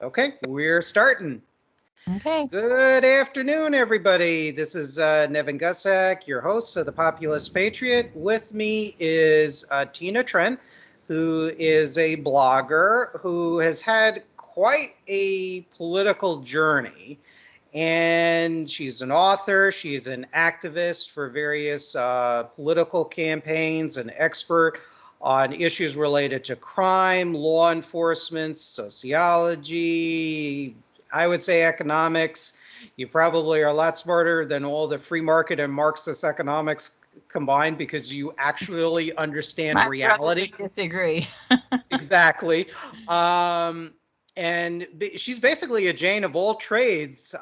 Okay, we're starting. Okay. Good afternoon, everybody. This is Nevin Gusak, your host of the Populist Patriot. With me is Tina Trent, who is a blogger who has had quite a political journey. And she's an author, she's an activist for various political campaigns, an expert on issues related to crime, law enforcement, sociology, I would say economics. You probably are a lot smarter than all the free market and Marxist economics combined because you actually understand My brother reality. would disagree. Exactly. And she's basically a Jane of all trades.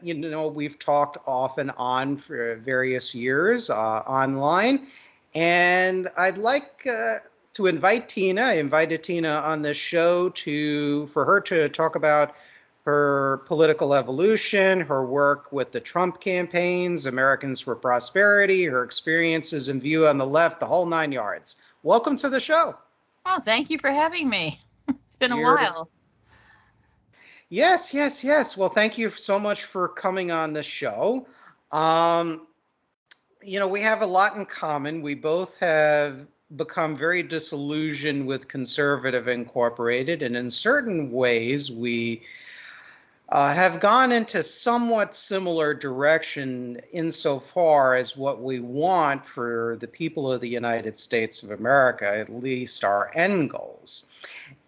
We've talked off and on for various years online. And I'd like to invite Tina. I invited Tina on this show for her to talk about her political evolution, her work with the Trump campaigns, Americans for Prosperity, her experiences and view on the left, the whole nine yards. Welcome to the show. Oh, thank you for having me. It's been a You're while. Yes, yes, yes. Well, thank you so much for coming on the show. Um, we have a lot in common. We both have become very disillusioned with Conservative Incorporated, and in certain ways, we have gone into somewhat similar direction insofar as what we want for the people of the United States of America, at least our end goals.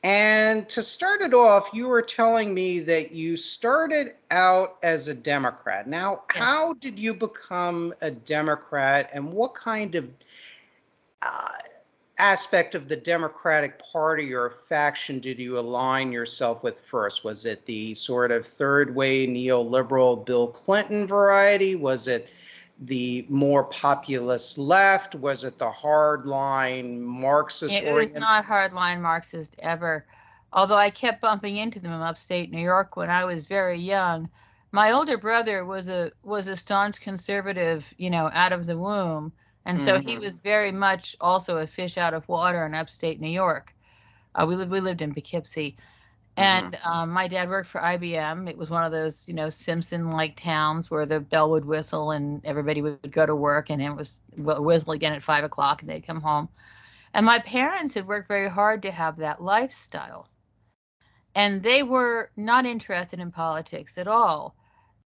And to start it off, you were telling me that you started out as a Democrat. Now, Yes. how did you become a Democrat, and what kind of uh, aspect of the Democratic Party or faction did you align yourself with first? Was it the sort of third way neoliberal Bill Clinton variety? Was it the more populist left? Was it the hardline Marxist It was oriented? not hardline Marxist ever, although I kept bumping into them in upstate New York when I was very young. My older brother was a staunch conservative, out of the womb, and so he was very much also a fish out of water in upstate New York. We lived in Poughkeepsie. And my dad worked for IBM. It was one of those, Simpson-like towns where the bell would whistle and everybody would go to work, and it was whistle again at 5 o'clock, and they'd come home. And my parents had worked very hard to have that lifestyle, and they were not interested in politics at all.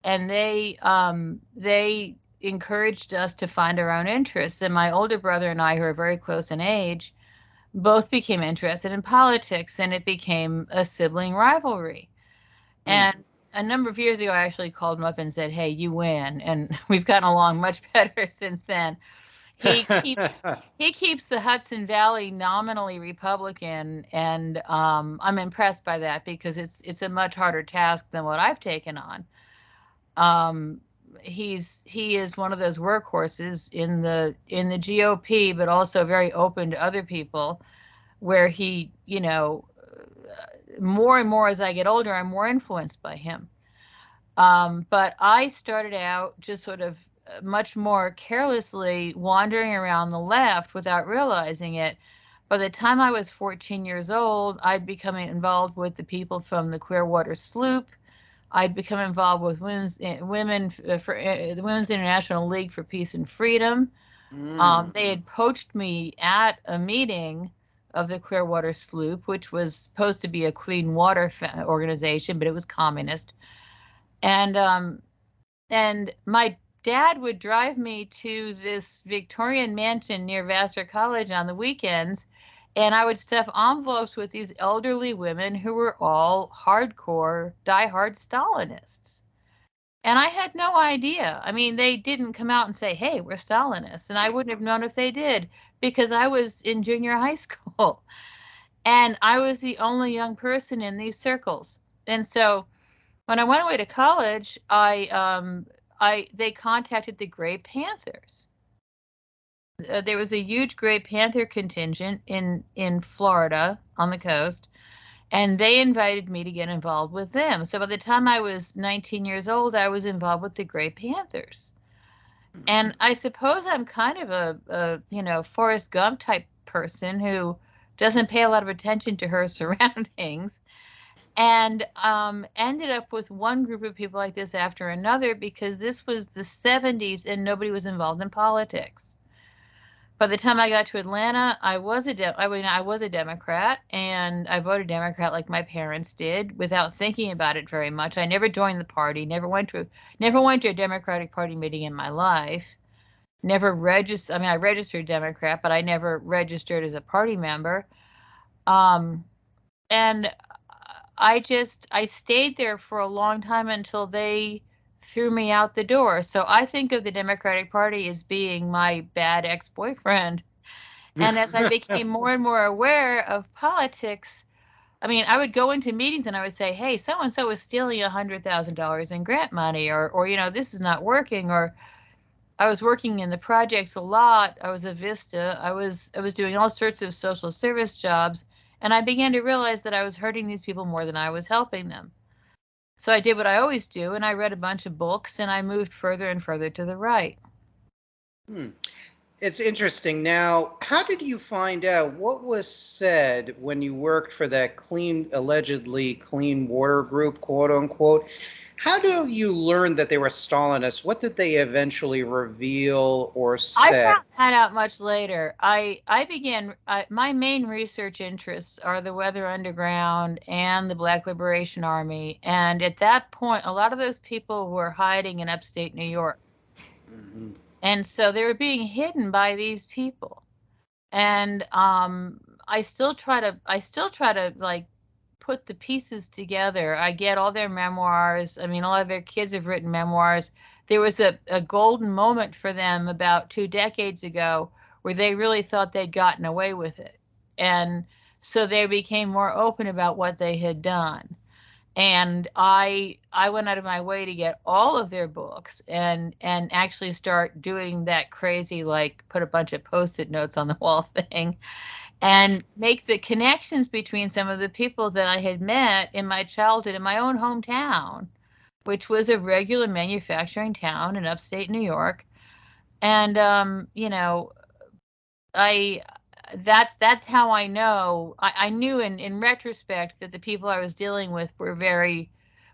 And they encouraged us to find our own interests. And my older brother and I, who are very close in age, both became interested in politics, and it became a sibling rivalry. And a number of years ago, I actually called him up and said, "Hey, you win," and we've gotten along much better since then. He keeps he keeps the Hudson Valley nominally Republican, and I'm impressed by that because it's a much harder task than what I've taken on. Um, he is one of those workhorses in the GOP, but also very open to other people, where he, more and more as I get older, I'm more influenced by him. But I started out just sort of much more carelessly wandering around the left without realizing it. By the time I was 14 years old, I'd become involved with the people from the Clearwater Sloop. I'd become involved with the Women's International League for Peace and Freedom. They had poached me at a meeting of the Clearwater Sloop, which was supposed to be a clean water organization, but it was communist. And my dad would drive me to this Victorian mansion near Vassar College on the weekends, and I would stuff envelopes with these elderly women who were all hardcore, diehard Stalinists. And I had no idea. I mean, they didn't come out and say, "Hey, we're Stalinists," and I wouldn't have known if they did because I was in junior high school and I was the only young person in these circles. And so when I went away to college, they contacted the Gray Panthers. There was a huge Gray Panther contingent in Florida on the coast, and they invited me to get involved with them. So by the time I was 19 years old, I was involved with the Gray Panthers. And I suppose I'm kind of a Forrest Gump type person who doesn't pay a lot of attention to her surroundings. and ended up with one group of people like this after another because this was the 70s and nobody was involved in politics. By the time I got to Atlanta, I was a Democrat, and I voted Democrat like my parents did without thinking about it very much. I never joined the party, never went to a Democratic Party meeting in my life. Never registered. I mean, I registered Democrat, but I never registered as a party member. Um, and I stayed there for a long time until they threw me out the door. So I think of the Democratic Party as being my bad ex-boyfriend. And as I became more and more aware of politics, I mean, I would go into meetings and I would say, "Hey, so and so is stealing $100,000 in grant money, or this is not working." Or I was working in the projects a lot. I was a Vista. I was doing all sorts of social service jobs, and I began to realize that I was hurting these people more than I was helping them. So I did what I always do, and I read a bunch of books, and I moved further and further to the right. Hmm. It's interesting. Now, how did you find out what was said when you worked for that allegedly clean water group, quote unquote? How do you learn that they were Stalinists? What did they eventually reveal or I say? found that out much later. My main research interests are the Weather Underground and the Black Liberation Army. And at that point, a lot of those people were hiding in upstate New York. Mhm. And so they were being hidden by these people. And I still try to like put the pieces together. I get all their memoirs. I mean, a lot of their kids have written memoirs. There was a golden moment for them about 2 decades ago where they really thought they'd gotten away with it. And so they became more open about what they had done. And I went out of my way to get all of their books and actually start doing that crazy, like, put a bunch of post-it notes on the wall thing and make the connections between some of the people that I had met in my childhood in my own hometown, which was a regular manufacturing town in upstate New York. And I that's how I know. I knew in retrospect that the people I was dealing with were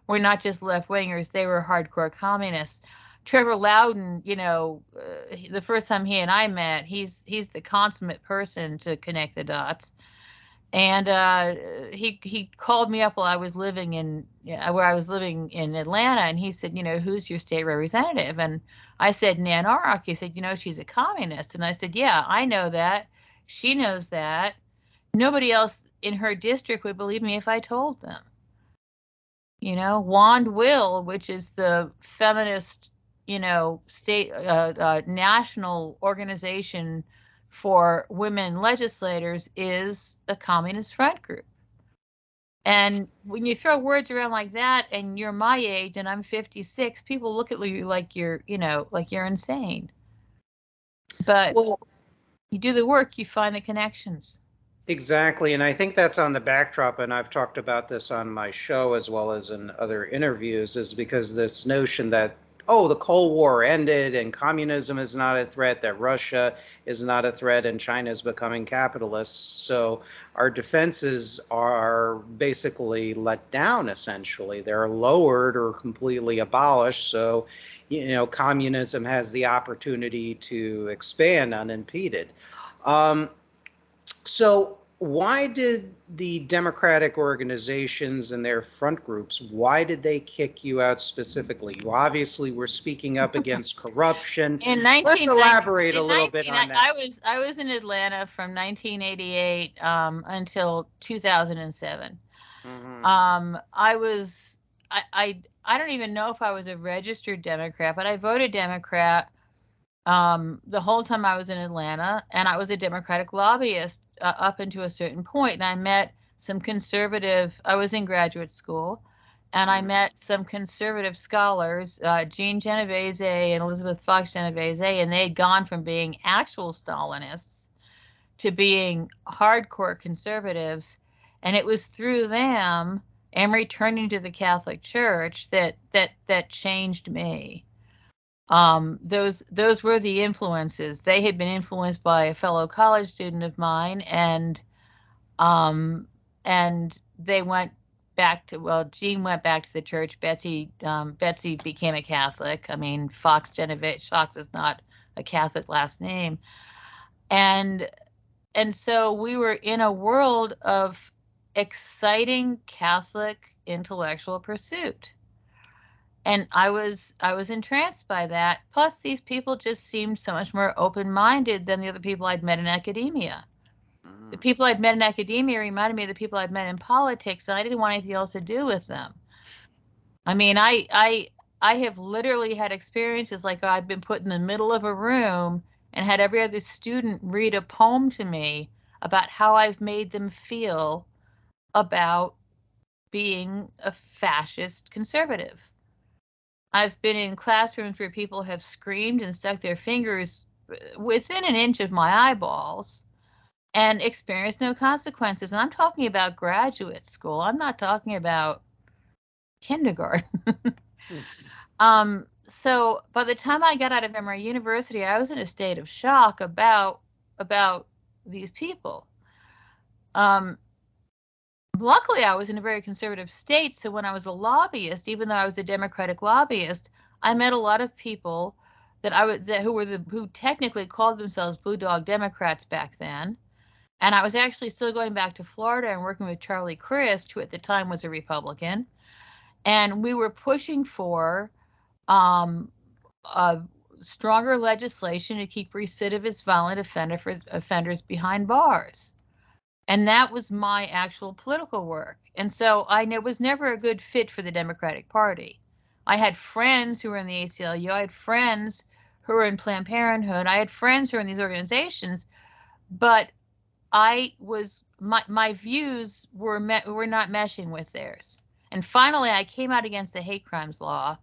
not just left wingers; they were hardcore communists. Trevor Loudon, the first time he and I met, he's the consummate person to connect the dots. And he called me up while I was living where I was living in Atlanta, and he said, "Who's your state representative?" And I said, "Nan Arok." He said, "She's a communist." And I said, "Yeah, I know that. She knows that. Nobody else in her district would believe me if I told them." Wand Will, which is the feminist, state national organization for women legislators, is a communist front group. And when you throw words around like that and you're my age and I'm 56, people look at you like you're insane. But Well, you do the work, you find the connections. exactly. And I think that's on the backdrop, and I've talked about this on my show as well as in other interviews, is because this notion that, oh, the Cold War ended and communism is not a threat, that Russia is not a threat, and China is becoming capitalist. So our defenses are basically let down, essentially. They're lowered or completely abolished. So, communism has the opportunity to expand unimpeded. Um, so why did the Democratic organizations and their front groups, why did they kick you out specifically? You obviously were speaking up against corruption. In Let's 1990, elaborate a in little bit 19, on that. I was in Atlanta from 1988 until 2007. Hmm. I was I don't even know if I was a registered Democrat, but I voted Democrat the whole time I was in Atlanta, and I was a Democratic lobbyist up until a certain point. And I met some conservative. I was in graduate school, and I met some conservative scholars, Jean Genovese and Elizabeth Fox Genovese, and they had gone from being actual Stalinists to being hardcore conservatives. And it was through them and returning to the Catholic Church that changed me. Those were the influences. They had been influenced by a fellow college student of mine, um, and they went Jean went back to the church. Betsy became a Catholic. I mean, Fox is not a Catholic last name. And so we were in a world of exciting Catholic intellectual pursuit. And I was entranced by that. Plus, these people just seemed so much more open-minded than the other people I'd met in academia. The people I'd met in academia reminded me of the people I'd met in politics, and I didn't want anything else to do with them. I mean, I have literally had experiences like I've been put in the middle of a room and had every other student read a poem to me about how I've made them feel about being a fascist conservative. I've been in classrooms where people have screamed and stuck their fingers within an inch of my eyeballs and experienced no consequences. And I'm talking about graduate school. I'm not talking about kindergarten. So by the time I got out of Emory University, I was in a state of shock about these people. Luckily, I was in a very conservative state, so when I was a lobbyist, even though I was a Democratic lobbyist, I met a lot of people who technically called themselves Blue Dog Democrats back then. And I was actually still going back to Florida and working with Charlie Crist, who at the time was a Republican. And we were pushing for stronger legislation to keep recidivist violent offenders behind bars. And that was my actual political work. And so I was never a good fit for the Democratic Party. I had friends who were in the ACLU. I had friends who were in Planned Parenthood. I had friends who were in these organizations. But my views were not meshing with theirs. And finally, I came out against the hate crimes law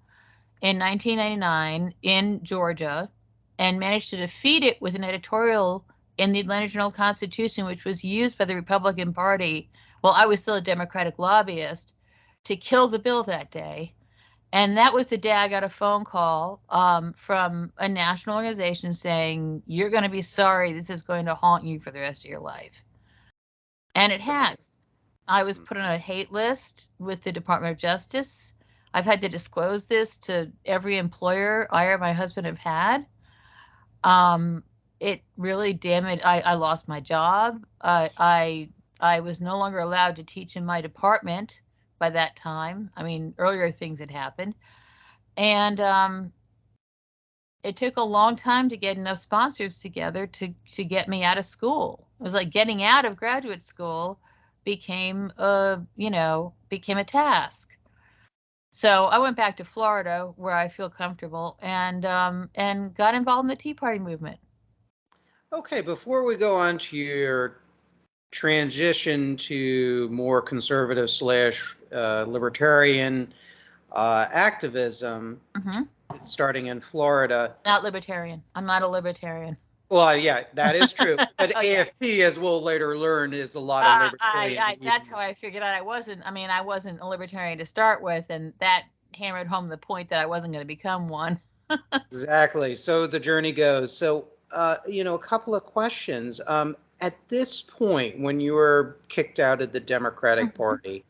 in 1999 in Georgia and managed to defeat it with an editorial in the Atlanta Journal-Constitution, which was used by the Republican Party while I was still a Democratic lobbyist, to kill the bill that day. And that was the day I got a phone call from a national organization saying, "You're going to be sorry. This is going to haunt you for the rest of your life." And it has. I was put on a hate list with the Department of Justice. I've had to disclose this to every employer I or my husband have had. It really damaged. I lost my job. I was no longer allowed to teach in my department by that time. I mean, earlier things had happened. And it took a long time to get enough sponsors together to get me out of school. It was like getting out of graduate school became a task. So I went back to Florida where I feel comfortable and got involved in the Tea Party movement. Okay, before we go on to your transition to more conservative / libertarian activism, starting in Florida. Not libertarian. I'm not a libertarian. Well, yeah, that is true. But AFP, as we'll later learn, is a lot of libertarian. That's how I figured out I wasn't a libertarian to start with, and that hammered home the point that I wasn't going to become one. Exactly. So the journey goes. So, a couple of questions. At this point, when you were kicked out of the Democratic Party,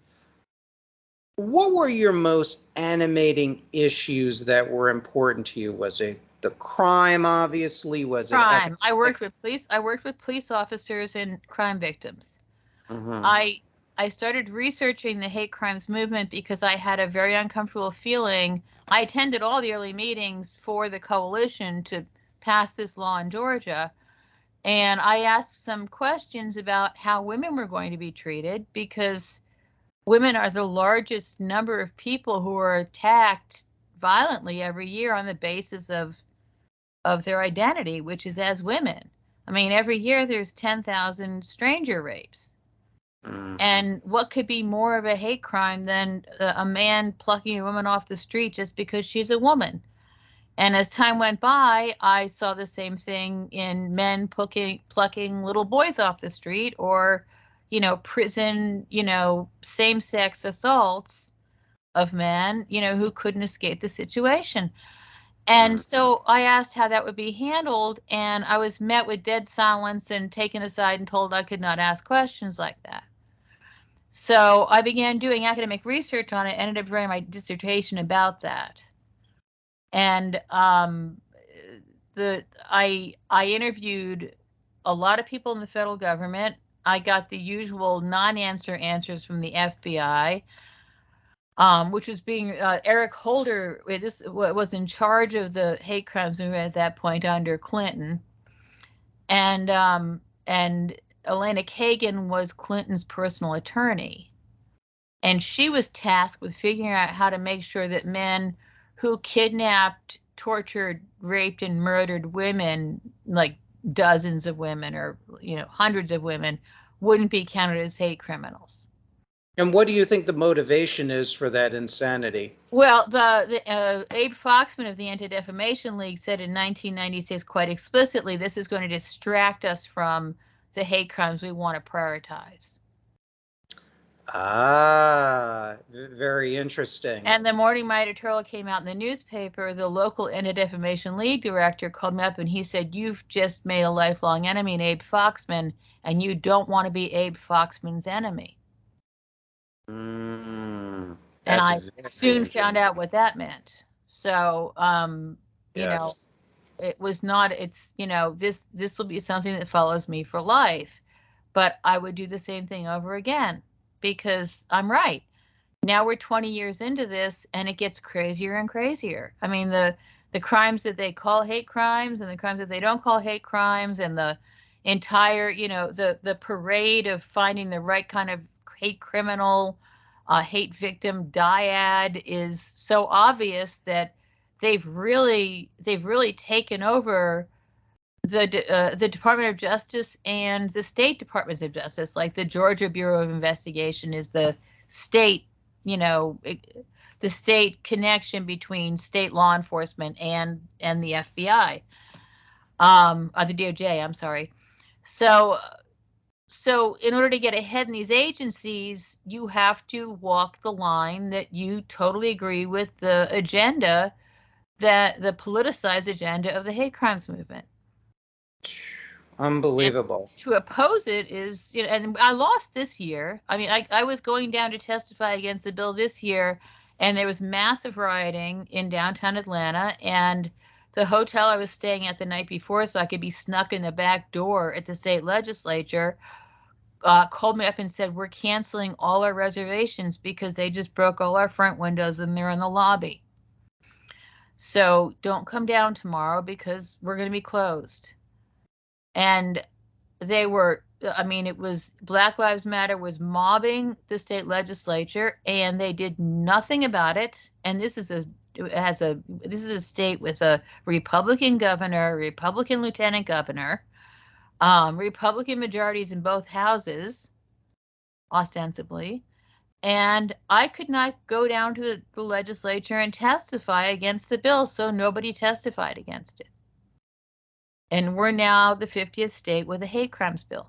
what were your most animating issues that were important to you? Was it the crime, obviously? Was it crime? I worked with police officers and crime victims. I started researching the hate crimes movement because I had a very uncomfortable feeling. I attended all the early meetings for the coalition to pass this law in Georgia. And I asked some questions about how women were going to be treated, because women are the largest number of people who are attacked violently every year on the basis of their identity, which is as women. I mean, every year there's 10,000 stranger rapes. And what could be more of a hate crime than a man plucking a woman off the street just because she's a woman? And as time went by, I saw the same thing in men plucking little boys off the street, or, prison, same-sex assaults of men, who couldn't escape the situation. And so I asked how that would be handled, and I was met with dead silence and taken aside and told I could not ask questions like that. So I began doing academic research on it, ended up writing my dissertation about that. And I interviewed a lot of people in the federal government. I got the usual non-answer answers from the FBI, which was being Eric Holder. This was in charge of the hate crimes movement at that point under Clinton, and Elena Kagan was Clinton's personal attorney, and she was tasked with figuring out how to make sure that men who kidnapped, tortured, raped, and murdered women, like dozens of women or hundreds of women, wouldn't be counted as hate criminals. And what do you think the motivation is for that insanity? Well, Abe Foxman of the Anti-Defamation League said in 1996 quite explicitly, this is going to distract us from the hate crimes we want to prioritize. Ah, very interesting. And the morning my editorial came out in the newspaper, the local Anti-Defamation League director called me up and he said, "You've just made a lifelong enemy in Abe Foxman, and you don't want to be Abe Foxman's enemy." And I soon found out what that meant. So, yes. it was not, this will be something that follows me for life, but I would do the same thing over again because I'm right. Now we're 20 years into this and it gets crazier and crazier. I mean, the crimes that they call hate crimes and the crimes that they don't call hate crimes and the entire, the parade of finding the right kind of hate criminal, hate victim dyad is so obvious that they've really taken over the Department of Justice and the state departments of justice. Like the Georgia Bureau of Investigation is the state, the state connection between state law enforcement and the FBI, the DOJ. I'm sorry. So in order to get ahead in these agencies, you have to walk the line that you totally agree with the agenda, that the politicized agenda of the hate crimes movement. Unbelievable. And to oppose it is, and I lost this year. I mean, I was going down to testify against the bill this year, and there was massive rioting in downtown Atlanta, and the hotel I was staying at the night before, so I could be snuck in the back door at the state legislature, called me up and said, "We're canceling all our reservations because they just broke all our front windows and they're in the lobby. So don't come down tomorrow because we're going to be closed." And they were, it was Black Lives Matter was mobbing the state legislature and they did nothing about it. And this is a state with a Republican governor, Republican lieutenant governor, Republican majorities in both houses, ostensibly. And I could not go down to the legislature and testify against the bill, so nobody testified against it. And we're now the 50th state with a hate crimes bill.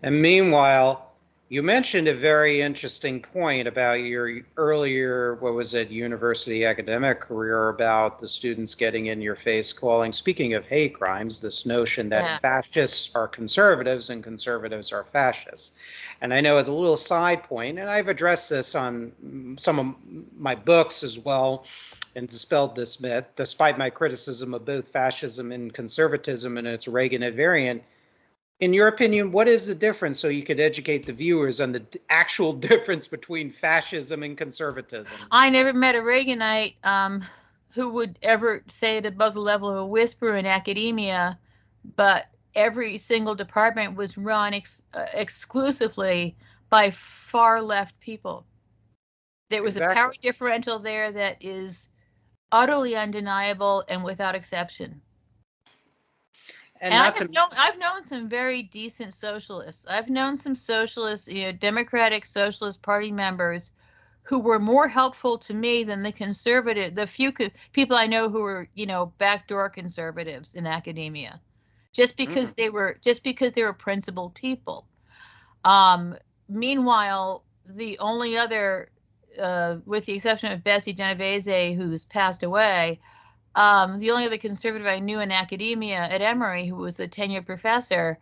And meanwhile, you mentioned a very interesting point about your earlier, university academic career, about the students getting in your face speaking of hate crimes, this notion that fascists are conservatives and conservatives are fascists. And I know as a little side point, and I've addressed this on some of my books as well, and dispelled this myth, despite my criticism of both fascism and conservatism and its Reaganite variant. In your opinion, what is the difference, so you could educate the viewers on the actual difference between fascism and conservatism? I never met a Reaganite who would ever say it above the level of a whisper in academia, but every single department was run exclusively by far left people. There was a power differential there that is utterly undeniable and without exception. And I've known some very decent socialists. I've known some socialists, Democratic Socialist Party members who were more helpful to me than the few people I know who were, backdoor conservatives in academia, just because they were principled people. Meanwhile, the only other, with the exception of Betsy Genovese, who's passed away, the only other conservative I knew in academia at Emory, who was a tenured professor,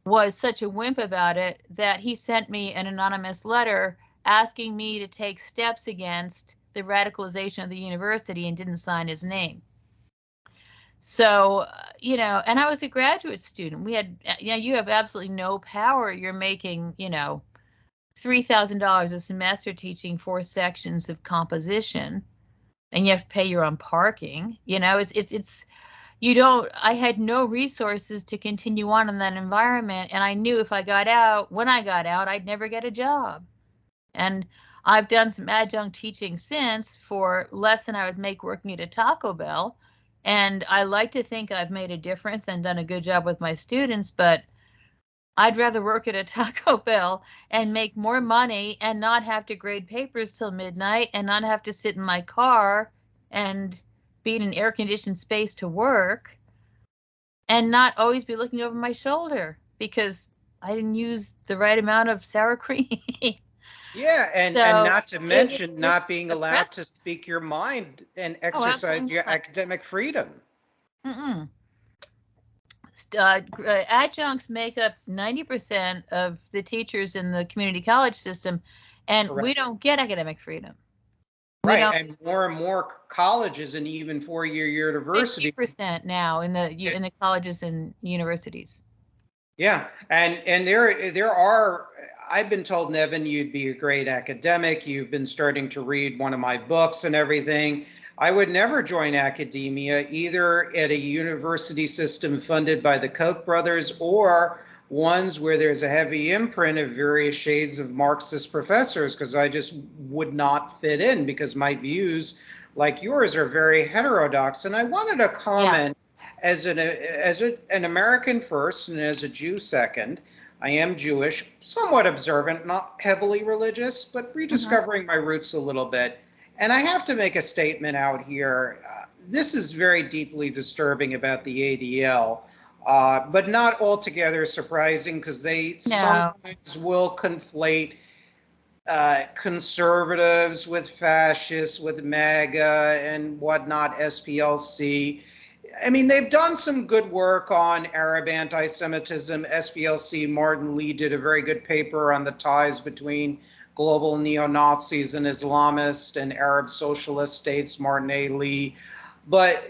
was such a wimp about it that he sent me an anonymous letter asking me to take steps against the radicalization of the university and didn't sign his name. So, and I was a graduate student. We had, you have absolutely no power. You're making, $3,000 a semester teaching 4 sections of composition, and you have to pay your own parking. I had no resources to continue on in that environment. And I knew if I got out, when I got out, I'd never get a job. And I've done some adjunct teaching since for less than I would make working at a Taco Bell. And I like to think I've made a difference and done a good job with my students, but I'd rather work at a Taco Bell and make more money and not have to grade papers till midnight and not have to sit in my car and be in an air-conditioned space to work and not always be looking over my shoulder because I didn't use the right amount of sour cream. Yeah, and So not to mention not being allowed to oppressive. speak your mind and Oh, absolutely exercise your not. academic freedom. Mm-mm. Adjuncts make up 90% of the teachers in the community college system, and we Correct. don't get academic freedom. We Right, don't. and more colleges and even four-year universities. 50% now in the colleges and universities. Yeah, and there are. I've been told, Nevin, you'd be a great academic. You've been starting to read one of my books and everything. I would never join academia, either at a university system funded by the Koch brothers or ones where there's a heavy imprint of various shades of Marxist professors, because I just would not fit in because my views, like yours, are very heterodox. And I wanted to comment as an American first and as a Jew second. I am Jewish, somewhat observant, not heavily religious, but rediscovering my roots a little bit. And I have to make a statement out here. This is very deeply disturbing about the ADL, but not altogether surprising because they sometimes will conflate conservatives with fascists, with MAGA and whatnot, SPLC. I mean, they've done some good work on Arab anti-Semitism. SPLC, Martin Lee did a very good paper on the ties between global neo-Nazis and Islamists and Arab socialist states, Martin A. Lee. But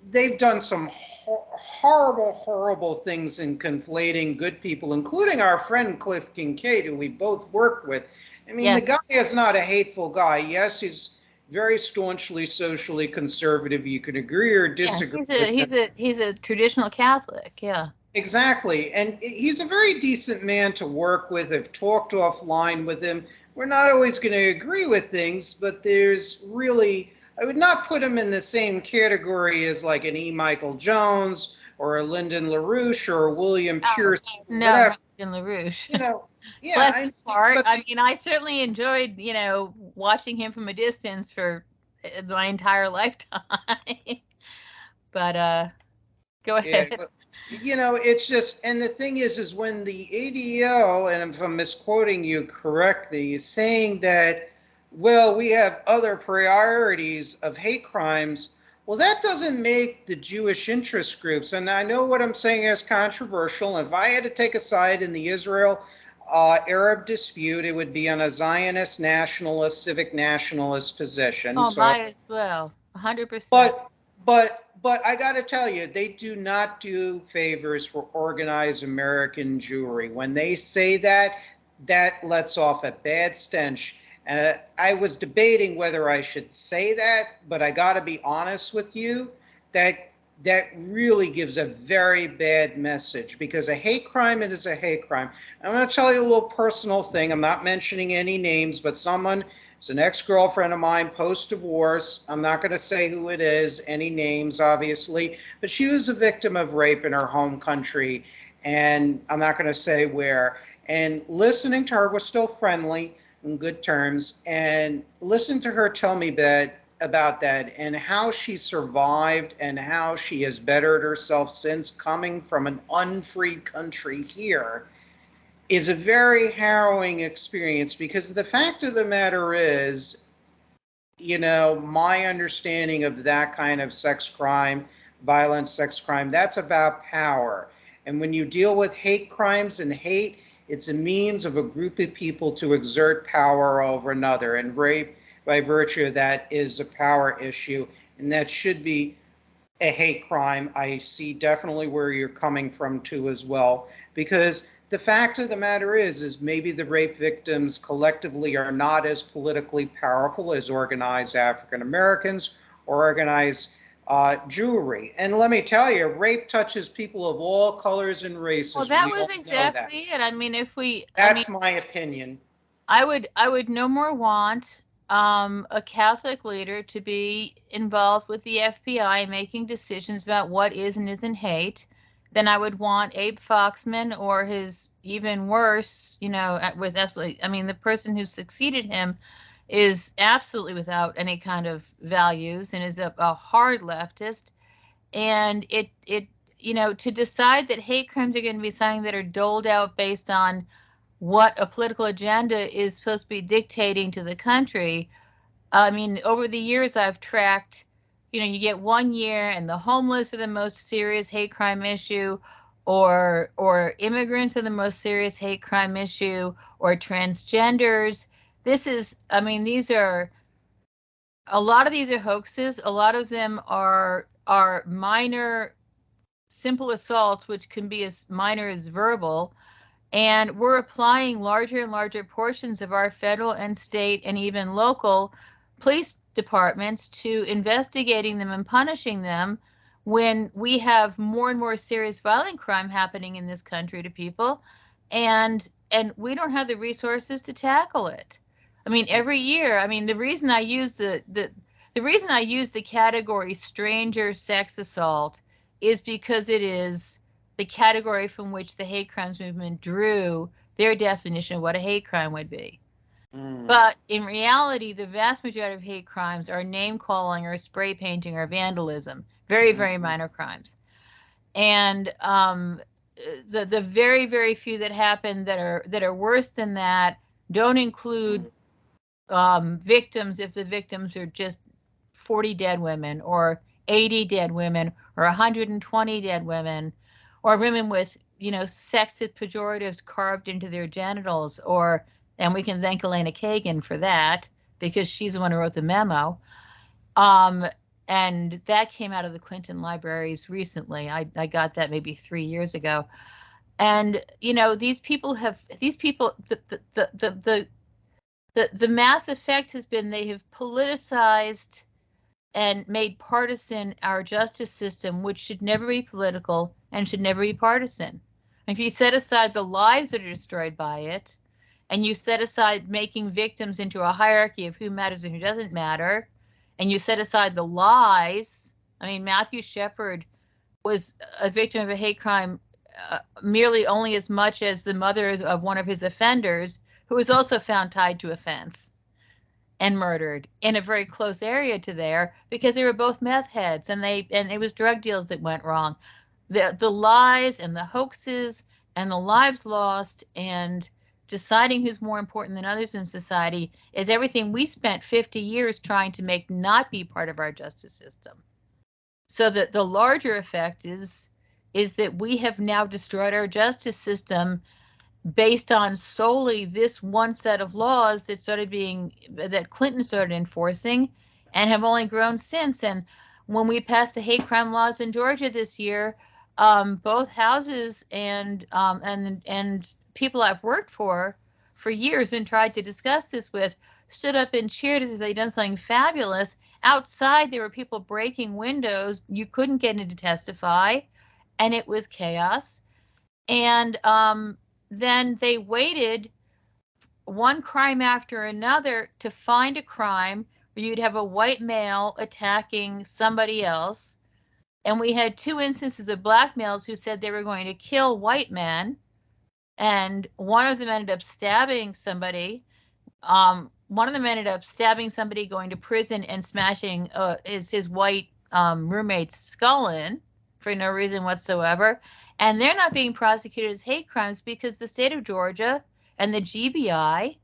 they've done some horrible, horrible things in conflating good people, including our friend Cliff Kincaid, who we both worked with. I mean, the guy is not a hateful guy. Yes, he's very staunchly socially conservative. You can agree or disagree. Yeah, he's a traditional Catholic. Yeah. Exactly. And he's a very decent man to work with. I've talked offline with him. We're not always going to agree with things, but there's really, I would not put him in the same category as like an E. Michael Jones or a Lyndon LaRouche or a William Pierce. No, not Lyndon LaRouche. Yeah, bless his heart. I mean, I certainly enjoyed, watching him from a distance for my entire lifetime. But go ahead. Yeah, but, it's just, and the thing is when the ADL, and if I'm misquoting you correctly, is saying that, well, we have other priorities of hate crimes. Well, that doesn't make the Jewish interest groups, and I know what I'm saying is controversial. If I had to take a side in the Israel Arab dispute, it would be on a Zionist nationalist, civic nationalist position. Oh, might as well, 100%. But I got to tell you, they do not do favors for organized American Jewry. When they say that, that lets off a bad stench. And I was debating whether I should say that, but I got to be honest with you, that really gives a very bad message, because a hate crime, it is a hate crime. I'm going to tell you a little personal thing. I'm not mentioning any names, but someone, it's an ex-girlfriend of mine, post-divorce. I'm not going to say who it is, any names, obviously, but she was a victim of rape in her home country, and I'm not going to say where. And listening to her, we're still friendly, in good terms, and listening to her tell me about that and how she survived and how she has bettered herself since coming from an unfree country here is a very harrowing experience, because the fact of the matter is, my understanding of that kind of sex crime, violent sex crime, that's about power. And when you deal with hate crimes and hate, it's a means of a group of people to exert power over another. And rape, by virtue of that, is a power issue. And that should be a hate crime. I see definitely where you're coming from too as well, because the fact of the matter is maybe the rape victims collectively are not as politically powerful as organized African Americans or organized Jewry. And let me tell you, rape touches people of all colors and Well, races. that We was all know that. exactly it. I mean, That's my opinion. I would no more want a Catholic leader to be involved with the FBI making decisions about what is and isn't hate than I would want Abe Foxman or his even worse, with absolutely, I mean, the person who succeeded him is absolutely without any kind of values and is a hard leftist. And to decide that hate crimes are going to be something that are doled out based on what a political agenda is supposed to be dictating to the country. I mean, over the years, I've tracked, you get 1 year and the homeless are the most serious hate crime issue, or immigrants are the most serious hate crime issue, or transgenders. A lot of these are hoaxes. A lot of them are minor, simple assaults, which can be as minor as verbal. And we're applying larger and larger portions of our federal and state and even local police departments to investigating them and punishing them when we have more and more serious violent crime happening in this country to people, and we don't have the resources to tackle it. I mean, every year, I mean, the reason I use the category stranger sex assault is because it is the category from which the hate crimes movement drew their definition of what a hate crime would be. But in reality, the vast majority of hate crimes are name calling or spray painting or vandalism, very, very minor crimes. And the very, very few that happen that are worse than that don't include victims if the victims are just 40 dead women or 80 dead women or 120 dead women, or women with, sexist pejoratives carved into their genitals, and we can thank Elena Kagan for that because she's the one who wrote the memo. And that came out of the Clinton libraries recently. I got that maybe 3 years ago. And, the mass effect has been they have politicized and made partisan our justice system, which should never be political and should never be partisan. If you set aside the lives that are destroyed by it, and you set aside making victims into a hierarchy of who matters and who doesn't matter, and you set aside the lies, I mean, Matthew Shepard was a victim of a hate crime merely only as much as the mother of one of his offenders, who was also found tied to a fence and murdered in a very close area to there because they were both meth heads, and it was drug deals that went wrong. The lies and the hoaxes and the lives lost and deciding who's more important than others in society is everything we spent 50 years trying to make not be part of our justice system. So that the larger effect is that we have now destroyed our justice system based on solely this one set of laws that Clinton started enforcing and have only grown since. And when we passed the hate crime laws in Georgia this year, both houses and people I've worked for years and tried to discuss this with stood up and cheered as if they'd done something fabulous. Outside, there were people breaking windows. You couldn't get in to testify, and it was chaos. And then they waited one crime after another to find a crime where you'd have a white male attacking somebody else. And we had 2 instances of black males who said they were going to kill white men. And one of them ended up stabbing somebody. One of them ended up stabbing somebody, going to prison, and smashing his white roommate's skull in for no reason whatsoever. And they're not being prosecuted as hate crimes because the state of Georgia and the GBI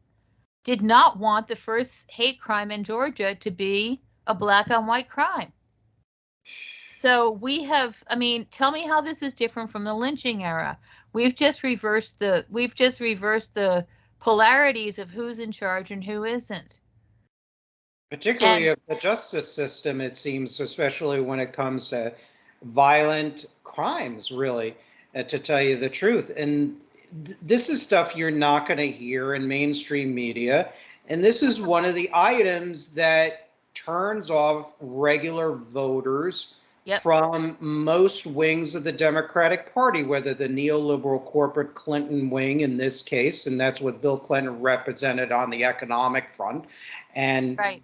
did not want the first hate crime in Georgia to be a black on white crime. So we have, I mean, tell me how this is different from the lynching era. We've just reversed the polarities of who's in charge and who isn't. Particularly And of the justice system, it seems, especially when it comes to violent crimes, really, to tell you the truth. And this is stuff you're not going to hear in mainstream media. And this is one of the items that turns off regular voters yep, from most wings of the Democratic Party, whether the neoliberal corporate Clinton wing in this case, and that's what Bill Clinton represented on the economic front, and right.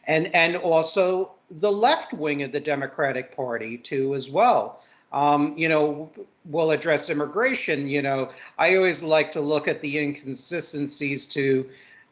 and also the left wing of the Democratic Party too as well. We'll address immigration. I always like to look at the inconsistencies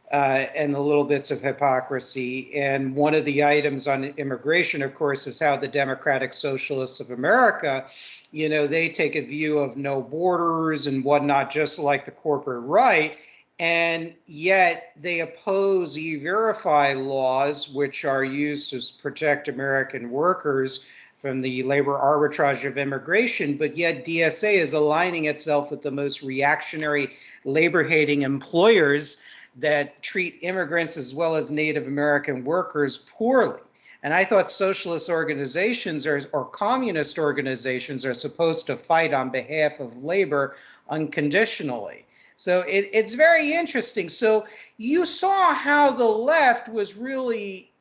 and the little bits of hypocrisy. And one of the items on immigration, of course, is how the Democratic Socialists of America, they take a view of no borders and whatnot, just like the corporate right. And yet they oppose e-verify laws, which are used to protect American workers from the labor arbitrage of immigration. But yet DSA is aligning itself with the most reactionary, labor-hating employers that treat immigrants as well as Native American workers poorly. And I thought socialist organizations or communist organizations are supposed to fight on behalf of labor unconditionally. So it's very interesting. So you saw how the left was really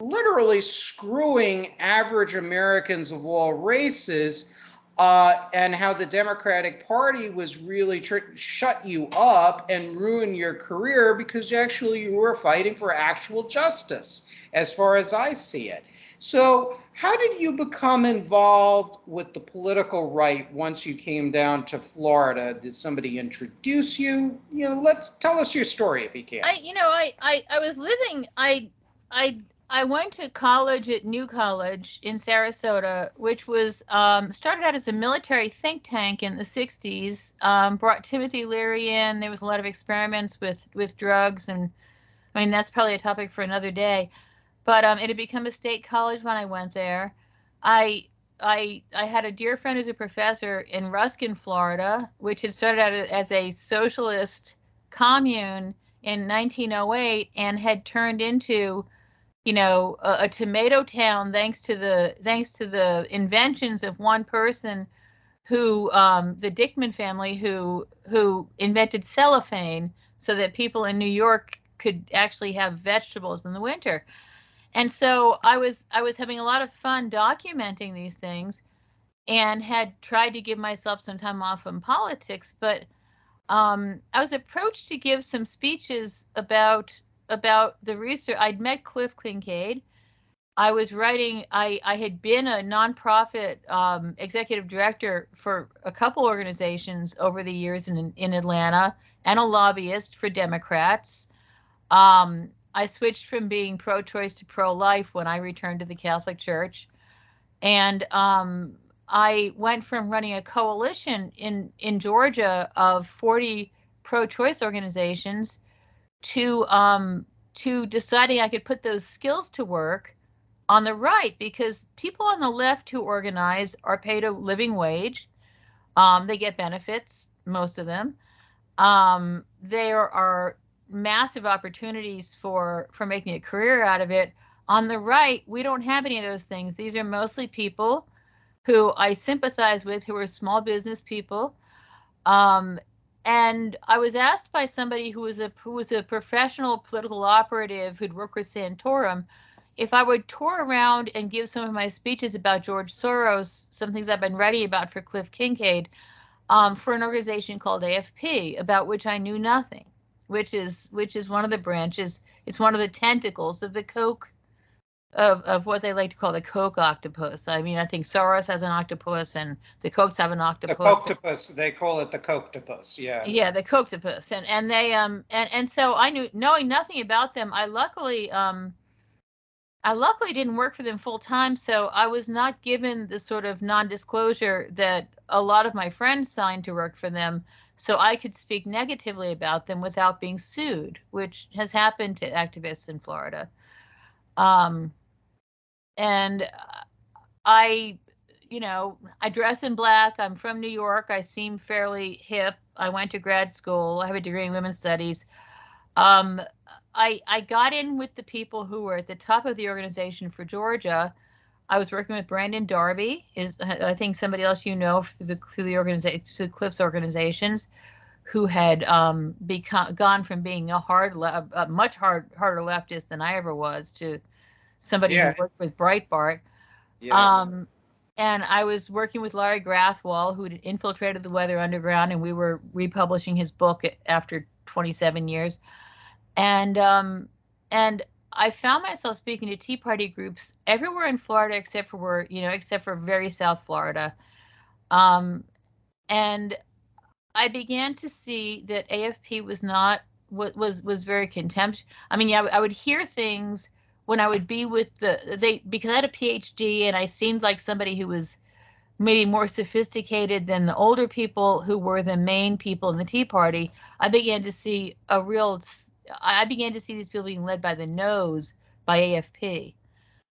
literally screwing average Americans of all races, and how the Democratic Party was really shut you up and ruin your career because actually you were fighting for actual justice, as far as I see it. So how did you become involved with the political right once you came down to Florida? Did somebody introduce you? Let's tell us your story if you can. I was living, I went to college at New College in Sarasota, which was started out as a military think tank in the 60s, brought Timothy Leary in. There was a lot of experiments with drugs, and I mean, that's probably a topic for another day. But it had become a state college when I went there. I I had a dear friend who's a professor in Ruskin, Florida, which had started out as a socialist commune in 1908 and had turned into, a tomato town thanks to the inventions of one person who, the Dickman family, who invented cellophane so that people in New York could actually have vegetables in the winter. And so I was having a lot of fun documenting these things and had tried to give myself some time off from politics, but I was approached to give some speeches about the research. I'd met Cliff Kincaid. I was writing. I had been a nonprofit executive director for a couple organizations over the years in Atlanta, and a lobbyist for Democrats. I switched from being pro-choice to pro-life when I returned to the Catholic Church, and I went from running a coalition in Georgia of 40 pro-choice organizations to deciding I could put those skills to work on the right, because people on the left who organize are paid a living wage. They get benefits, most of them. There are massive opportunities for making a career out of it. On the right, we don't have any of those things. These are mostly people who I sympathize with, who are small business people. And I was asked by somebody who was a professional political operative who'd worked with Santorum if I would tour around and give some of my speeches about George Soros, some things I've been writing about for Cliff Kincaid, for an organization called AFP, about which I knew nothing, which is one of the branches. It's one of the tentacles of the Koch, of what they like to call the Koch octopus. I mean, I think Soros has an octopus, and the Kochs have an octopus. The octopus, they call it the Kochtopus, yeah. Yeah, the Kochtopus, and they and so knowing nothing about them, I luckily didn't work for them full time, so I was not given the sort of non-disclosure that a lot of my friends signed to work for them, so I could speak negatively about them without being sued, which has happened to activists in Florida. And I, I dress in black. I'm from New York. I seem fairly hip. I went to grad school. I have a degree in women's studies. Um, I got in with the people who were at the top of the organization for Georgia. I was working with Brandon Darby, is I think somebody else through the organization, through Cliff's organizations, who had gone from being a much harder leftist than I ever was to somebody who Yeah. worked with Breitbart. Yes. Um, and I was working with Larry Grathwohl, who had infiltrated the Weather Underground, and we were republishing his book after 27 years. And I found myself speaking to Tea Party groups everywhere in Florida except for very South Florida. Um, and I began to see that AFP was not was very contempt. I mean, yeah, I would hear things when I would be with because I had a PhD and I seemed like somebody who was maybe more sophisticated than the older people who were the main people in the Tea Party. I began to see these people being led by the nose by AFP,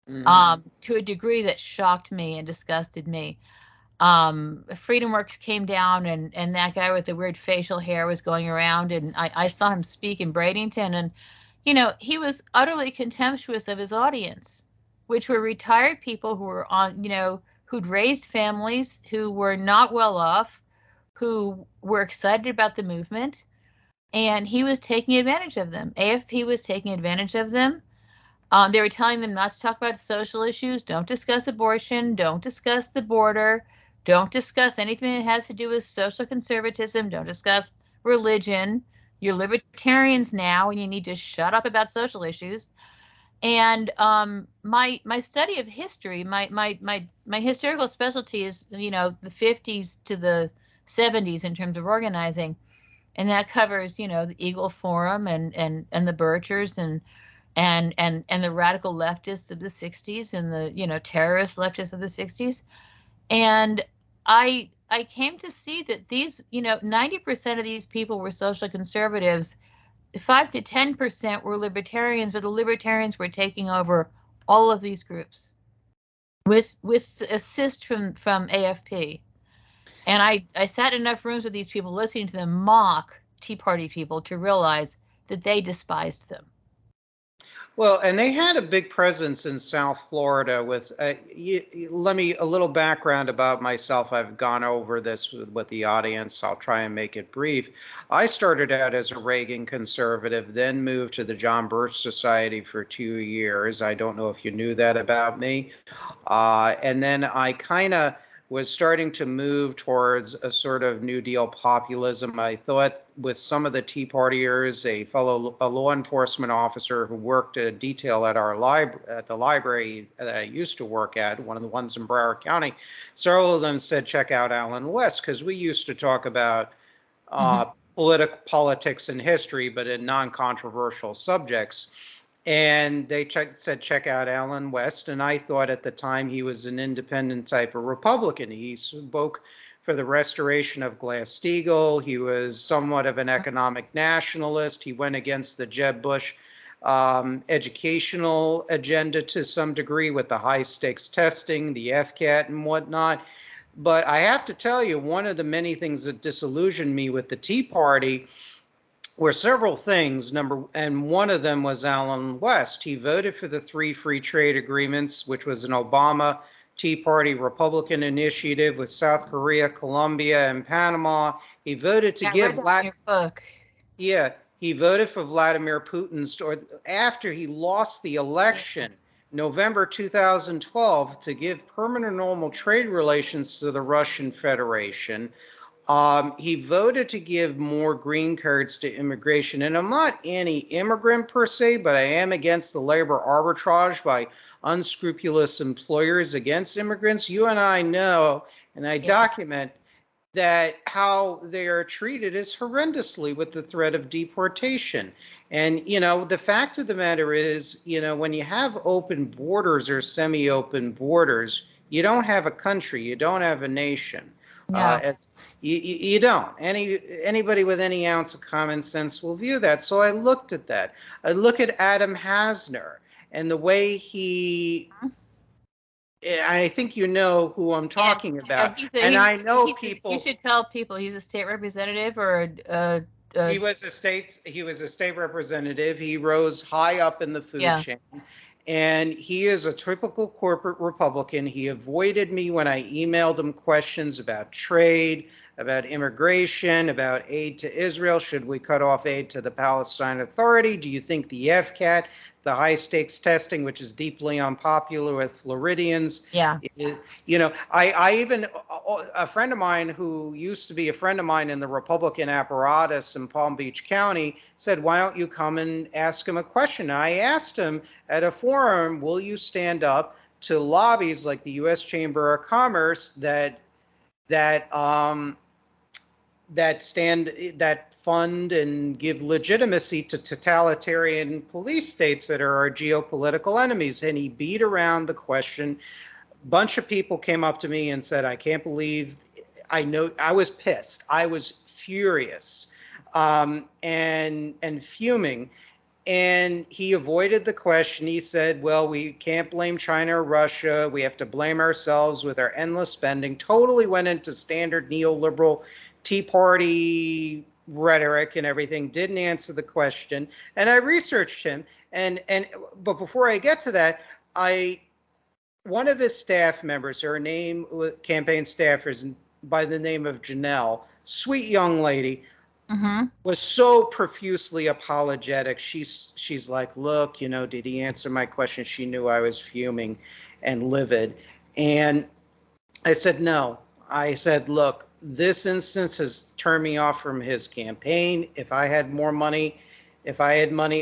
to a degree that shocked me and disgusted me. Freedom Works came down, and that guy with the weird facial hair was going around, and I saw him speak in Bradenton, and he was utterly contemptuous of his audience, which were retired people who were who'd raised families, who were not well off, who were excited about the movement, and he was taking advantage of them. AFP was taking advantage of them. They were telling them not to talk about social issues, don't discuss abortion, don't discuss the border, don't discuss anything that has to do with social conservatism, don't discuss religion. You're libertarians now, and you need to shut up about social issues. And my study of history, my historical specialty is the 50s to the 70s in terms of organizing, and that covers the Eagle Forum and the Birchers and the radical leftists of the 60s and the terrorist leftists of the 60s. And I came to see that these 90% of these people were social conservatives, 5 to 10% were libertarians, but the libertarians were taking over all of these groups with assist from AFP. And I sat in enough rooms with these people listening to them mock Tea Party people to realize that they despised them. Well, and they had a big presence in South Florida with, let me, a little background about myself. I've gone over this with the audience. I'll try and make it brief. I started out as a Reagan conservative, then moved to the John Birch Society for 2 years. I don't know if you knew that about me. And then I kind of was starting to move towards a sort of New Deal populism. I thought with some of the Tea Partiers, a law enforcement officer who worked a detail at at the library that I used to work at, one of the ones in Broward County, several of them said, check out Alan West, because we used to talk about politics and history, but in non-controversial subjects. And they said, check out Alan West. And I thought at the time he was an independent type of Republican. He spoke for the restoration of Glass-Steagall. He was somewhat of an economic nationalist. He went against the Jeb Bush educational agenda to some degree with the high stakes testing, the FCAT and whatnot. But I have to tell you, one of the many things that disillusioned me with the Tea Party were several things. And one of them was Alan West. He voted for the 3 free trade agreements, which was an Obama Tea Party Republican initiative with South Korea, Colombia, and Panama. He voted to give your book. Yeah, he voted for Vladimir Putin's, or after he lost the election, November 2012, to give permanent normal trade relations to the Russian Federation. He voted to give more green cards to immigration. And I'm not anti-immigrant per se, but I am against the labor arbitrage by unscrupulous employers against immigrants. You and I know, and I document that how they are treated is horrendously with the threat of deportation. And, the fact of the matter is, when you have open borders or semi-open borders, you don't have a country, you don't have a nation. No. You don't. Anybody with any ounce of common sense will view that. So I looked at that. I look at Adam Hasner and the way he I think you know who I'm talking about, and He's I know you people. should tell people he's a state representative or He was a state representative. He rose high up in the food yeah. chain, and he is a typical corporate Republican. He avoided me when I emailed him questions about trade, about immigration, about aid to Israel. Should we cut off aid to the Palestine Authority? Do you think the FCAT, the high stakes testing, which is deeply unpopular with Floridians, Yeah. I even, a friend of mine who used to be a friend of mine in the Republican apparatus in Palm Beach County said, why don't you come and ask him a question? And I asked him at a forum, will you stand up to lobbies like the U.S. Chamber of Commerce that that fund and give legitimacy to totalitarian police states that are our geopolitical enemies? And he beat around the question. Bunch of people came up to me and said, I can't believe, I know, I was pissed. I was furious, and fuming. And he avoided the question. He said, well, we can't blame China or Russia. We have to blame ourselves with our endless spending. Totally went into standard neoliberal Tea Party rhetoric and everything. Didn't answer the question. And I researched him. But before I get to that, one of his staff members, her name, campaign staffers, by the name of Janelle, sweet young lady, was so profusely apologetic. She's like, look, did he answer my question? She knew I was fuming and livid. And I said, no. I said, look, this instance has turned me off from his campaign. If I had money,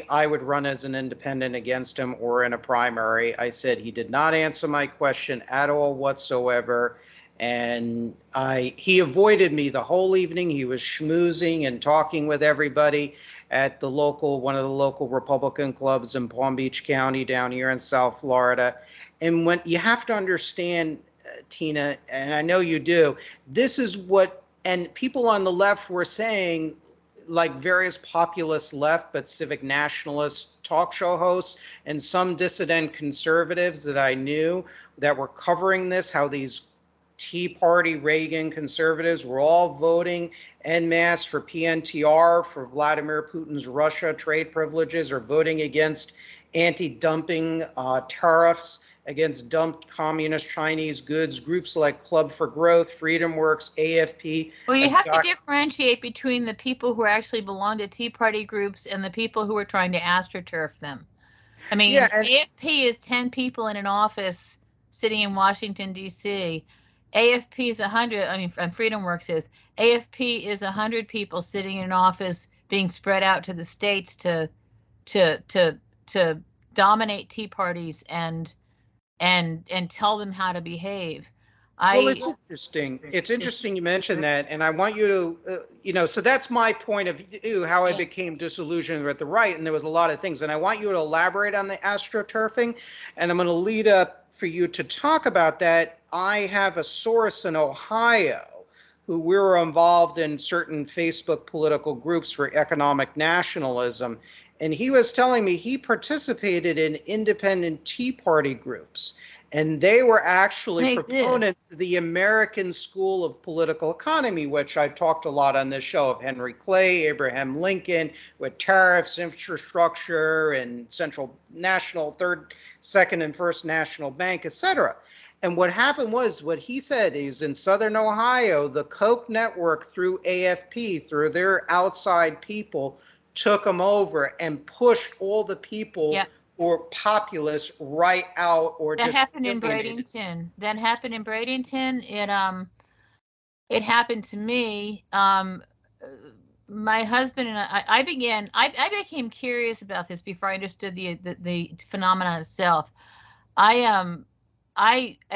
I would run as an independent against him or in a primary. I said he did not answer my question at all whatsoever. And he avoided me the whole evening. He was schmoozing and talking with everybody at one of the local Republican clubs in Palm Beach County down here in South Florida. And when you have to understand, Tina, and I know you do, this is what, and people on the left were saying, like various populist left but civic nationalist talk show hosts and some dissident conservatives that I knew that were covering this, how these Tea Party Reagan conservatives were all voting en masse for PNTR, for Vladimir Putin's Russia trade privileges, or voting against anti-dumping tariffs against dumped communist Chinese goods. Groups like Club for Growth, Freedom Works, AFP. Well, you have to differentiate between the people who actually belong to Tea Party groups and the people who are trying to astroturf them. I mean, Yeah, and AFP is 10 people in an office sitting in Washington, D.C. AFP is 100, I mean, Freedom Works is. AFP is 100 people sitting in an office being spread out to the states to dominate Tea Parties and tell them how to behave. Well, it's interesting. It's interesting you mentioned that, and I want you to, so that's my point of view, how I became disillusioned with the right, and there was a lot of things, and I want you to elaborate on the astroturfing, and I'm going to lead up for you to talk about that. I have a source in Ohio who we were involved in certain Facebook political groups for economic nationalism, and he was telling me he participated in independent Tea Party groups. And they were actually proponents of the American School of Political Economy, which I talked a lot on this show, of Henry Clay, Abraham Lincoln, with tariffs, infrastructure, and central national, third, second, and first national bank, etc. And what happened was, what he said is, in Southern Ohio, the Koch network through AFP, through their outside people, took them over and pushed all the people or populists right out, or that just happened in Bradenton. That happened in Bradenton. It happened to me. My husband and I became curious about this before I understood the phenomenon itself. At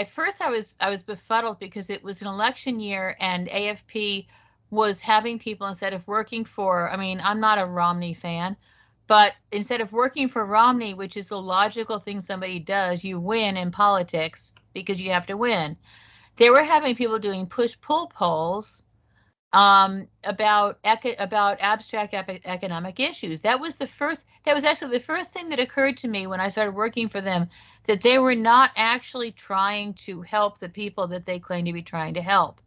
first I was befuddled because it was an election year and AFP was having people, instead of working for, I mean, I'm not a Romney fan, but instead of working for Romney, which is the logical thing somebody does, you win in politics because you have to win. They were having people doing push-pull polls about abstract economic issues. That was actually the first thing that occurred to me when I started working for them, that they were not actually trying to help the people that they claim to be trying to help.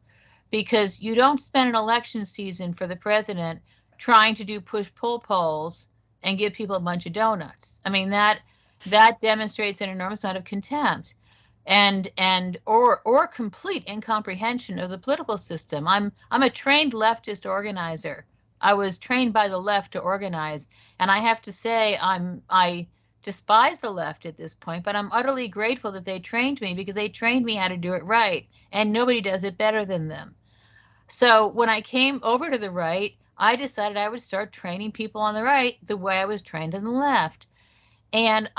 Because you don't spend an election season for the president trying to do push-pull polls and give people a bunch of donuts. I mean, that demonstrates an enormous amount of contempt or complete incomprehension of the political system. I'm a trained leftist organizer. I was trained by the left to organize, and I have to say I despise the left at this point, but I'm utterly grateful that they trained me, because they trained me how to do it right, and nobody does it better than them. So when I came over to the right, I decided I would start training people on the right the way I was trained on the left. And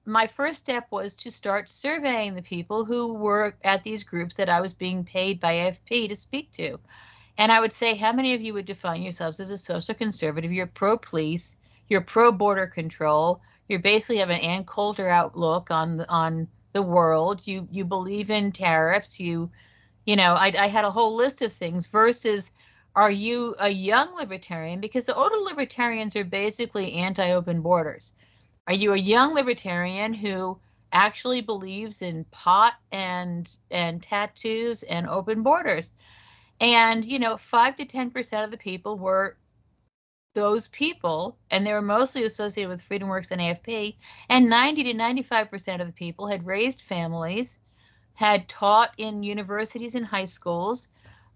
my first step was to start surveying the people who were at these groups that I was being paid by AFP to speak to. And I would say, how many of you would define yourselves as a social conservative? You're pro-police, you're pro-border control, you basically have an Ann Coulter outlook on the world, you believe in tariffs, I had a whole list of things, versus, are you a young libertarian? Because the older libertarians are basically anti-open borders. Are you a young libertarian who actually believes in pot and tattoos and open borders? And 5 to 10% of the people were those people, and they were mostly associated with FreedomWorks and AFP. And 90 to 95% of the people had raised families, had taught in universities and high schools,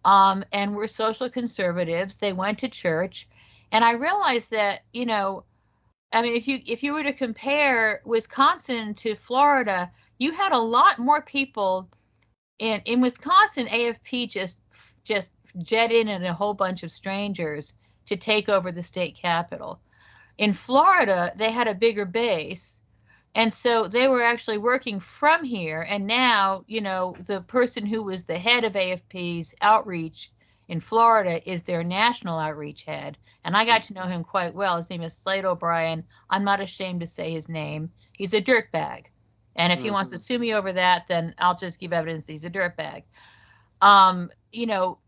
and were social conservatives. They went to church. And I realized that, I mean, if you were to compare Wisconsin to Florida, you had a lot more people in Wisconsin. AFP just jet in and a whole bunch of strangers to take over the state capitol. In Florida, they had a bigger base, and so they were actually working from here. And now, the person who was the head of AFP's outreach in Florida is their national outreach head. And I got to know him quite well. His name is Slade O'Brien. I'm not ashamed to say his name. He's a dirtbag. And if he wants to sue me over that, then I'll just give evidence that he's a dirtbag.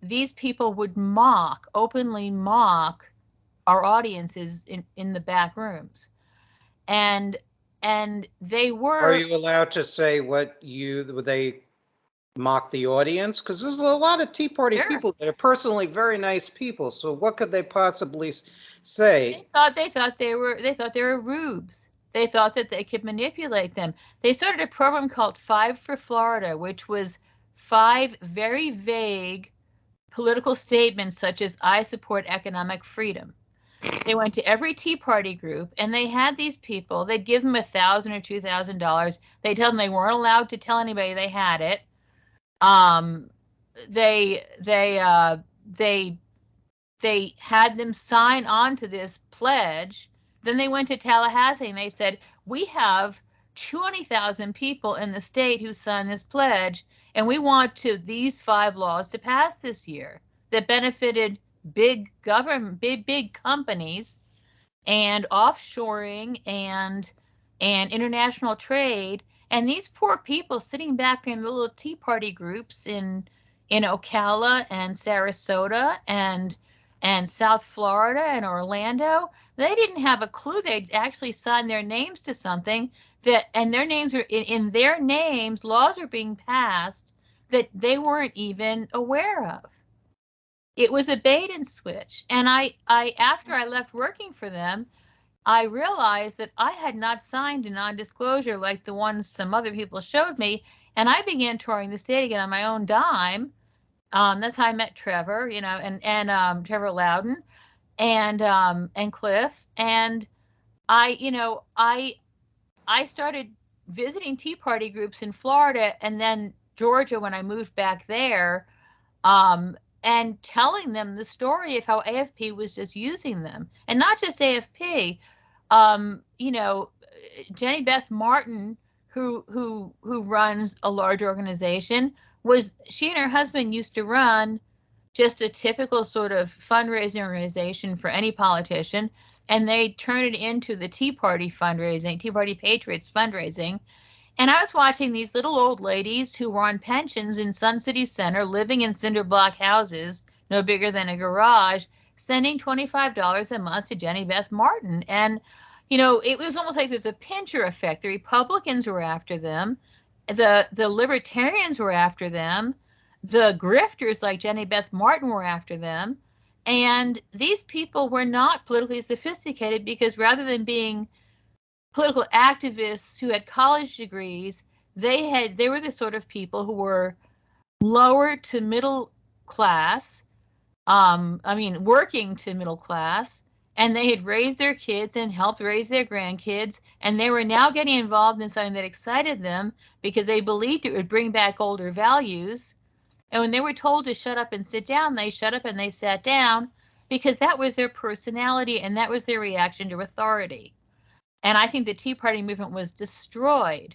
These people would openly mock our audiences in the back rooms. And they were. Are you allowed to say they mock the audience? Because there's a lot of Tea Party people that are personally very nice people. So what could they possibly say? They thought they were rubes. They thought that they could manipulate them. They started a program called 5 for Florida, which was 5 very vague political statements, such as, I support economic freedom. They went to every Tea Party group, and they had these people. They'd give them $1,000 or $2,000. They'd tell them they weren't allowed to tell anybody they had it. They had them sign on to this pledge. Then they went to Tallahassee and they said, we have 20,000 people in the state who signed this pledge, and we want these 5 laws to pass this year that benefited big government, big companies, and offshoring and international trade. And these poor people sitting back in the little Tea Party groups in Ocala and Sarasota and South Florida and Orlando, they didn't have a clue. They'd actually signed their names to something and their names were in their names, laws are being passed that they weren't even aware of. It was a bait and switch. And I after I left working for them, I realized that I had not signed a non-disclosure like the ones some other people showed me. And I began touring the state again on my own dime. That's how I met Trevor, and Trevor Loudon and Cliff. And I started visiting Tea Party groups in Florida and then Georgia when I moved back there, and telling them the story of how AFP was just using them. And not just AFP, Jenny Beth Martin, who runs a large organization, she and her husband used to run just a typical sort of fundraising organization for any politician, and they turned it into the Tea Party fundraising, Tea Party Patriots fundraising. And I was watching these little old ladies who were on pensions in Sun City Center, living in cinder block houses, no bigger than a garage, sending $25 a month to Jenny Beth Martin. And, it was almost like there's a pincher effect. The Republicans were after them. The Libertarians were after them. The grifters like Jenny Beth Martin were after them. And these people were not politically sophisticated because rather than being political activists who had college degrees, they were the sort of people who were lower to middle class, working to middle class, and they had raised their kids and helped raise their grandkids, and they were now getting involved in something that excited them because they believed it would bring back older values. And when they were told to shut up and sit down, they shut up and they sat down because that was their personality and that was their reaction to authority. And I think the Tea Party movement was destroyed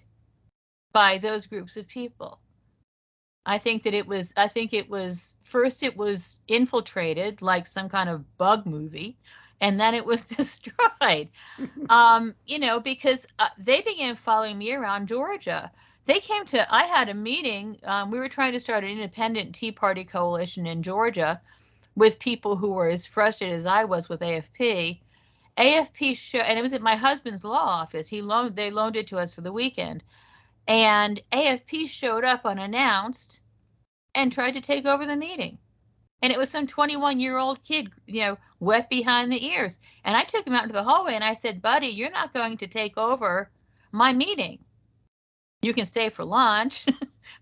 by those groups of people. I think it was first it was infiltrated like some kind of bug movie, and then it was destroyed. Because they began following me around Georgia. I had a meeting. We were trying to start an independent Tea Party coalition in Georgia with people who were as frustrated as I was with AFP. AFP and it was at my husband's law office. They loaned it to us for the weekend. And AFP showed up unannounced and tried to take over the meeting. And it was some 21-year-old kid, wet behind the ears. And I took him out into the hallway and I said, buddy, you're not going to take over my meeting. You can stay for lunch.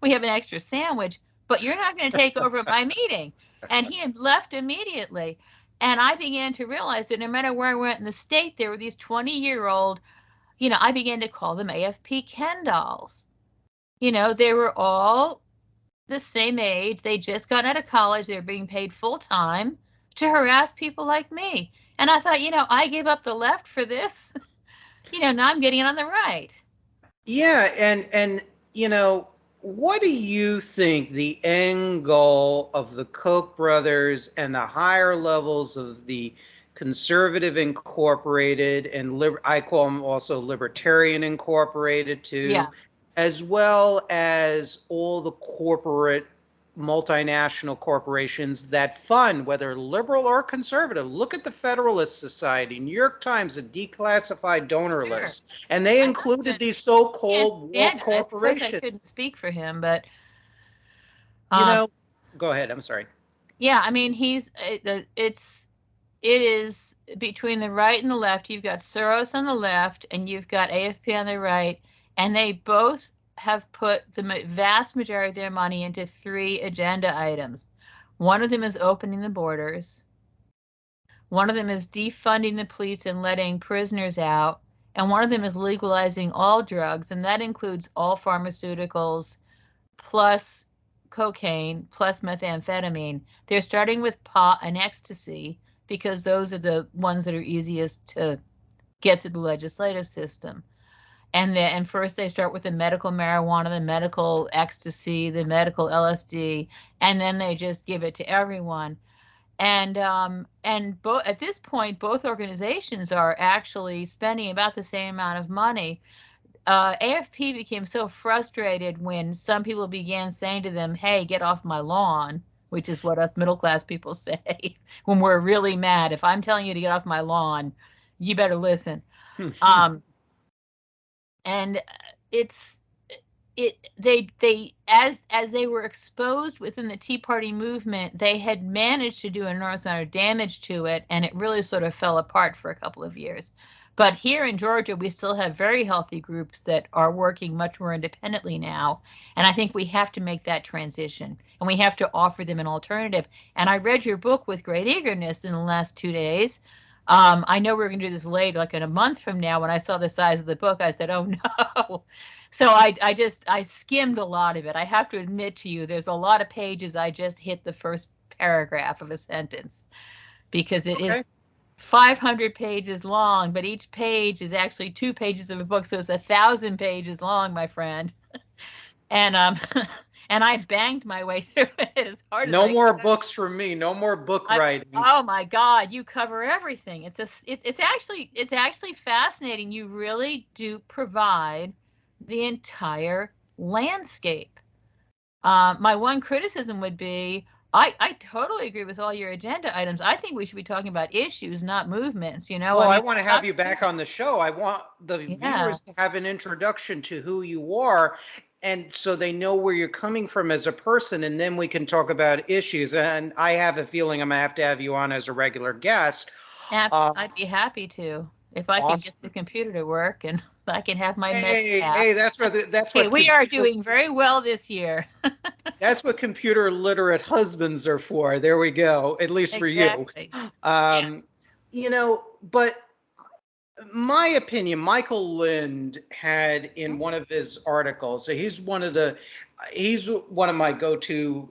We have an extra sandwich, but you're not going to take over my meeting. And he had left immediately. And I began to realize that no matter where I went in the state, there were these 20-year-old, I began to call them AFP Ken dolls. They were all the same age. They just got out of college. They were being paid full time to harass people like me. And I thought, I gave up the left for this. Now I'm getting it on the right. Yeah, and what do you think the end goal of the Koch brothers and the higher levels of the Conservative Incorporated and I call them also Libertarian Incorporated too, Yeah. as well as all the corporate multinational corporations that fund, whether liberal or conservative? Look at the Federalist Society, New York Times, a declassified donor list, and they included these so-called war corporations. I couldn't speak for him, but go ahead. I'm sorry. Yeah, it is between the right and the left. You've got Soros on the left, and you've got AFP on the right, and they both have put the vast majority of their money into 3 agenda items. One of them is opening the borders. One of them is defunding the police and letting prisoners out. And one of them is legalizing all drugs, and that includes all pharmaceuticals, plus cocaine, plus methamphetamine. They're starting with pot and ecstasy because those are the ones that are easiest to get through the legislative system. And first they start with the medical marijuana, the medical ecstasy, the medical LSD, and then they just give it to everyone. And at this point, both organizations are actually spending about the same amount of money. AFP became so frustrated when some people began saying to them, hey, get off my lawn, which is what us middle class people say when we're really mad. If I'm telling you to get off my lawn, you better listen. And as they were exposed within the Tea Party movement, they had managed to do an enormous amount of damage to it, and it really sort of fell apart for a couple of years. But here in Georgia, we still have very healthy groups that are working much more independently now. And I think we have to make that transition, and we have to offer them an alternative. And I read your book with great eagerness in the last 2 days. I know we're going to do this late, like in a month from now. When I saw the size of the book, I said, oh, no. So I skimmed a lot of it. I have to admit to you, there's a lot of pages. I just hit the first paragraph of a sentence because it is 500 pages long, but each page is actually 2 pages of a book. So it's 1,000 pages long, my friend. And I banged my way through it as hard as I could. No more books for me. No more book writing. Oh my God, you cover everything. It's actually fascinating. You really do provide the entire landscape. My one criticism would be, I totally agree with all your agenda items. I think we should be talking about issues, not movements. Well, I want to have you back on the show. I want the Yeah. viewers to have an introduction to who you are, and so they know where you're coming from as a person, and then we can talk about issues. And I have a feeling I'm gonna have to have you on as a regular guest. I'd be happy to if I can get Awesome. the computer to work and I can have my Hey, that's Hey, what we are doing very well this year. that's what computer literate husbands are for. There we go. At least for you. Exactly. You know, but my opinion, Michael Lind had in one of his articles, so he's one of my go-to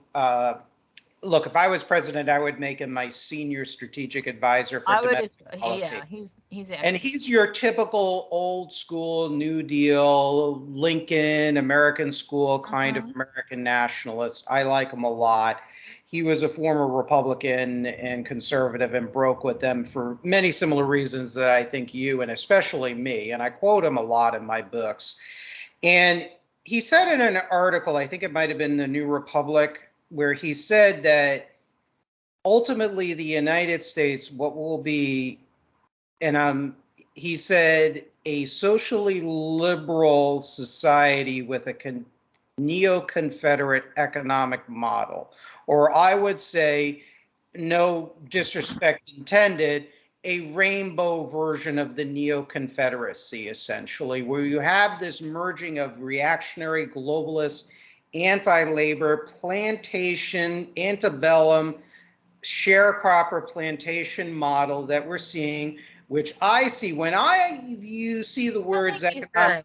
look, if I was president, I would make him my senior strategic advisor for domestic policy. Yeah, he's excellent. And he's your typical old school New Deal, Lincoln, American school kind of American nationalist. I like him a lot. He was a former Republican and conservative and broke with them for many similar reasons that I think you and especially me, and I quote him a lot in my books. And he said in an article, I think it might have been the New Republic, where he said that ultimately the United States, what will be, and he said, a socially liberal society with a neo-Confederate economic model, or I would say, no disrespect intended, a rainbow version of the neo-Confederacy, essentially, where you have this merging of reactionary globalists, anti-labor, plantation, antebellum, sharecropper plantation model that we're seeing, which I see when you see the words economic.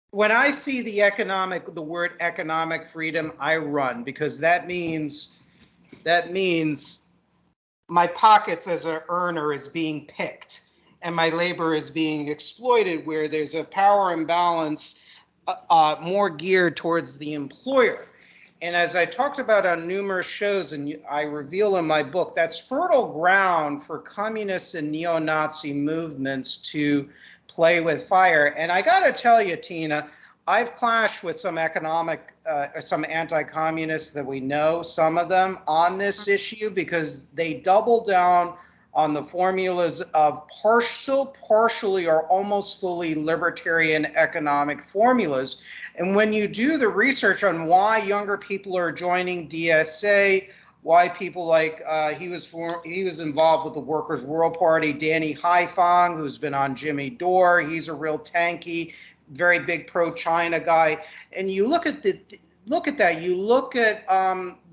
When I see the word economic freedom, I run, because that means my pockets as an earner is being picked and my labor is being exploited, where there's a power imbalance more geared towards the employer. And as I talked about on numerous shows, and I reveal in my book, that's fertile ground for communist and neo-Nazi movements to play with fire. And I got to tell you, Tina, I've clashed with some some anti-communists that we know, some of them, on this issue, because they double down on the formulas of partially or almost fully libertarian economic formulas. And when you do the research on why younger people are joining DSA, why people like he was involved with the Workers' World Party, Danny Haifang, who's been on Jimmy Dore, he's a real tanky, very big pro-China guy. And you look at that. You look at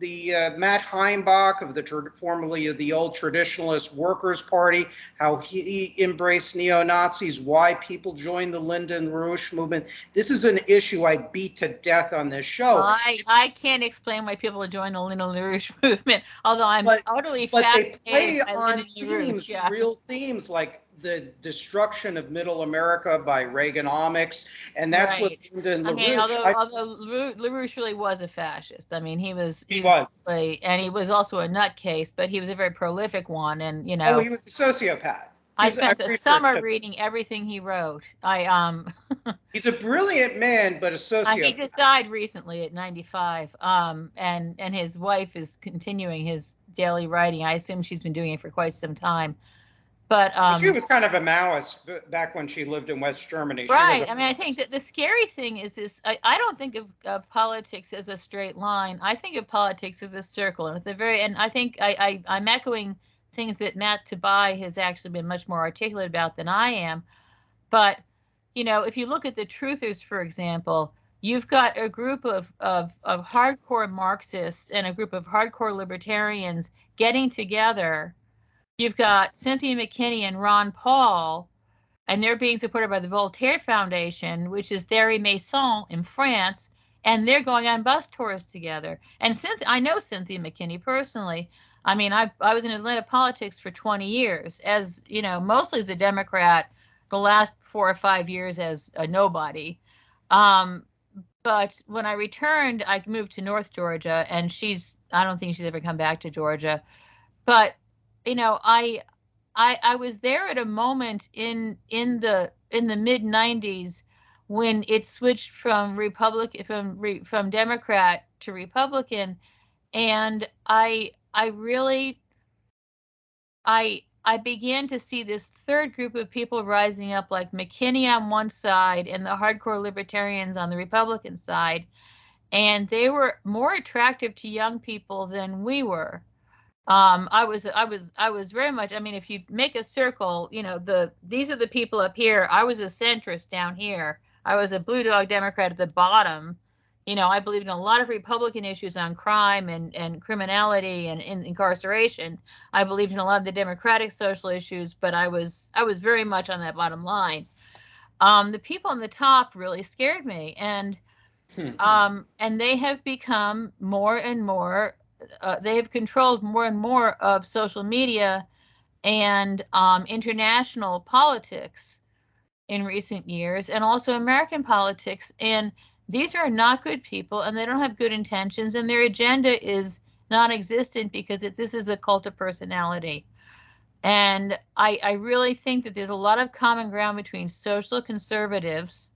the Matt Heimbach of formerly of the old Traditionalist Workers' Party, how he embraced neo-Nazis, why people joined the Lyndon LaRouche movement. This is an issue I beat to death on this show. Well, I can't explain why people join the Lyndon LaRouche movement, although I'm totally fascinated. But they play on themes, real themes, like the destruction of Middle America by Reaganomics, and that's what Lyndon LaRouche. Although LaRouche really was a fascist. I mean, he was, and he was also a nutcase, but he was a very prolific one, and he was a sociopath. I spent the summer reading everything he wrote. He's a brilliant man, but a sociopath. He just died recently at 95. And his wife is continuing his daily writing. I assume she's been doing it for quite some time. But she was kind of a Maoist back when she lived in West Germany. Right. I mean, I think that the scary thing is this. I don't think of politics as a straight line. I think of politics as a circle, and at the very end, I think I'm echoing things that Matt Tabai has actually been much more articulate about than I am. But if you look at the truthers, for example, you've got a group of hardcore Marxists and a group of hardcore libertarians getting together. You've got Cynthia McKinney and Ron Paul, and they're being supported by the Voltaire Foundation, which is Thierry Masson in France, and they're going on bus tours together. And I know Cynthia McKinney personally. I mean, I was in Atlanta politics for 20 years, as mostly as a Democrat, the last 4 or 5 years as a nobody. But when I returned, I moved to North Georgia, and I don't think she's ever come back to Georgia. But I was there at a moment in the mid 90s when it switched from Democrat to Republican, And I really, I began to see this third group of people rising up, like McKinney on one side and the hardcore libertarians on the Republican side. And they were more attractive to young people than we were. I was very much, I mean, if you make a circle, you know, these are the people up here. I was a centrist down here. I was a blue dog Democrat at the bottom. You know, I believed in a lot of Republican issues on crime and criminality and incarceration. I believed in a lot of the Democratic social issues, but I was very much on that bottom line. The people on the top really scared me, and they have become more and more. They have controlled more and more of social media and international politics in recent years, and also American politics. And these are not good people, and they don't have good intentions, and their agenda is non-existent because this is a cult of personality. And I really think that there's a lot of common ground between social conservatives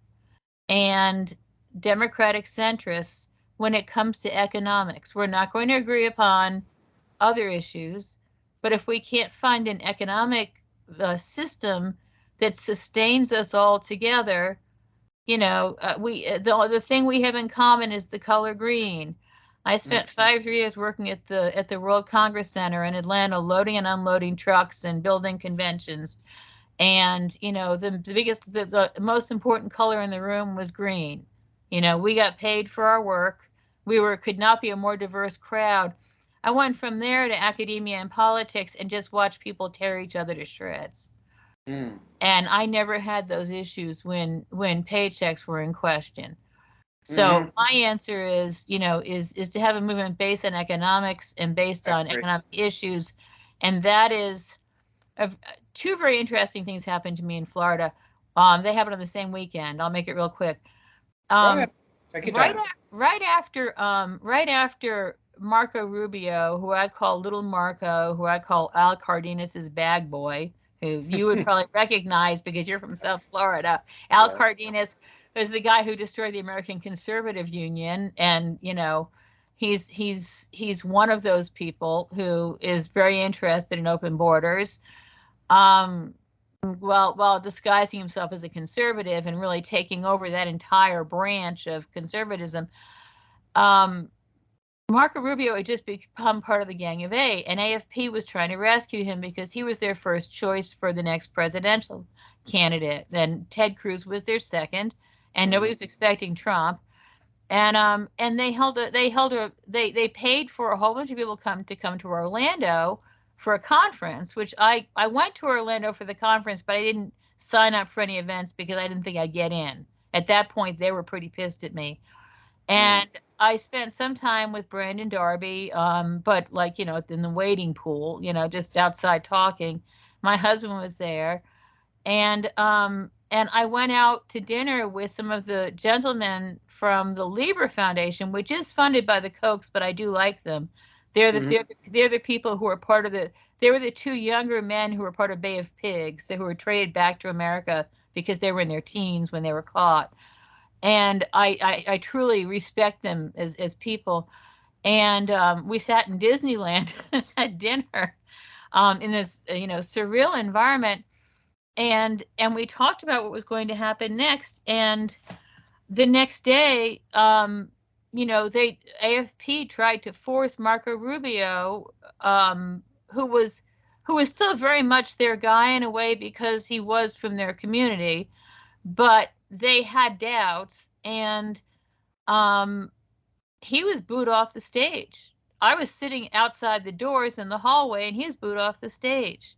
and democratic centrists when it comes to economics. We're not going to agree upon other issues, but if we can't find an economic system that sustains us all together, you know, the thing we have in common is the color green. I spent 5 years working at the World Congress Center in Atlanta, loading and unloading trucks and building conventions. And you know, the most important color in the room was green. You know, we got paid for our work. Could not be a more diverse crowd. I went from there to academia and politics and just watched people tear each other to shreds. And I never had those issues when paychecks were in question. So my answer is, you know, is to have a movement based on economics and based on economic issues. And that is two very interesting things happened to me in Florida. They happened on the same weekend. I'll make it real quick. Right after Marco Rubio, who I call Little Marco, who I call Al Cardenas's bag boy, who you would probably recognize because you're from South Florida. Al Cardenas is the guy who destroyed the American Conservative Union, and you know, he's one of those people who is very interested in open borders. While disguising himself as a conservative and really taking over that entire branch of conservatism. Marco Rubio had just become part of the Gang of Eight, and AFP was trying to rescue him because he was their first choice for the next presidential candidate. Then Ted Cruz was their second, and nobody was expecting Trump. And they paid for a whole bunch of people to come to Orlando for a conference, which I went to Orlando for the conference, but I didn't sign up for any events because I didn't think I'd get in. At that point, they were pretty pissed at me. And I spent some time with Brandon Darby, but like, you know, in the waiting pool, you know, just outside talking. My husband was there. And I went out to dinner with some of the gentlemen from the Lieber Foundation, which is funded by the Kochs, but I do like them. They're the people who are part of they were the two younger men who were part of Bay of Pigs, who were traded back to America because they were in their teens when they were caught. And I truly respect them as people. And we sat in Disneyland at dinner in this, you know, surreal environment. And we talked about what was going to happen next. And the next day, you know, AFP tried to force Marco Rubio, who was still very much their guy in a way because he was from their community, but they had doubts, and he was booed off the stage. I was sitting outside the doors in the hallway, and he was booed off the stage.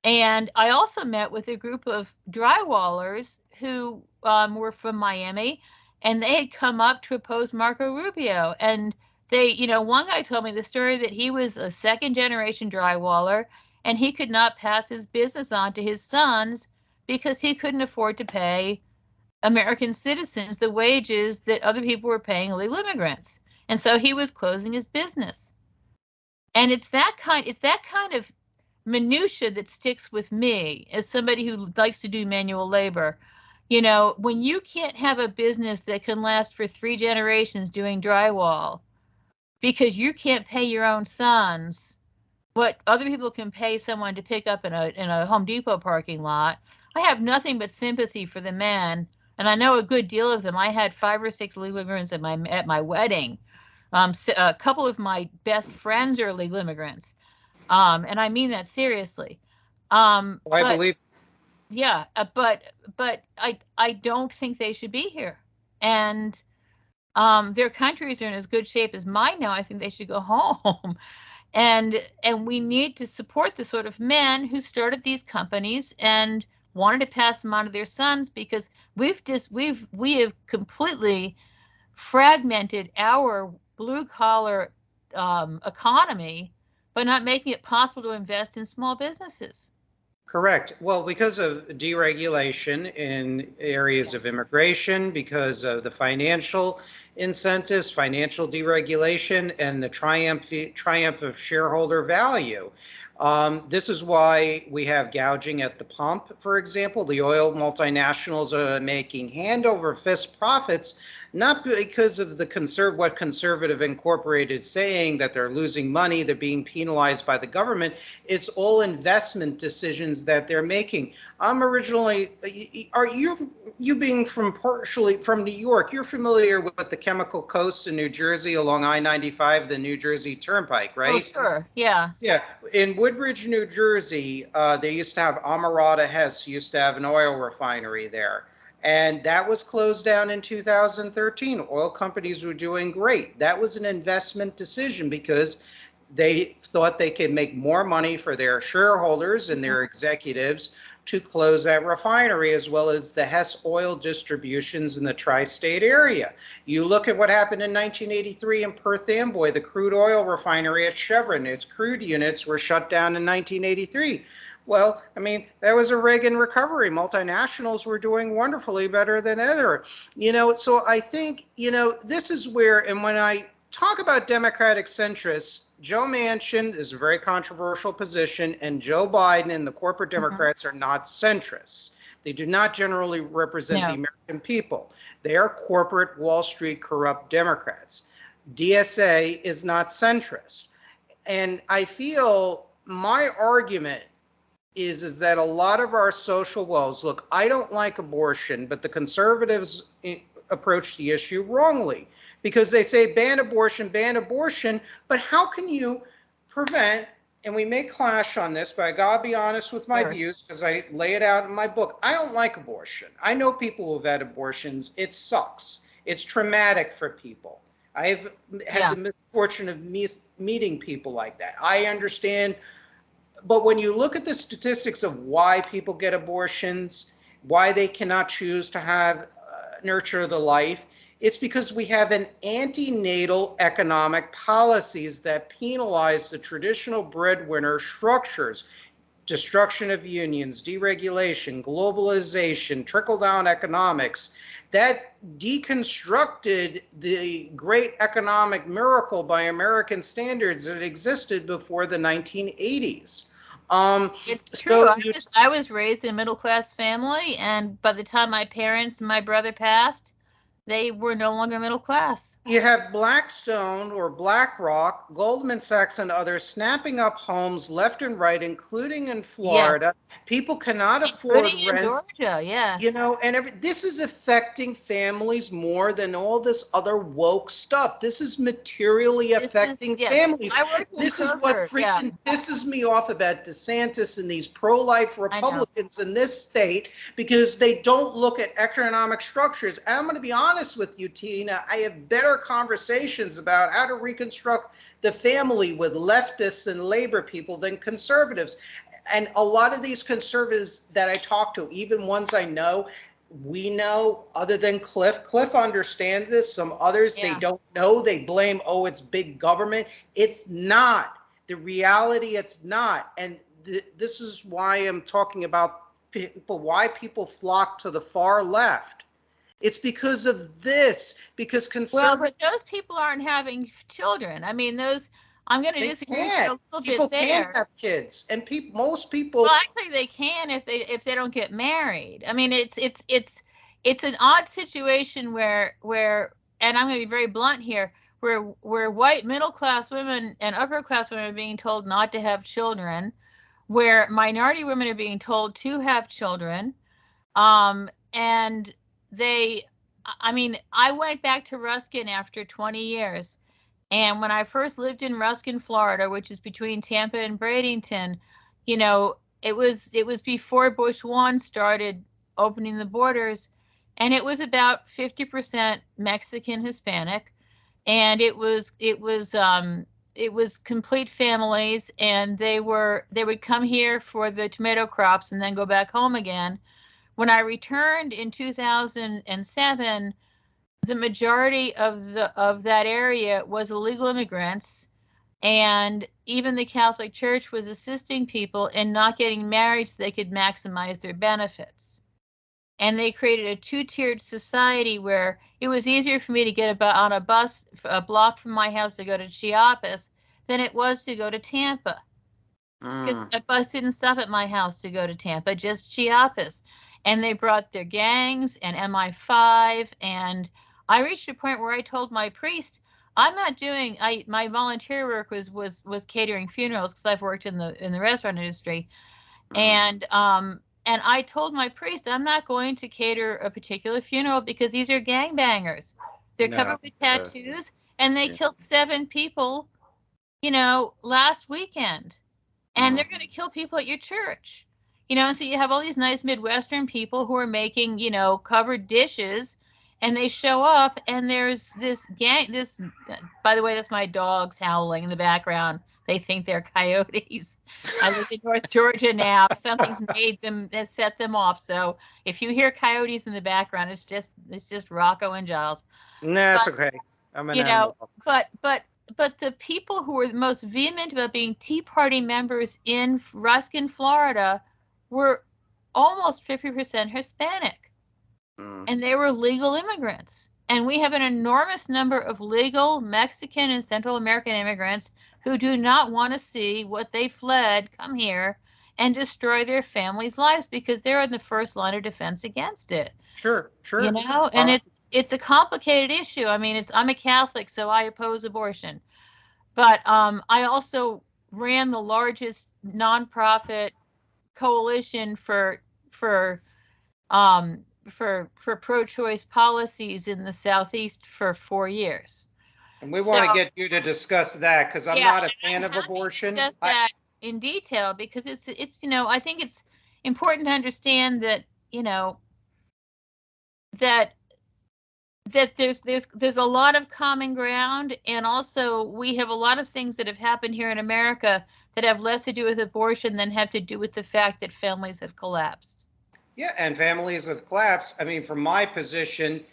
And I also met with a group of drywallers who were from Miami, and they had come up to oppose Marco Rubio. And they, you know, one guy told me the story that he was a second-generation drywaller, and he could not pass his business on to his sons because he couldn't afford to pay American citizens the wages that other people were paying illegal immigrants. And so he was closing his business. And it's that kind of minutia that sticks with me as somebody who likes to do manual labor. You know, when you can't have a business that can last for 3 generations doing drywall, because you can't pay your own sons what other people can pay someone to pick up in a Home Depot parking lot. I have nothing but sympathy for the men, and I know a good deal of them. I had 5 or 6 legal immigrants at my wedding. A couple of my best friends are legal immigrants, and I mean that seriously. I believe. Yeah, but I don't think they should be here, and their countries are in as good shape as mine now. I think they should go home. And we need to support the sort of men who started these companies and wanted to pass them on to their sons, because we have completely fragmented our blue collar economy by not making it possible to invest in small businesses. Correct. Well, because of deregulation in areas of immigration, because of the financial incentives, financial deregulation, and the triumph of shareholder value. This is why we have gouging at the pump, for example. The oil multinationals are making hand over fist profits, not because of what Conservative Incorporated is saying, that they're losing money, they're being penalized by the government. It's all investment decisions that they're making. I'm originally, you being partially from New York, you're familiar with the Chemical Coast in New Jersey along I-95, the New Jersey Turnpike, right? Oh, sure. Yeah. Yeah. In Woodbridge, New Jersey, they used to have Amerada Hess used to have an oil refinery there. And that was closed down in 2013. Oil companies were doing great. That was an investment decision because they thought they could make more money for their shareholders and their executives to close that refinery, as well as the Hess oil distributions in the tri-state area. You look at what happened in 1983 in Perth Amboy, the crude oil refinery at Chevron. Its crude units were shut down in 1983. Well, I mean, that was a Reagan recovery. Multinationals were doing wonderfully better than ever. So I think, this is where, and when I talk about Democratic centrists, Joe Manchin is a very controversial position, and Joe Biden and the corporate Democrats are not centrists. They do not generally represent the American people. They are corporate Wall Street corrupt Democrats. DSA is not centrist. And I feel my argument is that a lot of our social woes, look, I don't like abortion, but the conservatives approach the issue wrongly because they say ban abortion, but how can you prevent, and we may clash on this, but I gotta be honest with my views because I lay it out in my book. I don't like abortion. I know people who've had abortions. It sucks. It's traumatic for people. I've had the misfortune of meeting people like that. I understand. But when you look at the statistics of why people get abortions, why they cannot choose to have nurture the life, it's because we have an antenatal economic policies that penalize the traditional breadwinner structures. Destruction of unions, deregulation, globalization, trickle-down economics, that deconstructed the great economic miracle by American standards that existed before the 1980s. It's true. I was raised in a middle-class family, and by the time my parents and my brother passed, they were no longer middle class. You have Blackstone or BlackRock, Goldman Sachs, and others snapping up homes left and right, including in Florida. Yes. People cannot afford rents. In Georgia, yes. And this is affecting families more than all this other woke stuff. This is materially affecting families. This is what freaking pisses me off about DeSantis and these pro-life Republicans in this state, because they don't look at economic structures. And I'm going to be honest with you, Tina, I have better conversations about how to reconstruct the family with leftists and labor people than conservatives. And a lot of these conservatives that I talk to, even ones I know, we know, other than Cliff understands this. Some others, they don't know. They blame, it's big government. It's not. The reality, it's not. And this is why I'm talking about why people flock to the far left. It's because of this, because conservatives... Well, but those people aren't having children. I mean, I'm going to disagree with you a little bit there. People can't have kids, and most people... Well, actually, they can if they don't get married. I mean, it's an odd situation where, and I'm going to be very blunt here, where white middle class women and upper class women are being told not to have children, where minority women are being told to have children. And I mean, I went back to Ruskin after 20 years. And when I first lived in Ruskin, Florida, which is between Tampa and Bradenton, you know, it was before Bush 1 started opening the borders, and it was about 50% Mexican Hispanic, and it was complete families, and they would come here for the tomato crops and then go back home again. When I returned in 2007, the majority of that area was illegal immigrants, and even the Catholic Church was assisting people in not getting married so they could maximize their benefits. And they created a two-tiered society where it was easier for me to get on a bus a block from my house to go to Chiapas than it was to go to Tampa. Because a bus didn't stop at my house to go to Tampa, just Chiapas. And they brought their gangs and MI5, and I reached a point where I told my priest, I'm not doing, my volunteer work was catering funerals, because I've worked in the restaurant industry. And I told my priest, I'm not going to cater a particular funeral because these are gangbangers. They're covered with tattoos, and they killed 7 people, last weekend. And they're going to kill people at your church. So you have all these nice Midwestern people who are making, covered dishes, and they show up, and there's this gang, by the way, that's my dogs howling in the background. They think they're coyotes. I live in North Georgia now. Something's has set them off. So if you hear coyotes in the background, it's just Rocco and Giles. No, it's okay. I'm an animal. But the people who were the most vehement about being Tea Party members in Ruskin, Florida, were almost 50% Hispanic. And they were legal immigrants. And we have an enormous number of legal Mexican and Central American immigrants who do not want to see what they fled come here and destroy their families' lives, because they're in the first line of defense against it. Sure. And it's a complicated issue. I mean, I'm a Catholic, so I oppose abortion. But I also ran the largest nonprofit coalition for pro-choice policies in the Southeast for 4 years. And we want to get you to discuss that, because I'm not a fan of abortion. Discuss that in detail, because it's I think it's important to understand that that there's a lot of common ground, and also we have a lot of things that have happened here in America that have less to do with abortion than have to do with the fact that families have collapsed. Yeah, and families have collapsed. I mean, from my position,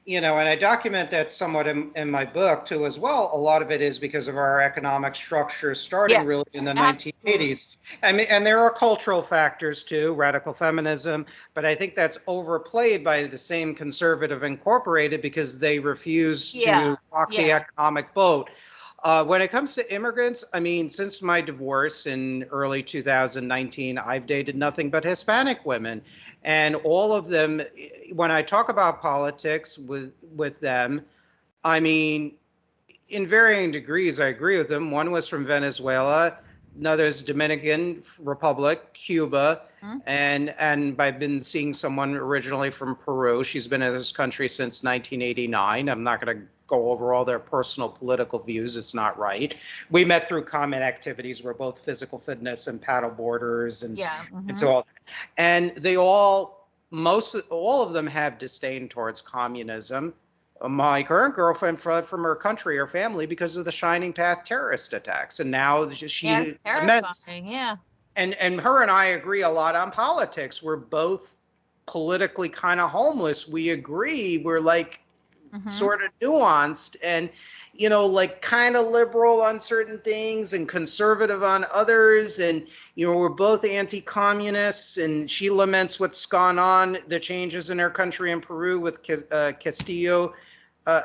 and I document that somewhat in my book too as well. A lot of it is because of our economic structure starting really in the 1980s. I mean, and there are cultural factors too, radical feminism, but I think that's overplayed by the same conservative incorporated, because they refuse to rock the economic boat. When it comes to immigrants, I mean, since my divorce in early 2019, I've dated nothing but Hispanic women. And all of them, when I talk about politics with them, I mean, in varying degrees, I agree with them. One was from Venezuela, another's Dominican Republic, Cuba, and I've been seeing someone originally from Peru. She's been in this country since 1989. I'm not going to go over all their personal political views. It's not right. We met through common activities. We're both physical fitness and paddle boarders and so all that. And they all of them have disdain towards communism. My current girlfriend fled from her country, her family, because of the Shining Path terrorist attacks. And now she laments. And her and I agree a lot on politics. We're both politically kind of homeless. We agree. We're like sort of nuanced and, like kind of liberal on certain things and conservative on others. And, we're both anti-communists, and she laments what's gone on, the changes in her country in Peru with Castillo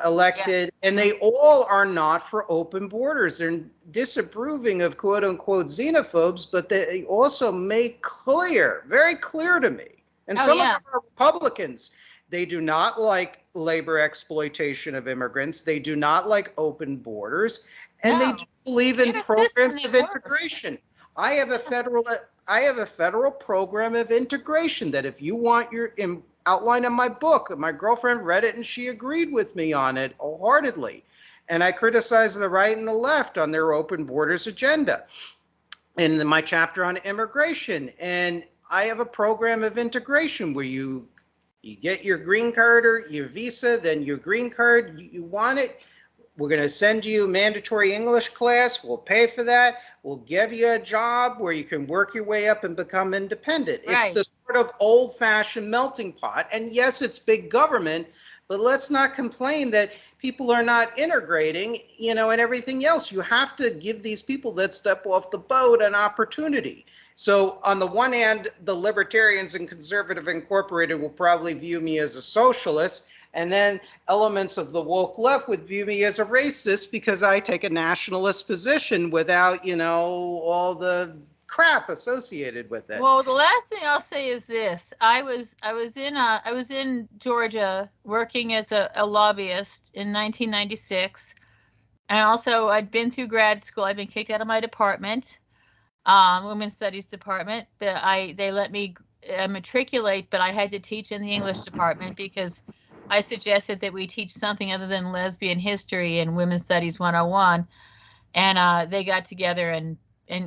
elected. And they all are not for open borders. They're disapproving of quote unquote xenophobes, but they also make clear, very clear to me, and some of them are Republicans, They do not like labor exploitation of immigrants. They do not like open borders, and they No, do believe in create a system programs that of works. integration. I have a federal program of integration that if you want your outline in my book, my girlfriend read it and she agreed with me on it wholeheartedly. And I criticize the right and the left on their open borders agenda in my chapter on immigration. And I have a program of integration where you get your green card or your visa, then your green card, you want it. We're going to send you mandatory English class. We'll pay for that. We'll give you a job where you can work your way up and become independent. It's the sort of old-fashioned melting pot. And yes, it's big government, but let's not complain that people are not integrating, and everything else. You have to give these people that step off the boat an opportunity. So on the one hand, the Libertarians and Conservative Incorporated will probably view me as a socialist, and then elements of the woke left would view me as a racist because I take a nationalist position without, all the crap associated with it. Well, the last thing I'll say is this: I was in Georgia working as a lobbyist in 1996, and also I'd been through grad school. I'd been kicked out of my department, women's studies department. They let me matriculate, but I had to teach in the English department because I suggested that we teach something other than lesbian history and women's studies 101, and they got together and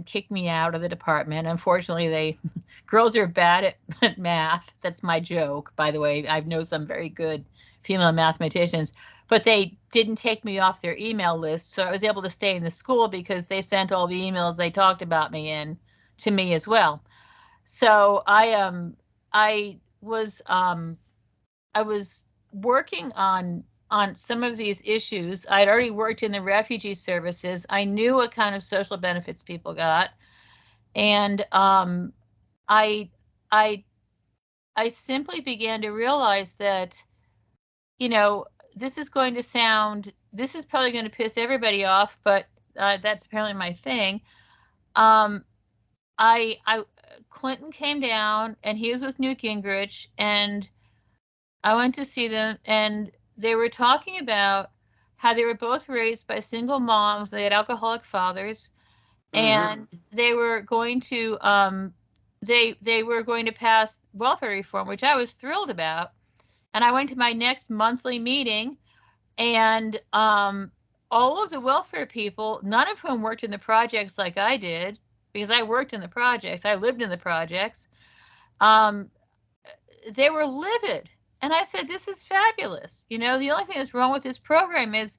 kicked me out of the department. Unfortunately, girls are bad at math. That's my joke, by the way. I know some very good female mathematicians, but they didn't take me off their email list. So I was able to stay in the school because they sent all the emails they talked about me in to me as well. So I was working on some of these issues. I'd already worked in the refugee services. I knew what kind of social benefits people got, and I simply began to realize that, this is probably going to piss everybody off, but that's apparently my thing. Clinton came down, and he was with Newt Gingrich, and I went to see them, and they were talking about how they were both raised by single moms. They had alcoholic fathers, and they were going to they were going to pass welfare reform, which I was thrilled about. And I went to my next monthly meeting, and all of the welfare people, none of whom worked in the projects like I did, because I worked in the projects, I lived in the projects, they were livid. And I said, this is fabulous. The only thing that's wrong with this program is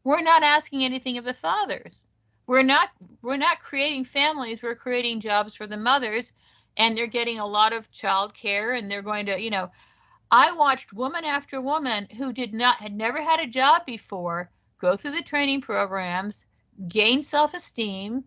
we're not asking anything of the fathers. We're not creating families. We're creating jobs for the mothers, and they're getting a lot of child care, and they're going to, I watched woman after woman who had never had a job before go through the training programs, gain self-esteem,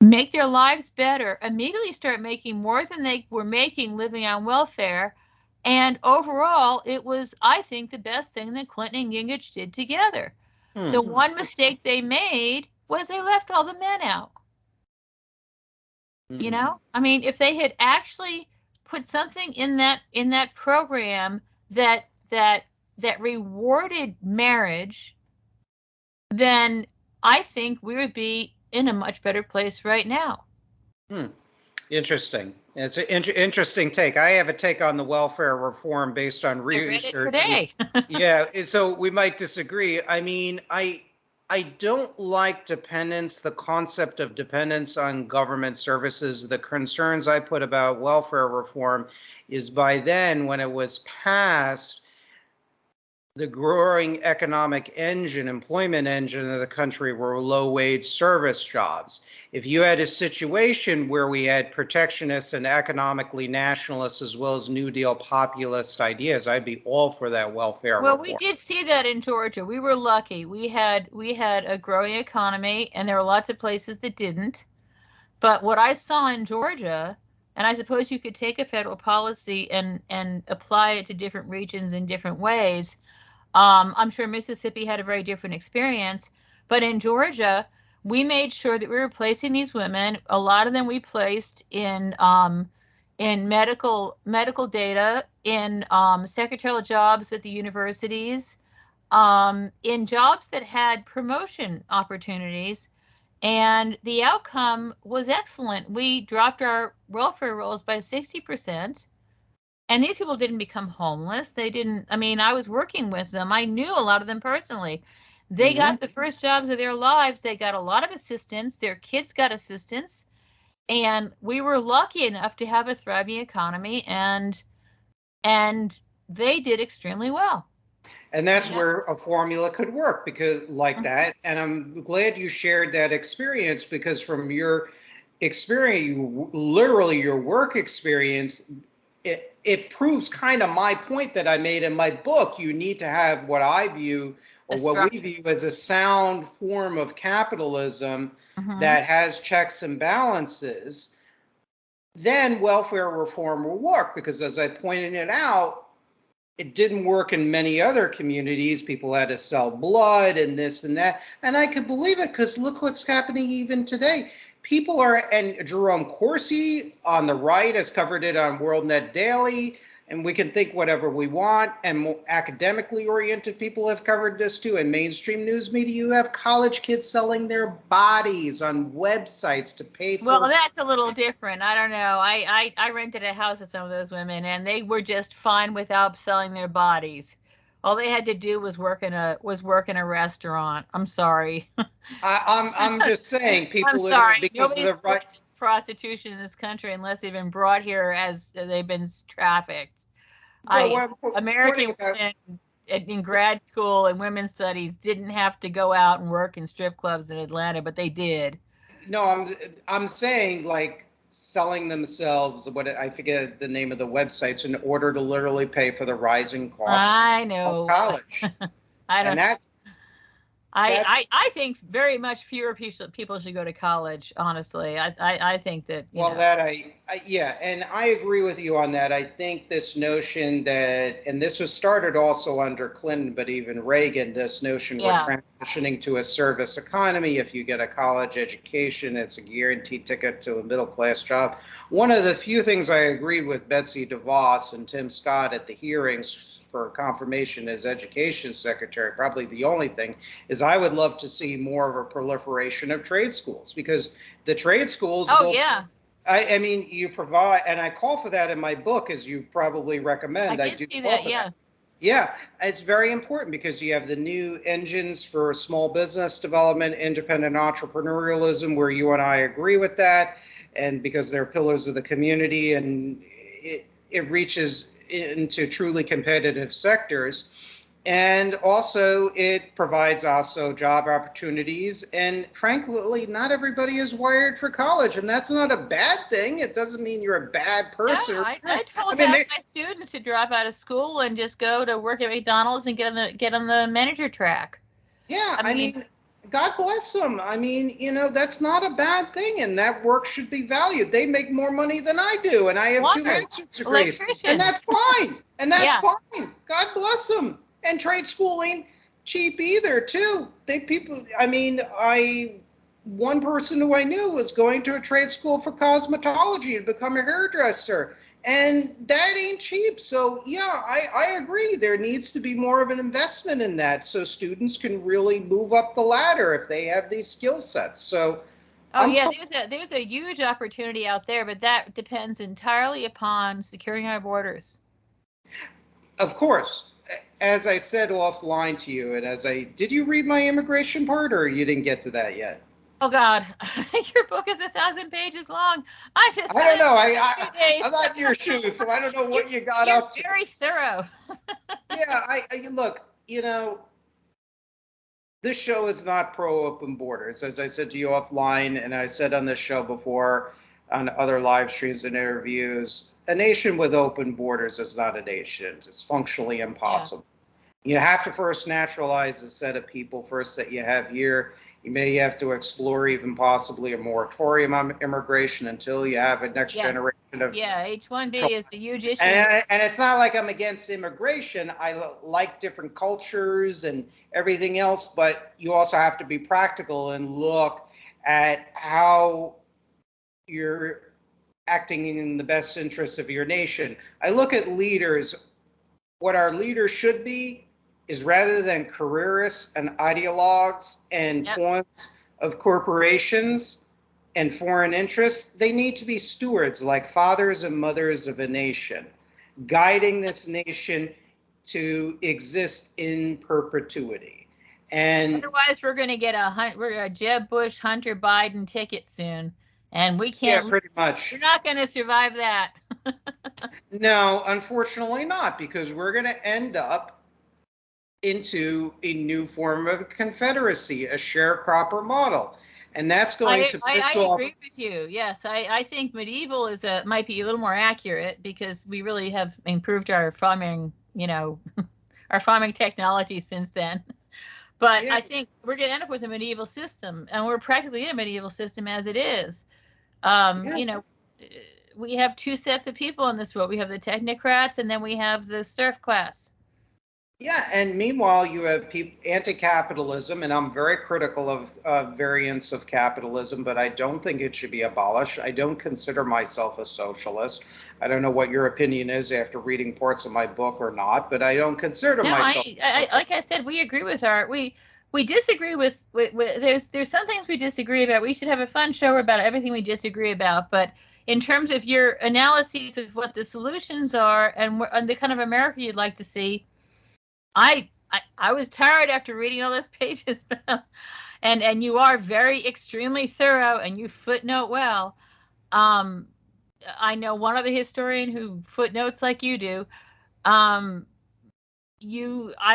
make their lives better, immediately start making more than they were making living on welfare. And overall, it was, I think, the best thing that Clinton and Gingrich did together. The one mistake they made was they left all the men out. I mean, if they had actually put something in that program that rewarded marriage, then I think we would be in a much better place right now. Interesting. It's an interesting take. I have a take on the welfare reform based on research. I read it today. Yeah, so we might disagree. I mean, I don't like dependence, the concept of dependence on government services. The concerns I put about welfare reform is by then, when it was passed, the growing economic engine, employment engine of the country were low-wage service jobs. If you had a situation where we had protectionists and economically nationalists as well as New Deal populist ideas, I'd be all for that welfare reform. We did see that in Georgia. We were lucky. We had a growing economy, and there were lots of places that didn't. But what I saw in Georgia, and I suppose you could take a federal policy and apply it to different regions in different ways. I'm sure Mississippi had a very different experience, but in Georgia, we made sure that we were placing these women. A lot of them we placed in in medical data, in secretarial jobs at the universities, in jobs that had promotion opportunities. And the outcome was excellent. We dropped our welfare rolls by 60%. And these people didn't become homeless. They didn't, I mean, I was working with them. I knew a lot of them personally. They got the first jobs of their lives. They got a lot of assistance. Their kids got assistance. And we were lucky enough to have a thriving economy, and they did extremely well. And that's where a formula could work, because like that. And I'm glad you shared that experience, because from your experience, literally your work experience, it proves kind of my point that I made in my book. You need to have what I view, or what we view, as a sound form of capitalism that has checks and balances. Then welfare reform will work, because as I pointed it out, it didn't work in many other communities. People had to sell blood and this and that. And I could believe it, because look what's happening even today. People are, and Jerome Corsi on the right has covered it on WorldNet Daily, and we can think whatever we want, and more academically oriented people have covered this too. In mainstream news media, you have college kids selling their bodies on websites to pay for. Well, that's a little different. I don't know. I rented a house with some of those women, and they were just fine without selling their bodies. All they had to do was work in a restaurant. I'm sorry. I'm just saying, people. I'm sorry. Because Nobody's of the right prostitution in this country unless they've been brought here as they've been trafficked. American women in grad school and women's studies didn't have to go out and work in strip clubs in Atlanta, but they did. No, I'm saying, like, selling themselves, what I forget the name of the websites, in order to literally pay for the rising costs of college. I don't know. I think very much fewer people should go to college, honestly. I think that, yeah, and I agree with you on that. I think this notion that, and this was started also under Clinton, but even Reagan, this notion we're transitioning to a service economy. If you get a college education, it's a guaranteed ticket to a middle-class job. One of the few things I agreed with Betsy DeVos and Tim Scott at the hearings for confirmation as education secretary, probably the only thing, is I would love to see more of a proliferation of trade schools, because the trade schools I mean, you provide, and I call for that in my book, as you probably recommend. I did see that, yeah. Yeah, it's very important, because you have the new engines for small business development, independent entrepreneurialism, where you and I agree with that, and because they're pillars of the community, and it reaches into truly competitive sectors. And also it provides also job opportunities. And frankly, not everybody is wired for college, and that's not a bad thing. It doesn't mean you're a bad person. Yeah, I told my students to drop out of school and just go to work at McDonald's and get on the manager track. Yeah, I mean, God bless them. I mean, that's not a bad thing, and that work should be valued. They make more money than I do, and I have 2 master's degrees, and that's fine. And that's fine. God bless them. And trade school ain't cheap either, too. One person who I knew was going to a trade school for cosmetology to become a hairdresser. And that ain't cheap. So, yeah, I agree. There needs to be more of an investment in that, so students can really move up the ladder if they have these skill sets. So, there's a huge opportunity out there, but that depends entirely upon securing our borders. Of course. As I said offline to you, and did you read my immigration part, or you didn't get to that yet? Oh God, your book is 1,000 pages long. I don't know. I'm not in your shoes, so I don't know what you got up to. Very thorough. Yeah, look, this show is not pro open borders. As I said to you offline, and I said on this show before, on other live streams and interviews, a nation with open borders is not a nation. It's functionally impossible. Yeah. You have to first naturalize a set of people first that you have here. You may have to explore even possibly a moratorium on immigration until you have a next generation of. Yeah, H-1B is a huge issue. And it's not like I'm against immigration. I like different cultures and everything else, but you also have to be practical and look at how acting in the best interests of your nation. I look at leaders, what our leaders should be is rather than careerists and ideologues and Yep. pawns of corporations and foreign interests, they need to be stewards like fathers and mothers of a nation, guiding this nation to exist in perpetuity. And otherwise, we're going to get a Jeb Bush, Hunter Biden ticket soon, and we can't. yeah, pretty much. We're not going to survive that. No, unfortunately not, because we're going to end up into a new form of confederacy, a sharecropper model. And that's going to piss I off. agree with you. Yes, I think medieval might be a little more accurate because we really have improved our farming, our farming technology since then. But Yeah. I think we're going to end up with a medieval system, and we're practically in a medieval system as it is. Yeah. We have two sets of people in this world. We have the technocrats, and then we have the serf class. Yeah, and meanwhile, you have anti-capitalism, and I'm very critical of variants of capitalism, but I don't think it should be abolished. I don't consider myself a socialist. I don't know what your opinion is after reading parts of my book or not, but I don't consider myself. Like I said, we agree with we disagree with there's some things we disagree about. We should have a fun show about everything we disagree about, but in terms of your analyses of what the solutions are and the kind of America you'd like to see, I was tired after reading all those pages, and you are very extremely thorough and you footnote well. I know one other historian who footnotes like you do. I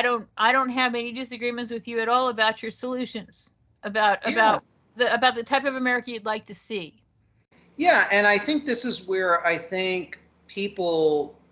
don't have any disagreements with you at all about your solutions, about the type of America you'd like to see. Yeah, and I think this is where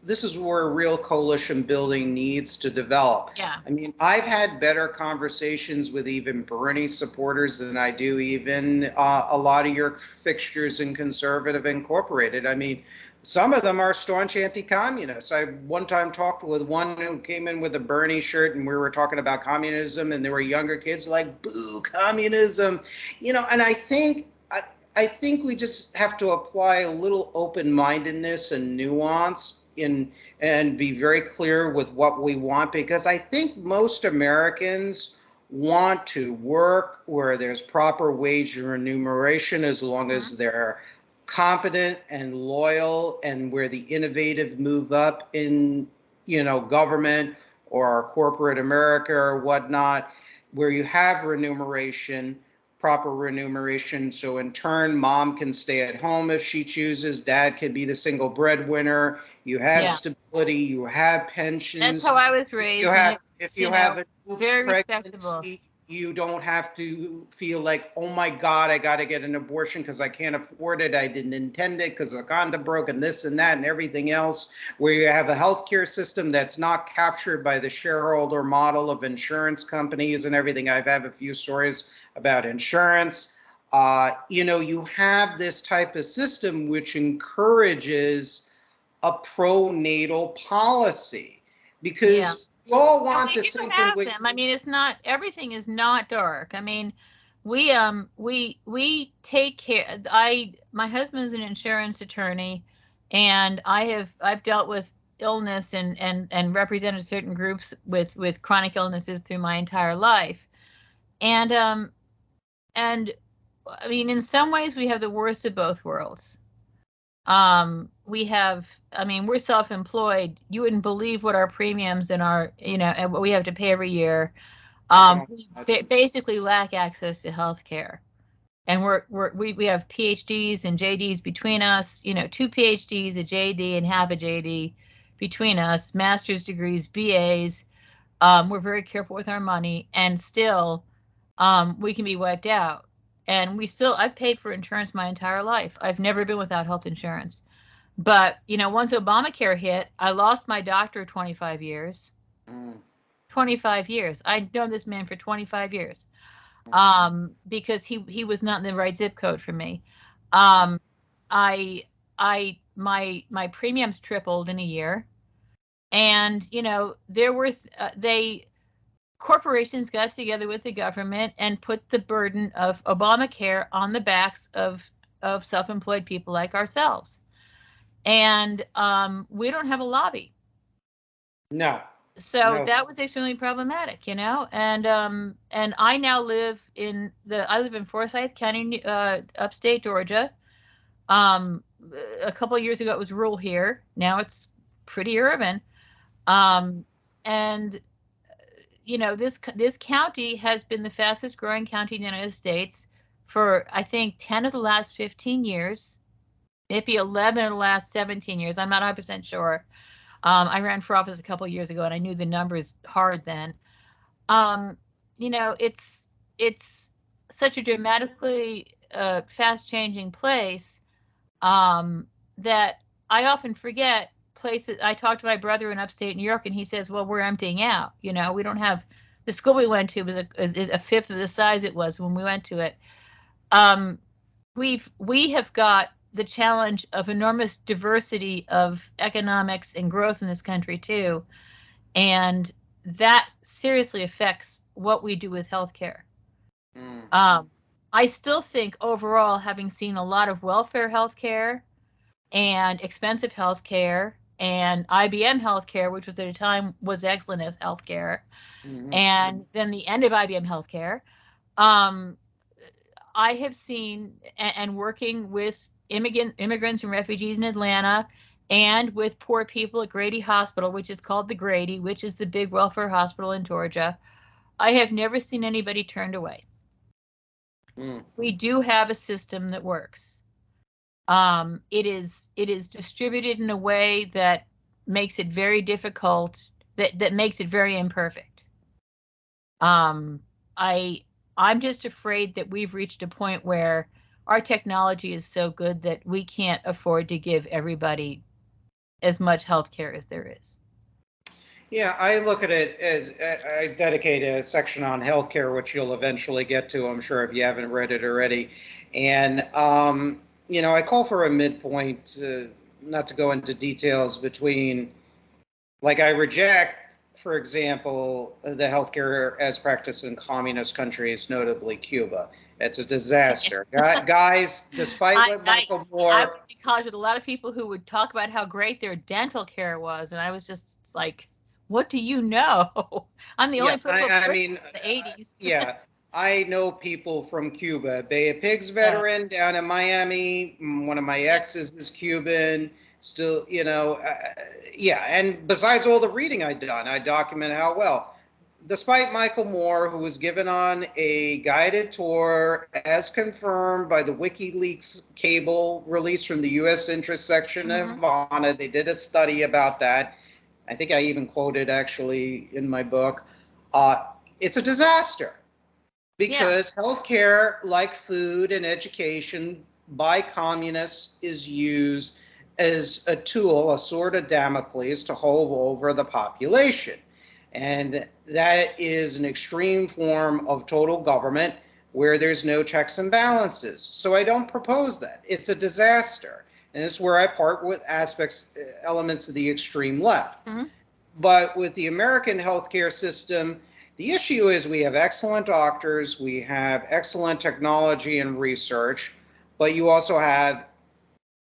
this is where real coalition building needs to develop. Yeah. I mean, I've had better conversations with even Bernie supporters than I do even a lot of your fixtures in Conservative Incorporated. I mean, some of them are staunch anti-communists. I one time talked with one who came in with a Bernie shirt, and we were talking about communism, and there were younger kids like, boo, communism. And I think we just have to apply a little open-mindedness and nuance and be very clear with what we want, because I think most Americans want to work where there's proper wage and remuneration as long as they're competent and loyal, and where the innovative move up in government or corporate America or whatnot, where you have remuneration, proper remuneration. So in turn, mom can stay at home if she chooses. Dad can be the single breadwinner. You have stability. You have pensions. That's how I was raised. If you have a very pregnancy, respectable. you don't have to feel like, oh my God, I got to get an abortion because I can't afford it. I didn't intend it because the condom broke and this and that and everything else. Where you have a healthcare system that's not captured by the shareholder model of insurance companies and everything. I've had a few stories about insurance. You have this type of system which encourages a pro-natal policy, because we all want the same thing. I mean, it's not, everything is not dark. I mean, we take care. My husband's an insurance attorney, and I've dealt with illness and represented certain groups with chronic illnesses through my entire life. And I mean, in some ways we have the worst of both worlds. We're self-employed. You wouldn't believe what our premiums and and what we have to pay every year. We basically lack access to health care. And we have PhDs and JDs between us, 2 PhDs, a JD, and half a JD between us, master's degrees, BAs. We're very careful with our money, and still we can be wiped out. And I've paid for insurance my entire life. I've never been without health insurance. But, once Obamacare hit, I lost my doctor 25 years. 25 years. I'd known this man for 25 years. Because he was not in the right zip code for me. My premiums tripled in a year. And, corporations got together with the government and put the burden of Obamacare on the backs of self-employed people like ourselves. And we don't have a lobby. No. So No. that was extremely problematic, you know. And I now live in Forsyth County, upstate Georgia. Um, a couple of years ago, it was rural here. Now it's pretty urban. And you know, this county has been the fastest growing county in the United States for, I think, 10 of the last 15 years, maybe 11 of the last 17 years. I'm not 100% sure. I ran for office a couple of years ago, and I knew the numbers hard then. Um, you know, it's such a dramatically fast changing place, that I often forget places. I talked to my brother in upstate New York, and he says, "Well, we're emptying out. You know, we don't have the school we went to is a fifth of the size it was when we went to it." Um, we have got the challenge of enormous diversity of economics and growth in this country too, and that seriously affects what we do with healthcare. I still think overall, having seen a lot of welfare healthcare and expensive healthcare and IBM healthcare, which was at a time was excellent as healthcare, and then the end of IBM healthcare. Um, I have seen and working with immigrants and refugees in Atlanta and with poor people at Grady Hospital, which is called the Grady, which is the big welfare hospital in Georgia. I have never seen anybody turned away. We do have a system that works. It is distributed in a way that makes it very difficult, that makes it very imperfect. I'm just afraid that we've reached a point where our technology is so good that we can't afford to give everybody as much health care as there is. Yeah, I look at it as I dedicate a section on healthcare, which you'll eventually get to, I'm sure, if you haven't read it already. And, you know, I call for a midpoint, not to go into details between, like, I reject, for example, the healthcare as practiced in communist countries, notably Cuba. It's a disaster. Guys, despite what Michael Moore. I went to college with a lot of people who would talk about how great their dental care was, and I was just like, what do you know? I'm the only political person in the 80s. Yeah, I know people from Cuba. Bay of Pigs veteran down in Miami. One of my exes is Cuban. Still, you know, yeah. And besides all the reading I've done, I document how well. Despite Michael Moore, who was given on a guided tour, as confirmed by the WikiLeaks cable release from the U.S. interest section of Havana, they did a study about that. I think I even quoted actually in my book. It's a disaster because healthcare, like food and education, by communists is used as a tool, a sword of Damocles to hold over the population. And that is an extreme form of total government where there's no checks and balances. So I don't propose that. It's a disaster. And this is where I part with elements of the extreme left. But with the American healthcare system, the issue is we have excellent doctors, we have excellent technology and research, but you also have,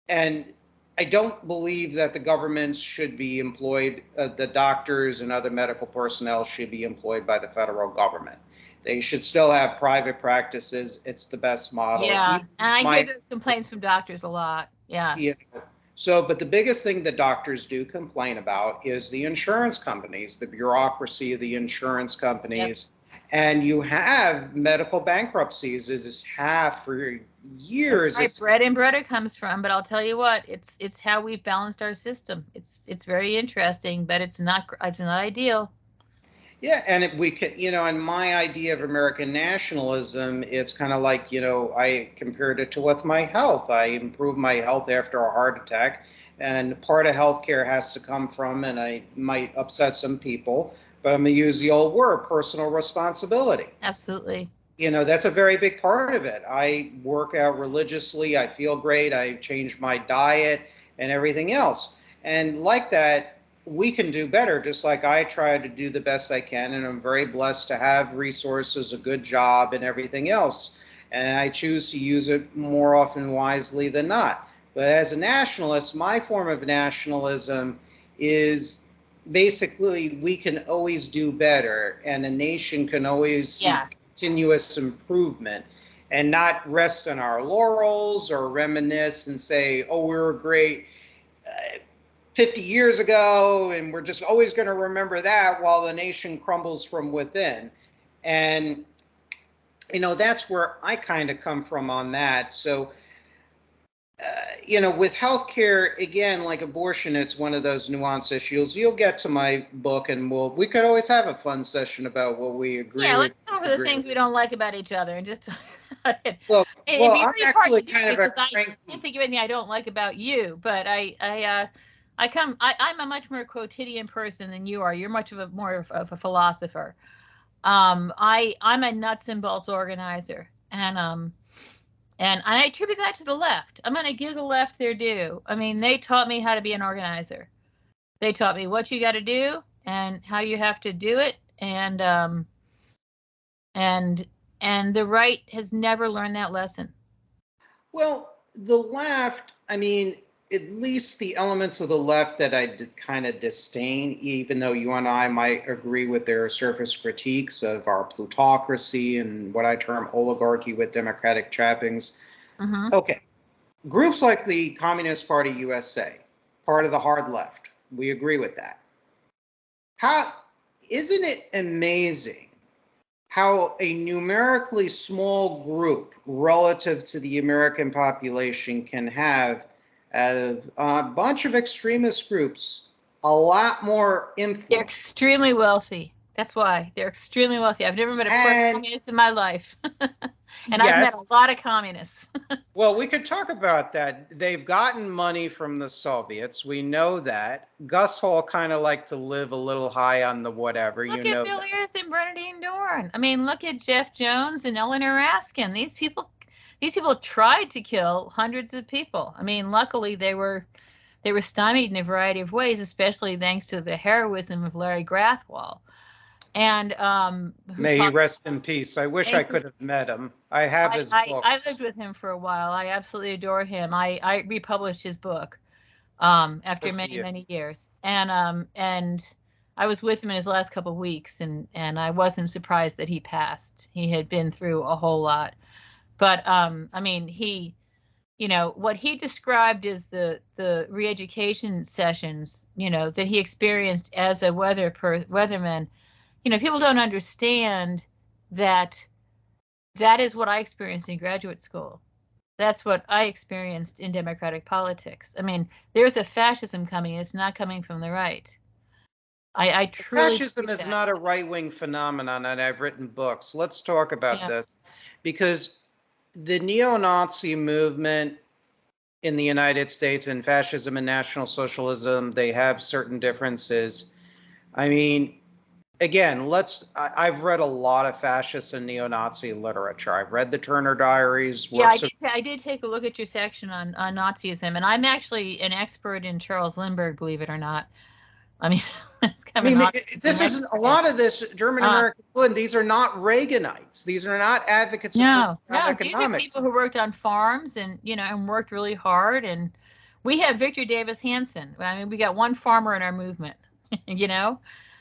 and I don't believe that the governments should be employed, the doctors and other medical personnel should be employed by the federal government. They should still have private practices. It's the best model. Yeah, and I hear those complaints from doctors a lot. Yeah. So, but the biggest thing that doctors do complain about is the insurance companies, the bureaucracy of the insurance companies. And you have medical bankruptcies. It is half for years. Right, bread and butter comes from, but I'll tell you what, it's how we've balanced our system. It's very interesting, but it's not ideal. Yeah, and we could, you know, and my idea of American nationalism, it's kind of like, you know, I compared it to with my health. I improved my health after a heart attack, and part of healthcare has to come from, and I might upset some people, but I'm going to use the old word, personal responsibility. Absolutely. You know, that's a very big part of it. I work out religiously. I feel great. I changed my diet and everything else. And like that, we can do better, just like I try to do the best I can. And I'm very blessed to have resources, a good job, and everything else. And I choose to use it more often wisely than not. But as a nationalist, my form of nationalism is basically we can always do better, and a nation can always seek continuous improvement and not rest on our laurels or reminisce and say, oh, we were great 50 years ago, and we're just always going to remember that while the nation crumbles from within. And, you know, that's where I kind of come from on that. So, you know, with healthcare, again, like abortion, it's one of those nuanced issues. You'll get to my book, and we could always have a fun session about what we agree with. Yeah, let's go over the things we don't like about each other and just talk about it. Well, I'm actually kind of a cranky. I can't think of anything I don't like about you, but I'm a much more quotidian person than you are. You're much of a philosopher. I'm a nuts and bolts organizer, and I attribute that to the left. I'm going to give the left their due. I mean, they taught me how to be an organizer. They taught me what you got to do and how you have to do it, and the right has never learned that lesson. Well, the left, I mean, at least the elements of the left that I kind of disdain, even though you and I might agree with their surface critiques of our plutocracy and what I term oligarchy with democratic trappings. Mm-hmm. Okay. Groups like the Communist Party USA, part of the hard left, we agree with that. Isn't it amazing how a numerically small group relative to the American population can have, out of a bunch of extremist groups, a lot more influence? They're extremely wealthy. That's why. They're extremely wealthy. I've never met a poor communist in my life. And yes. I've met a lot of communists. Well, we could talk about that. They've gotten money from the Soviets. We know that. Gus Hall kind of liked to live a little high on the whatever. Look at Bill Ayers and Bernadine Dohrn. I mean, look at Jeff Jones and Eleanor Raskin. These people tried to kill hundreds of people. I mean, luckily they were stymied in a variety of ways, especially thanks to the heroism of Larry Grathwohl. And may he rest in peace. I wish I could have met him. I have his books. I lived with him for a while. I absolutely adore him. I republished his book after many years, and I was with him in his last couple of weeks, and I wasn't surprised that he passed. He had been through a whole lot, but I mean, he, you know, what he described as the re-education sessions, you know, that he experienced as a weatherman. You know, people don't understand that is what I experienced in graduate school. That's what I experienced in democratic politics. I mean, there's a fascism coming. It's not coming from the right. I truly fascism is not a right-wing phenomenon, and I've written books. Let's talk about this, because the neo-Nazi movement in the United States and fascism and National Socialism, they have certain differences. I mean, again, I've read a lot of fascist and neo-Nazi literature. I've read the Turner Diaries. Yeah, I did take a look at your section on Nazism, and I'm actually an expert in Charles Lindbergh, believe it or not. I mean, it's kind of this isn't a lot of this German American fluid. These are not Reaganites. These are not advocates of economics. These are people who worked on farms and, you know, and worked really hard. And we have Victor Davis Hanson. I mean, we got one farmer in our movement, you know.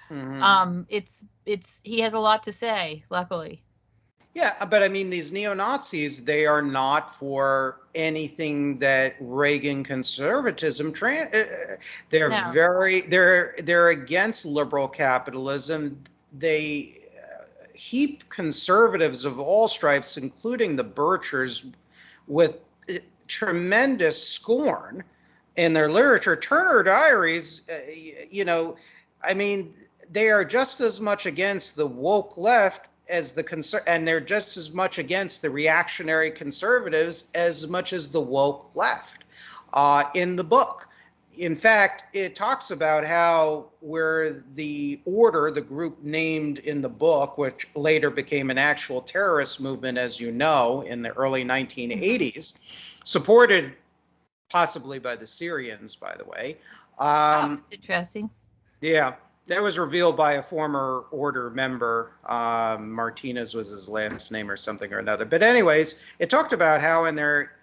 Mm-hmm. He has a lot to say, luckily. Yeah, but I mean, these neo-Nazis, they are not for anything that Reagan conservatism. They're against liberal capitalism. They heap conservatives of all stripes, including the Birchers, with tremendous scorn in their literature. Turner Diaries, you know, I mean, they are just as much against the woke left as and they're just as much against the reactionary conservatives as much as the woke left in the book. In fact, it talks about how where the order, the group named in the book, which later became an actual terrorist movement, as you know, in the early 1980s, supported possibly by the Syrians, by the way. Interesting. Yeah. That was revealed by a former order member. Martinez was his last name or something or another. But anyways, it talked about how in their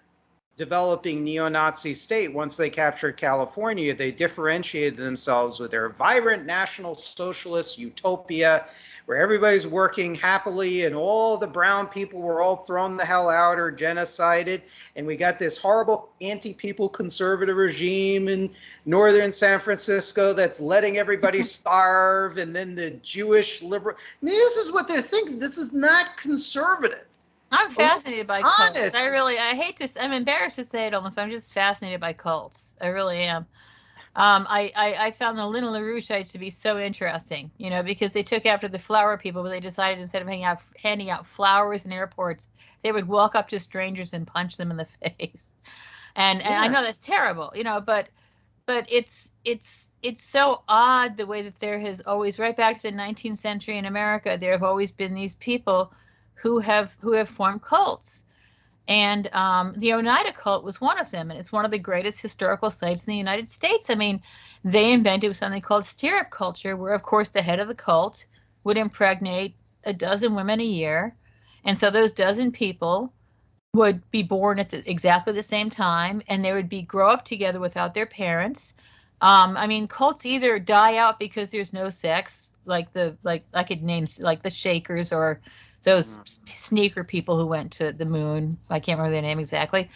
developing neo-Nazi state, once they captured California, they differentiated themselves with their vibrant National Socialist utopia, where everybody's working happily and all the brown people were all thrown the hell out or genocided. And we got this horrible anti-people conservative regime in northern San Francisco that's letting everybody starve. And then the Jewish liberal, I mean, this is what they're thinking. This is not conservative. I'm fascinated by cults. Honest. I'm embarrassed to say it almost, but I'm just fascinated by cults. I really am. I found the Lynn LaRouchites to be so interesting, you know, because they took after the flower people, but they decided instead of handing out flowers in airports, they would walk up to strangers and punch them in the face. And I know that's terrible, you know, but it's so odd the way that there has always, right back to the 19th century in America, there have always been these people who have formed cults. And the Oneida cult was one of them, and it's one of the greatest historical sites in the United States. I mean, they invented something called stirrup culture, where, of course, the head of the cult would impregnate a dozen women a year. And so those dozen people would be born at exactly the same time, and they would grow up together without their parents. I mean, cults either die out because there's no sex, like I could name like the Shakers or those sneaker people who went to the moon. I can't remember their name exactly.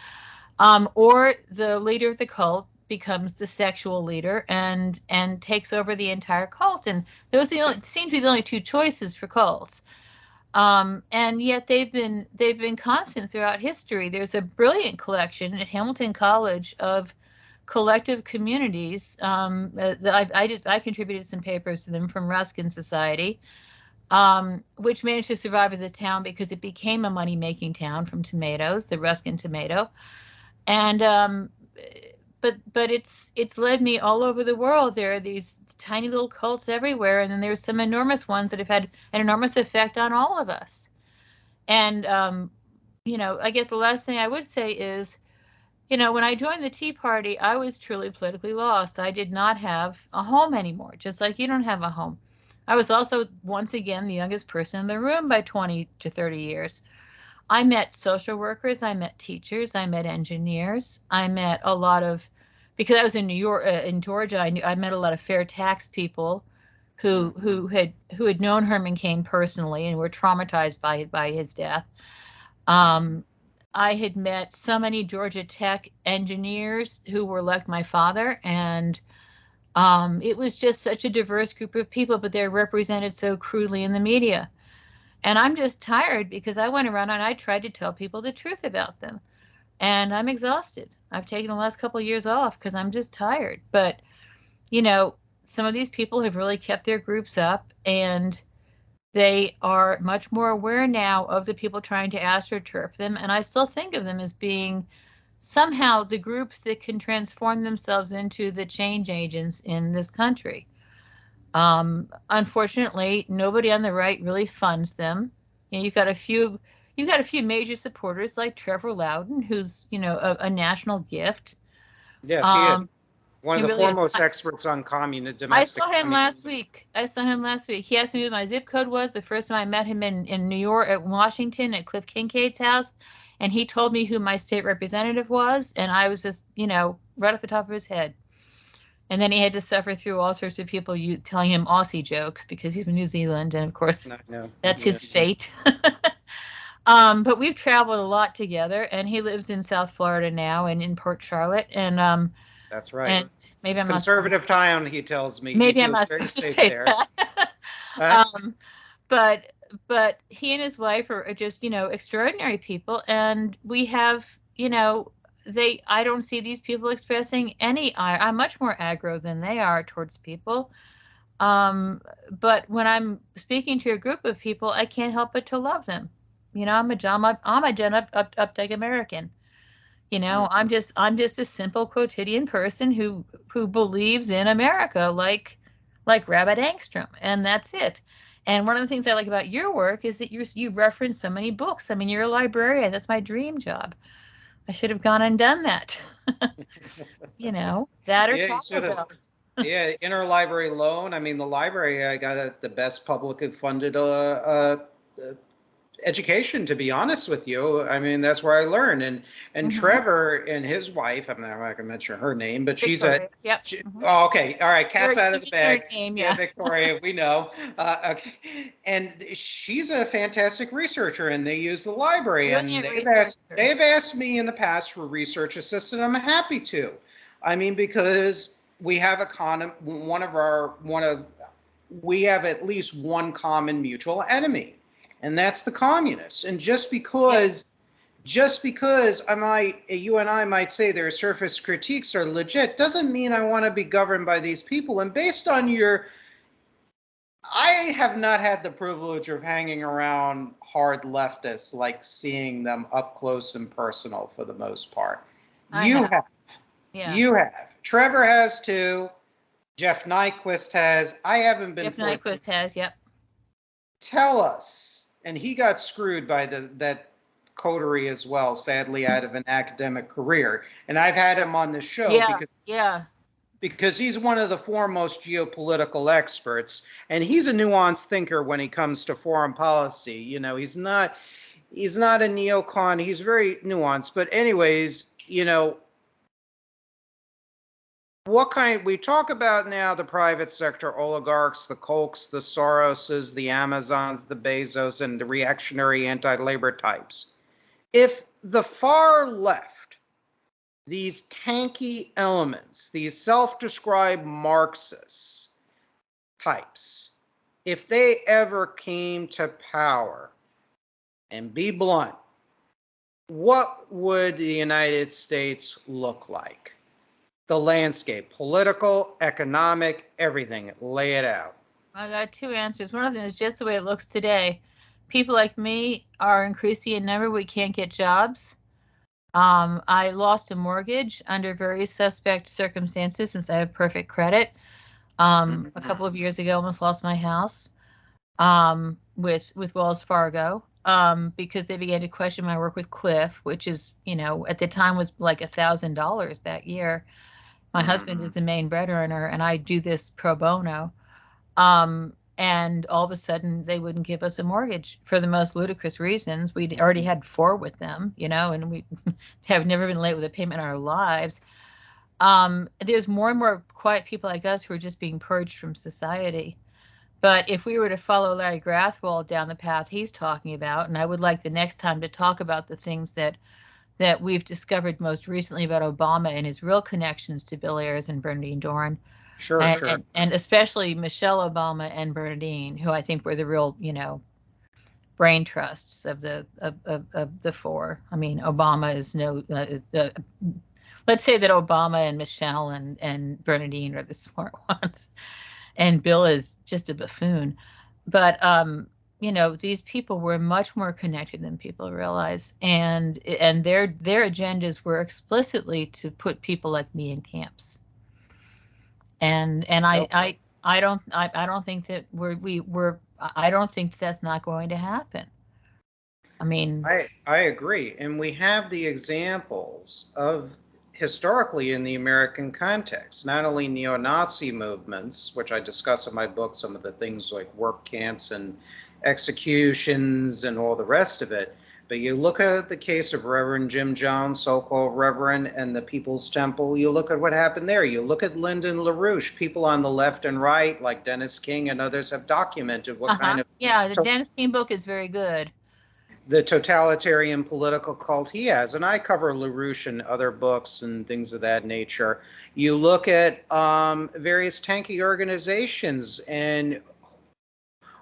Or the leader of the cult becomes the sexual leader and takes over the entire cult. And those seem to be the only two choices for cults. And yet they've been constant throughout history. There's a brilliant collection at Hamilton College of collective communities. I contributed some papers to them from Ruskin Society. Which managed to survive as a town because it became a money-making town from tomatoes, the Ruskin tomato. And but it's led me all over the world. There are these tiny little cults everywhere, and then there's some enormous ones that have had an enormous effect on all of us. And you know, I guess the last thing I would say is, you know, when I joined the Tea Party, I was truly politically lost. I did not have a home anymore, just like you don't have a home. I was also, once again, the youngest person in the room by 20 to 30 years. I met social workers, I met teachers, I met engineers, I met a lot of, because I was in New York, in Georgia, I met a lot of fair tax people who had known Herman Cain personally and were traumatized by his death. I had met so many Georgia Tech engineers who were like my father, and it was just such a diverse group of people, but they're represented so crudely in the media. And I'm just tired because I went around and I tried to tell people the truth about them. And I'm exhausted. I've taken the last couple of years off because I'm just tired. But, you know, some of these people have really kept their groups up, and they are much more aware now of the people trying to astroturf them. And I still think of them as being somehow the groups that can transform themselves into the change agents in this country. Unfortunately, nobody on the right really funds them. You know, you've got a few major supporters like Trevor Loudon, who's, you know, a national gift. Yes, he is. One of the foremost experts on domestic. I saw him last week. He asked me what my zip code was the first time I met him in New York, at Washington, at Cliff Kincaid's house. And he told me who my state representative was. And I was just, you know, right off the top of his head. And then he had to suffer through all sorts of people telling him Aussie jokes because he's from New Zealand. And of course, that's his fate. But we've traveled a lot together, and he lives in South Florida now and in Port Charlotte. And that's right. And maybe I'm conservative town, he tells me. Maybe I'm not supposed to say that. But he and his wife are just, you know, extraordinary people, and we have, you know, I don't see these people expressing any. I'm much more aggro than they are towards people. But when I'm speaking to a group of people, I can't help but to love them. You know, I'm a John Updike American. You know, I'm just a simple quotidian person who believes in America like Rabbit Angstrom, and that's it. And one of the things I like about your work is that you reference so many books. I mean, you're a librarian. That's my dream job. I should have gone and done that. You know, that or Taco Bell. Yeah, interlibrary loan. I mean, the library I got the best publicly funded education, to be honest with you. I mean, that's where I learned. And Trevor and his wife, I'm not going to mention her name, but Victoria. Yep. oh, okay, all right, cat's out of the bag. Name, yeah, Victoria, we know. Okay, and she's a fantastic researcher, and they use the library. Brilliant And they've asked me in the past for research assistant. I'm happy to. I mean, because we have we have at least one common mutual enemy, and that's the communists. And just because you and I might say their surface critiques are legit, doesn't mean I want to be governed by these people. And based on I have not had the privilege of hanging around hard leftists, like seeing them up close and personal for the most part. You have. Yeah. You have. Trevor has too. Jeff Nyquist has. I haven't been. Jeff Nyquist has. Yep. Tell us. And he got screwed by that coterie as well, sadly, out of an academic career. And I've had him on the show because he's one of the foremost geopolitical experts, and he's a nuanced thinker when it comes to foreign policy. You know, he's not a neocon. He's very nuanced. But anyways, you know, we talk about now the private sector oligarchs, the Kochs, the Soroses, the Amazons, the Bezos, and the reactionary anti-labor types. If the far left, these tanky elements, these self-described Marxists types, if they ever came to power, and be blunt, what would the United States look like? The landscape, political, economic, everything. Lay it out. I got two answers. One of them is just the way it looks today. People like me are increasing in number. We can't get jobs. I lost a mortgage under very suspect circumstances since I have perfect credit. A couple of years ago, almost lost my house with Wells Fargo because they began to question my work with Cliff, which is, you know, at the time was like $1,000 that year. My husband is the main breadwinner, and I do this pro bono. And all of a sudden, they wouldn't give us a mortgage for the most ludicrous reasons. We'd already had 4 with them, you know, and we have never been late with a payment in our lives. There's more and more quiet people like us who are just being purged from society. But if we were to follow Larry Grathwohl down the path he's talking about, and I would like the next time to talk about the things that we've discovered most recently about Obama and his real connections to Bill Ayers and Bernardine Dohrn. Sure. And especially Michelle Obama and Bernardine, who I think were the real, you know, brain trusts of the 4. I mean, Obama is let's say that Obama and Michelle and Bernardine are the smart ones, and Bill is just a buffoon. But you know, these people were much more connected than people realize, and their agendas were explicitly to put people like me in camps. And I don't think that I don't think that's not going to happen. I mean, I agree, and we have the examples of historically in the American context, not only neo-Nazi movements, which I discuss in my book, some of the things like work camps and executions and all the rest of it. But you look at the case of Reverend Jim Jones, so-called Reverend, and the People's Temple. You look at what happened there. You look at Lyndon LaRouche. People on the left and right, like Dennis King and others, have documented what kind of... Yeah, the Dennis King book is very good. The totalitarian political cult he has. And I cover LaRouche in other books and things of that nature. You look at various tanky organizations and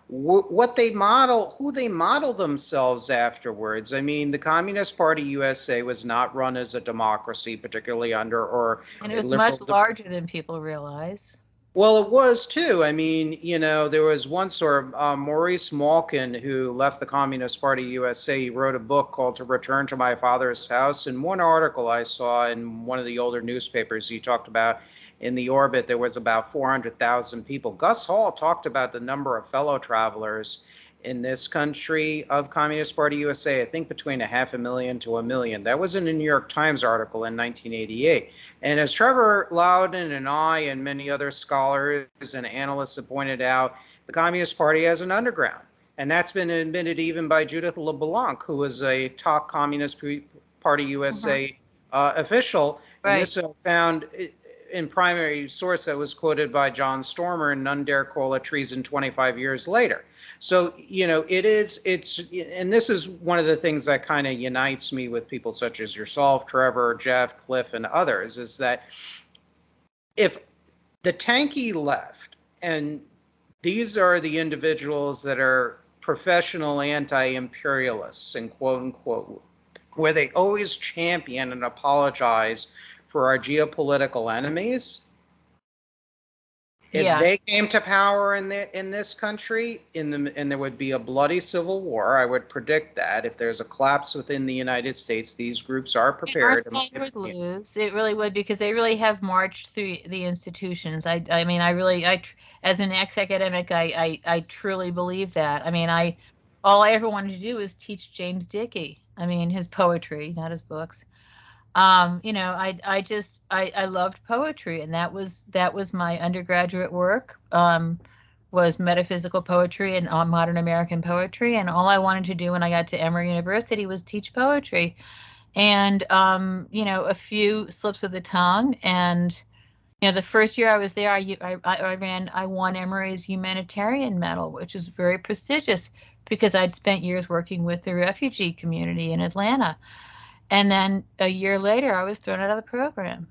what they model, who they model themselves afterwards. I mean, the Communist Party USA was not run as a democracy, particularly under and it was much larger than people realize. Well, it was too. I mean, you know, there was one sort of Maurice Malkin who left the Communist Party USA. He wrote a book called To Return to My Father's House. And one article I saw in one of the older newspapers, he talked about in the orbit, there was about 400,000 people. Gus Hall talked about the number of fellow travelers in this country of Communist Party USA, I think between 500,000 to 1 million. That was in a New York Times article in 1988. And as Trevor Loudon and I and many other scholars and analysts have pointed out, the Communist Party has an underground. And that's been admitted even by Judith LeBlanc, who was a top Communist Party USA official. And this I found in primary source that was quoted by John Stormer, and none dare call it treason 25 years later. So, you know, and this is one of the things that kind of unites me with people such as yourself, Trevor, Jeff, Cliff, and others, is that if the tanky left, and these are the individuals that are professional anti-imperialists and quote unquote, where they always champion and apologize for our geopolitical enemies. If they came to power in this country, and there would be a bloody civil war, I would predict that if there's a collapse within the United States, these groups are prepared. Our side would lose. It really would, because they really have marched through the institutions. I mean, as an ex-academic, I truly believe that. I mean, all I ever wanted to do was teach James Dickey. I mean, his poetry, not his books. You know, I loved poetry, and that was my undergraduate work, was metaphysical poetry and modern American poetry. And all I wanted to do when I got to Emory University was teach poetry. And, you know, a few slips of the tongue. And, you know, the first year I was there, I won Emory's humanitarian medal, which is very prestigious because I'd spent years working with the refugee community in Atlanta. And then a year later, I was thrown out of the program,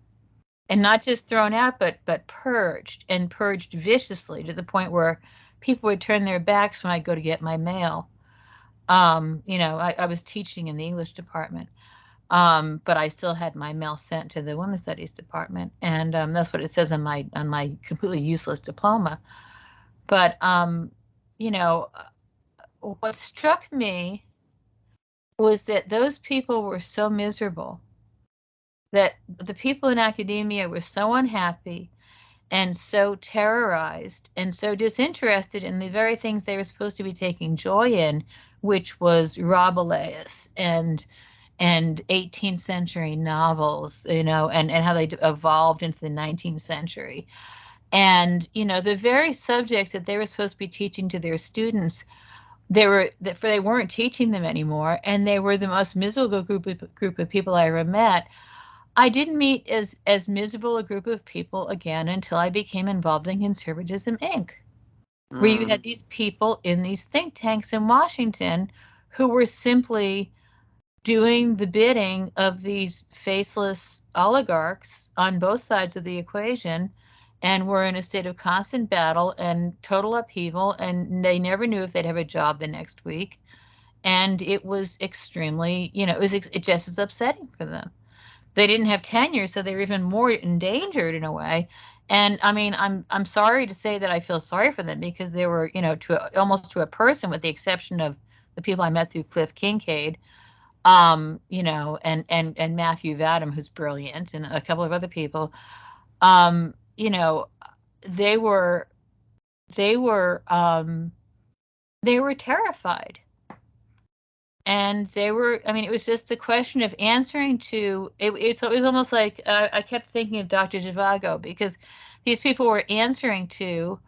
and not just thrown out, but purged, and purged viciously, to the point where people would turn their backs when I'd go to get my mail. You know, I was teaching in the English department, but I still had my mail sent to the women's studies department, and that's what it says on my completely useless diploma. But you know, what struck me was that those people were so miserable, that the people in academia were so unhappy and so terrorized and so disinterested in the very things they were supposed to be taking joy in, which was Rabelais and 18th century novels, you know, and how they evolved into the 19th century. And, you know, the very subjects that they were supposed to be teaching to their students, they weren't teaching them anymore, and they were the most miserable group of people I ever met. I didn't meet as miserable a group of people again until I became involved in Conservatism Inc., where you had these people in these think tanks in Washington who were simply doing the bidding of these faceless oligarchs on both sides of the equation, and were in a state of constant battle and total upheaval, and they never knew if they'd have a job the next week. And it was extremely, you know, it was just as upsetting for them. They didn't have tenure, so they were even more endangered in a way. And I mean, I'm sorry to say that I feel sorry for them, because they were, you know, almost to a person, with the exception of the people I met through Cliff Kincaid, you know, and Matthew Vadum, who's brilliant, and a couple of other people. You know, they were terrified. And they were, I mean, it was just the question of answering to, it was almost like, I kept thinking of Dr. Zhivago, because these people were answering to,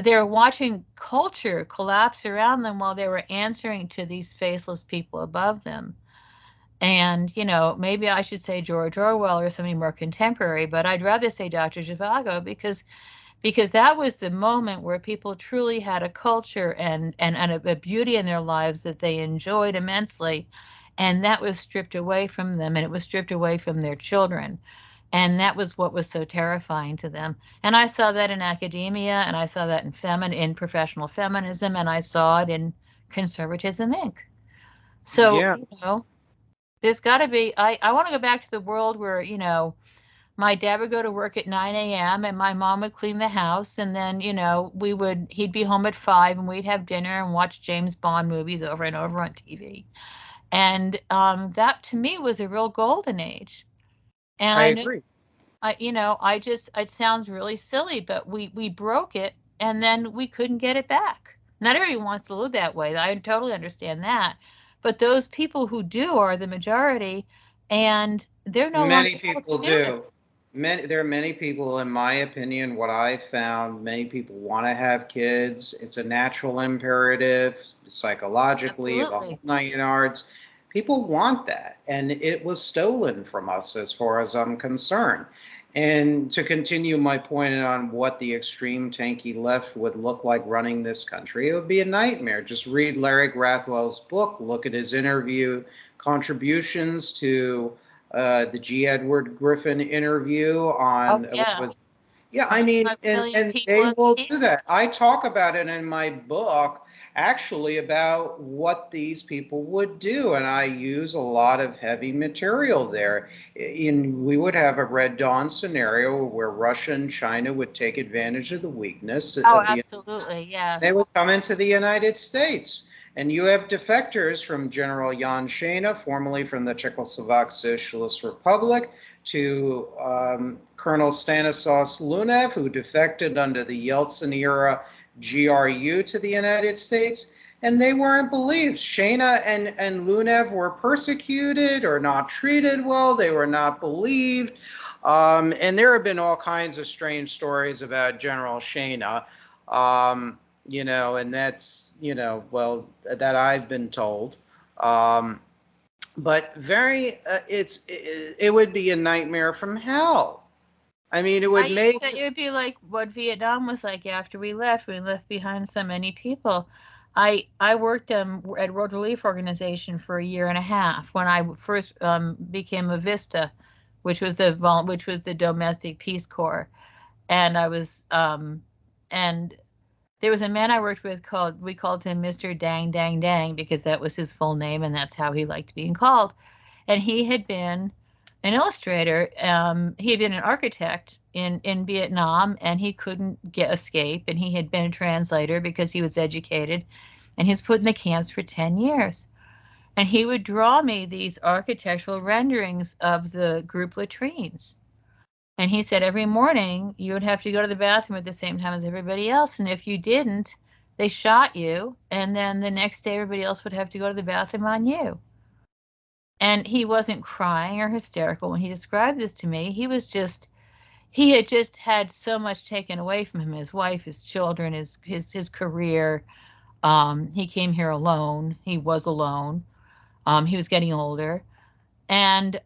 they were watching culture collapse around them while they were answering to these faceless people above them. And, you know, maybe I should say George Orwell or somebody more contemporary, but I'd rather say Dr. Zhivago, because that was the moment where people truly had a culture and a beauty in their lives that they enjoyed immensely. And that was stripped away from them, and it was stripped away from their children. And that was what was so terrifying to them. And I saw that in academia, and I saw that in professional feminism, and I saw it in Conservatism Inc. So, you know, there's got to be, I want to go back to the world where, you know, my dad would go to work at 9 a.m. and my mom would clean the house, and then, you know, he'd be home at 5, and we'd have dinner and watch James Bond movies over and over on TV. And that to me was a real golden age. And I agree. You know, it sounds really silly, but we broke it, and then we couldn't get it back. Not everyone wants to live that way. I totally understand that. But those people who do are the majority, and they're no longer. Many people do. There are many people, in my opinion, what I found, many people want to have kids. It's a natural imperative, psychologically, the whole Absolutely. 9 yards. People want that, and it was stolen from us as far as I'm concerned. And to continue my point on what the extreme tanky left would look like running this country, it would be a nightmare. Just read Larry Grathwell's book, look at his interview contributions to the G. Edward Griffin interview Oh on what yeah. was, yeah, I mean, 25 and million and people they in will do that. camps. I talk about it in my book, actually, about what these people would do, and I use a lot of heavy material there. We would have a Red Dawn scenario where Russia and China would take advantage of the weakness Oh, of the. absolutely. They Yes. would come into the United States. And you have defectors from General Jan Šejna, formerly from the Czechoslovak Socialist Republic, to Colonel Stanislaus Lunev, who defected under the Yeltsin era GRU to the United States. And they weren't believed. Šejna and Lunev were persecuted or not treated well. They were not believed. And there have been all kinds of strange stories about General Šejna. And that's, that I've been told. But it would be a nightmare from hell. I mean, it would make. It would be like what Vietnam was like after we left. We left behind so many people. I worked at World Relief Organization for a year and a half when I first became a Vista, which was the domestic Peace Corps, and I was and there was a man I worked with we called him Mr. Dang Dang Dang because that was his full name and that's how he liked being called. And he had been an illustrator. He had been an architect in Vietnam, and he couldn't escape. And he had been a translator because he was educated, and he was put in the camps for 10 years. And he would draw me these architectural renderings of the group latrines. And he said every morning you would have to go to the bathroom at the same time as everybody else. And if you didn't, they shot you. And then the next day, everybody else would have to go to the bathroom on you. And he wasn't crying or hysterical when he described this to me. He had just had so much taken away from him, his wife, his children, his career. He came here alone. He was alone. He was getting older. And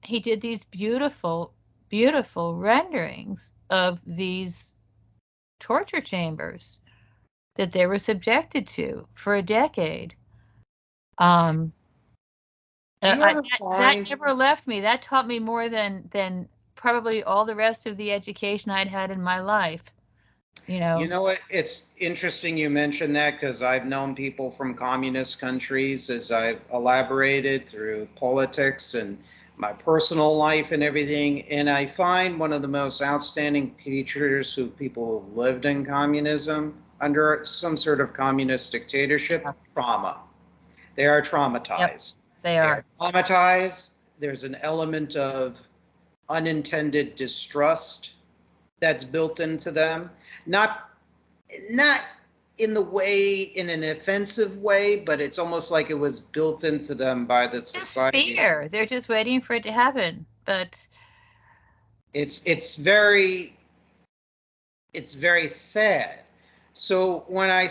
he did these beautiful, beautiful renderings of these torture chambers that they were subjected to for a decade. That never left me. That taught me more than probably all the rest of the education I'd had in my life. You know what? It's interesting you mentioned that because I've known people from communist countries as I've elaborated through politics and my personal life and everything. And I find one of the most outstanding features of people who've lived in communism under some sort of communist dictatorship, trauma. They are traumatized. Yep, they are. Traumatized. There's an element of unintended distrust that's built into them. Not in an offensive way, but it's almost like it was built into them by the society. Fear. They're just waiting for it to happen. But it's very sad. So when I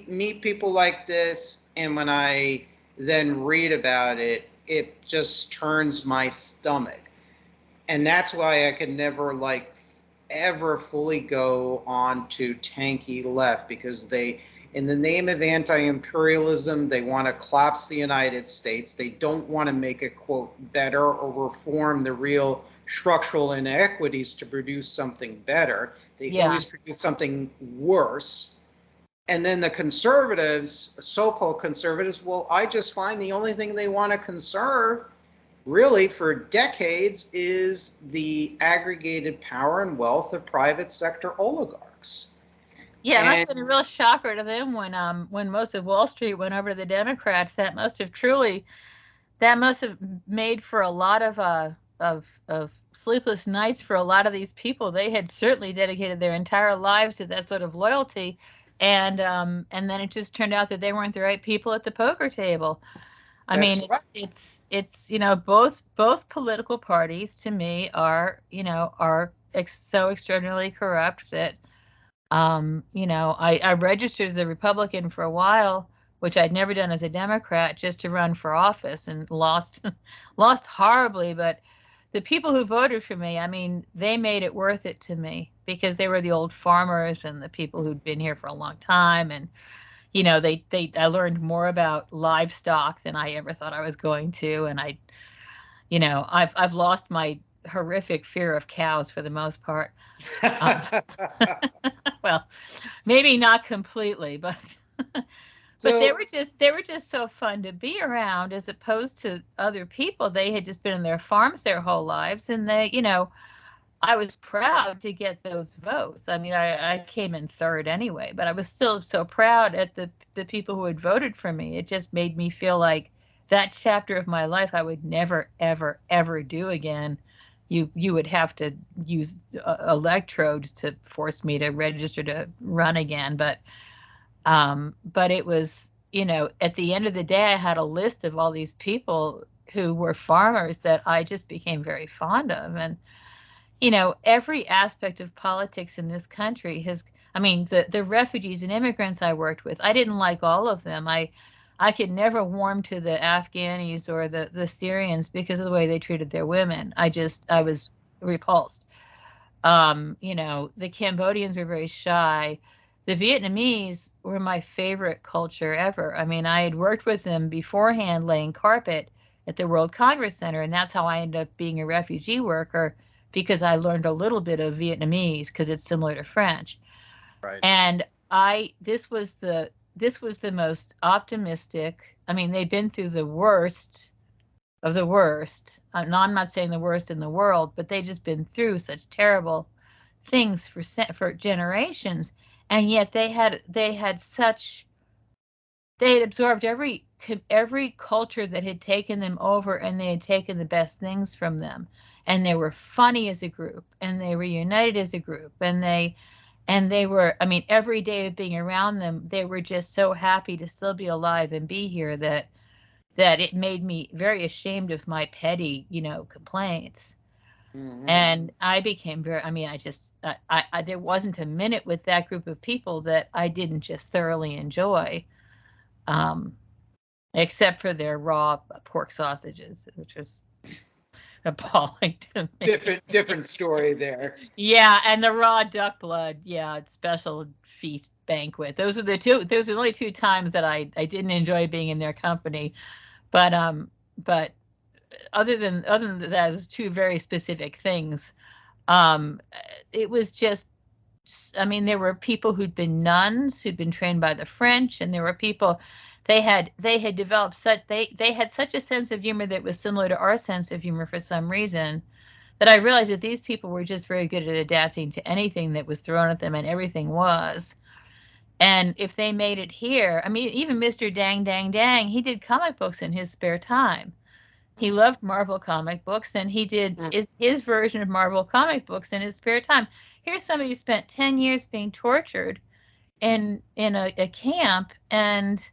meet people like this, and when I then read about it, it just turns my stomach. And that's why I can never ever fully go on to tanky left, because they, in the name of anti-imperialism, they want to collapse the United States. They don't want to make it, quote, better or reform the real structural inequities to produce something better. They always produce something worse. And then the conservatives, so-called conservatives, well, I just find the only thing they want to conserve really for decades is the aggregated power and wealth of private sector oligarchs. Yeah, it must have been a real shocker to them when most of Wall Street went over to the Democrats. That must have made for a lot of sleepless nights for a lot of these people. They had certainly dedicated their entire lives to that sort of loyalty, and then it just turned out that they weren't the right people at the poker table. I mean, it's you know, both political parties to me are, you know, are so extraordinarily corrupt that you know, I registered as a Republican for a while, which I'd never done as a Democrat, just to run for office, and lost lost horribly. But the people who voted for me, I mean, they made it worth it to me, because they were the old farmers and the people who'd been here for a long time. And you know, I learned more about livestock than I ever thought I was going to. And you know, I've lost my horrific fear of cows for the most part. Well, maybe not completely, but but So they were just so fun to be around, as opposed to other people. They had just been in their farms their whole lives, and they, you know, I was proud to get those votes. I mean, I came in third anyway, but I was still so proud at the people who had voted for me. It just made me feel like that chapter of my life I would never, ever, ever do again. You would have to use electrodes to force me to register to run again. But it was, you know, at the end of the day, I had a list of all these people who were farmers that I just became very fond of. And you know, every aspect of politics in this country has, I mean, the refugees and immigrants I worked with, I didn't like all of them. I could never warm to the Afghanis or the Syrians because of the way they treated their women. I was repulsed. You know, the Cambodians were very shy. The Vietnamese were my favorite culture ever. I mean, I had worked with them beforehand laying carpet at the World Congress Center, and that's how I ended up being a refugee worker, because I learned a little bit of Vietnamese because it's similar to French. right. And this was the most optimistic. I mean, they've been through the worst of the worst. No, I'm not saying the worst in the world, but they've just been through such terrible things for generations, and yet they had such, they had absorbed every culture that had taken them over, and they had taken the best things from them, and they were funny as a group, and they were united as a group, and they were, I mean, every day of being around them, they were just so happy to still be alive and be here, that it made me very ashamed of my petty, you know, complaints. Mm-hmm. And I became very, I mean, there wasn't a minute with that group of people that I didn't just thoroughly enjoy, um, except for their raw pork sausages, which was appalling to me. Different story there. Yeah, and the raw duck blood, yeah, special feast banquet. Those are the only two times that I didn't enjoy being in their company. But other than that, those two very specific things. Um, it was just, I mean, there were people who'd been nuns who'd been trained by the French, and there were people, they had developed they had such a sense of humor that was similar to our sense of humor for some reason, that I realized that these people were just very good at adapting to anything that was thrown at them, and everything was. And if they made it here, I mean, even Mr. Dang Dang Dang, he did comic books in his spare time. He loved Marvel comic books, and he did his version of Marvel comic books in his spare time. Here's somebody who spent 10 years being tortured in a camp, and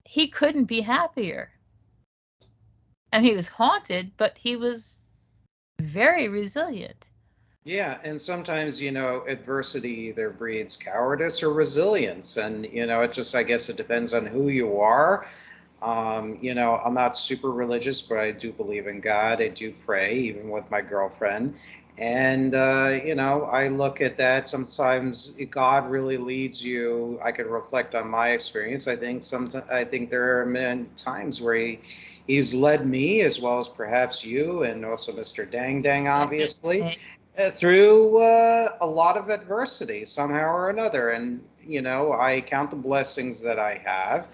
he couldn't be happier. And he was haunted, but he was very resilient. Yeah, and sometimes, you know, adversity either breeds cowardice or resilience. And, you know, it just, I guess it depends on who you are. You know, I'm not super religious, but I do believe in God. I do pray, even with my girlfriend. And, you know, I look at that. Sometimes God really leads you. I could reflect on my experience. I think there are many times where he's led me, as well as perhaps you, and also Mr. Dang Dang, obviously, through a lot of adversity somehow or another. And, you know, I count the blessings that I have.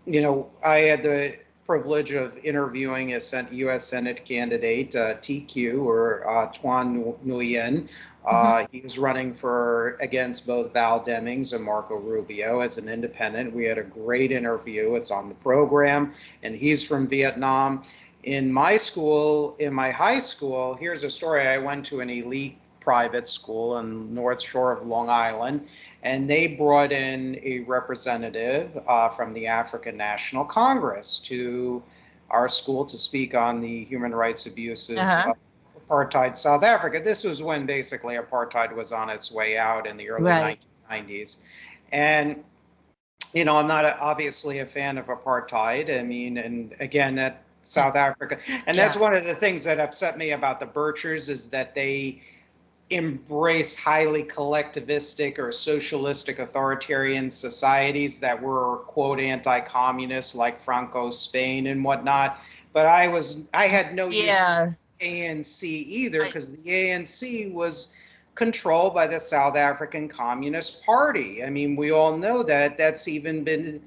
You know, I had the privilege of interviewing a U.S. Senate candidate, TQ, or Tuan Nguyen. He was running for against both Val Demings and Marco Rubio as an independent. We had a great interview. It's on the program, and he's from Vietnam. In my high school, here's a story. I went to an elite private school in North Shore of Long Island, and they brought in a representative from the African National Congress to our school to speak on the human rights abuses of apartheid South Africa. This was when basically apartheid was on its way out in the early 1990s. And I'm not obviously a fan of apartheid. I mean, and again, that South Africa, and that's one of the things that upset me about the Birchers is that they embrace highly collectivistic or socialistic authoritarian societies that were, quote, anti-communist, like Franco's Spain and whatnot. But I had no use for the ANC either, because the ANC was controlled by the South African Communist Party. I mean, we all know that. That's even been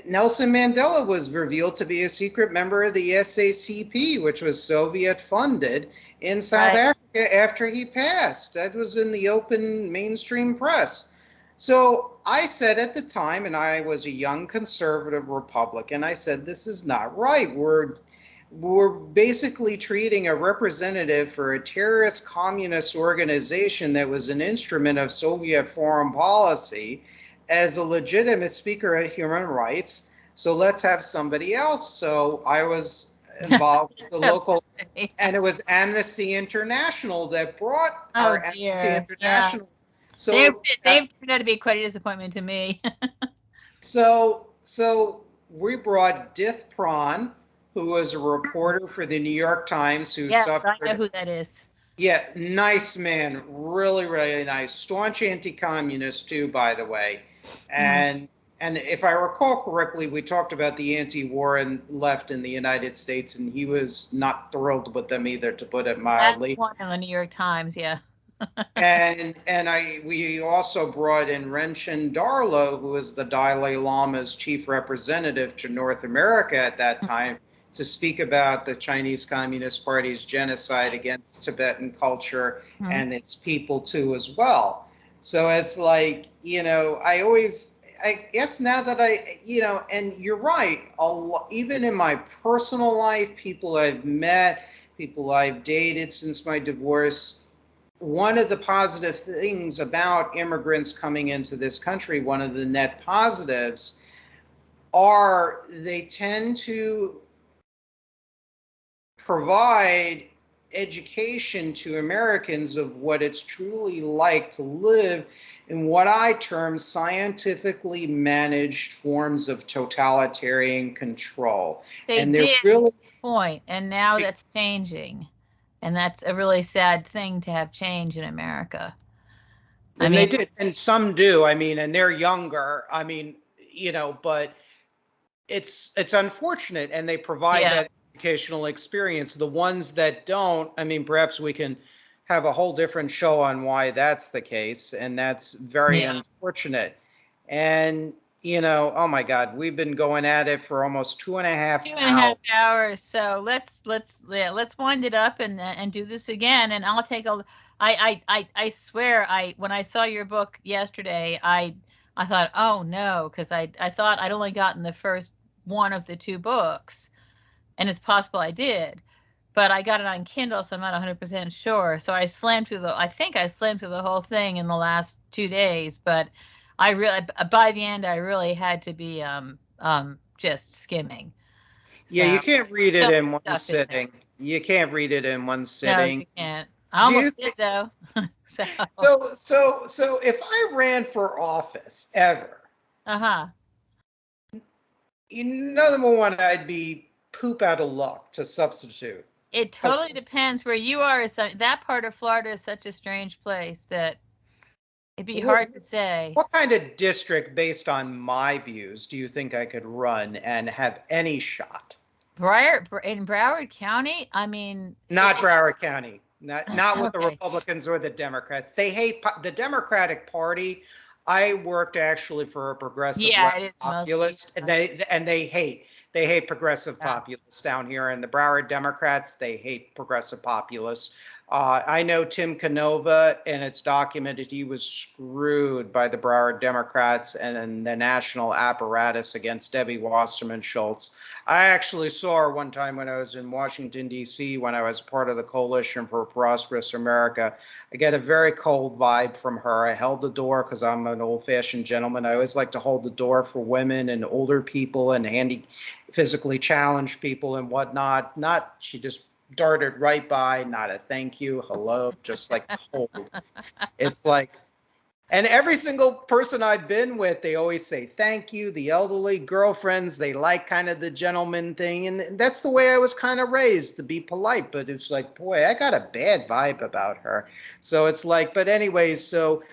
Nelson Mandela was revealed to be a secret member of the SACP, which was Soviet funded in South Africa after he passed. That was in the open mainstream press. So I said at the time, and I was a young conservative Republican, I said, this is not right. We're basically treating a representative for a terrorist communist organization that was an instrument of Soviet foreign policy as a legitimate speaker of human rights. So let's have somebody else. So I was involved with the local, and it was Amnesty International that brought our Amnesty International. So they've turned out to be quite a disappointment to me. So we brought Dith Pran, who was a reporter for the New York Times, who suffered. I know who that is. Yeah, nice man, really, really nice. Staunch anti-communist too, by the way. And if I recall correctly, we talked about the anti-war left in the United States, and he was not thrilled with them either, to put it mildly. That's one in the New York Times, yeah. and we also brought in Renchen Darlo, who was the Dalai Lama's chief representative to North America at that time, to speak about the Chinese Communist Party's genocide against Tibetan culture and its people too as well. So it's like, I guess now that and you're right, even in my personal life, people I've met, people I've dated since my divorce, one of the positive things about immigrants coming into this country, one of the net positives, are they tend to provide education to Americans of what it's truly like to live in what I term scientifically managed forms of totalitarian control. And they're really point, and now that's changing. And that's a really sad thing to have change in America. And they did, and some do. I mean, and they're younger. I mean, but it's unfortunate, and they provide that educational experience. The ones that don't, I mean, perhaps we can have a whole different show on why that's the case, and that's very unfortunate. And oh my God, we've been going at it for almost 2.5 hours. So let's wind it up and do this again. And I'll take I swear, when I saw your book yesterday, I thought, oh no, because I thought I'd only gotten the first one of the two books, and it's possible I did, but I got it on Kindle, so I'm not 100% sure. So I slammed through I think I slammed through the whole thing in the last 2 days, but I really, by the end, I really had to be just skimming. Yeah, you can't read it in one sitting. You can't read it in one sitting. No, you can't. I almost did though. So if I ran for office ever, number one, I'd be poop out of luck to substitute. It totally depends where you are. That part of Florida is such a strange place that it'd be hard to say. What kind of district, based on my views, do you think I could run and have any shot? In Broward County? I mean, not Broward County. Not with the Republicans or the Democrats. They hate the Democratic Party. I worked actually for a progressive populist, and they hate progressive populists down here. And the Broward Democrats, they hate progressive populists. I know Tim Canova, and it's documented he was screwed by the Broward Democrats and the national apparatus against Debbie Wasserman Schultz. I actually saw her one time when I was in Washington, D.C., when I was part of the Coalition for a Prosperous America. I get a very cold vibe from her. I held the door because I'm an old-fashioned gentleman. I always like to hold the door for women and older people and physically challenged people and whatnot. Not, she just darted right by, not a thank you, hello, just like cold. It's like, and every single person I've been with, they always say thank you. The elderly girlfriends, they like kind of the gentleman thing. And that's the way I was kind of raised, to be polite. But it's like, boy, I got a bad vibe about her. So it's like, but anyways, so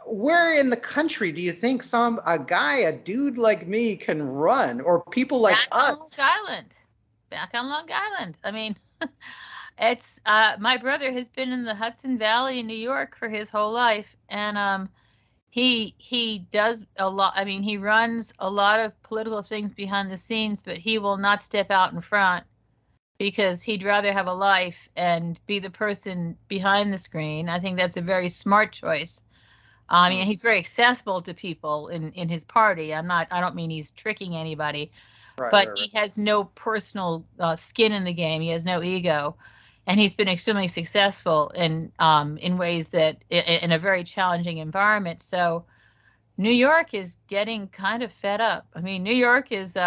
where in the country do you think a dude like me can run, or people like us? Back on Long Island. I mean, it's my brother has been in the Hudson Valley in New York for his whole life, and he does a lot. I mean, he runs a lot of political things behind the scenes, but he will not step out in front because he'd rather have a life and be the person behind the screen. I think that's a very smart choice. I mean, he's very accessible to people in his party. I don't mean he's tricking anybody, but he has no personal skin in the game. He has no ego, and he's been extremely successful in ways that in a very challenging environment. So New York is getting kind of fed up. I mean, New York is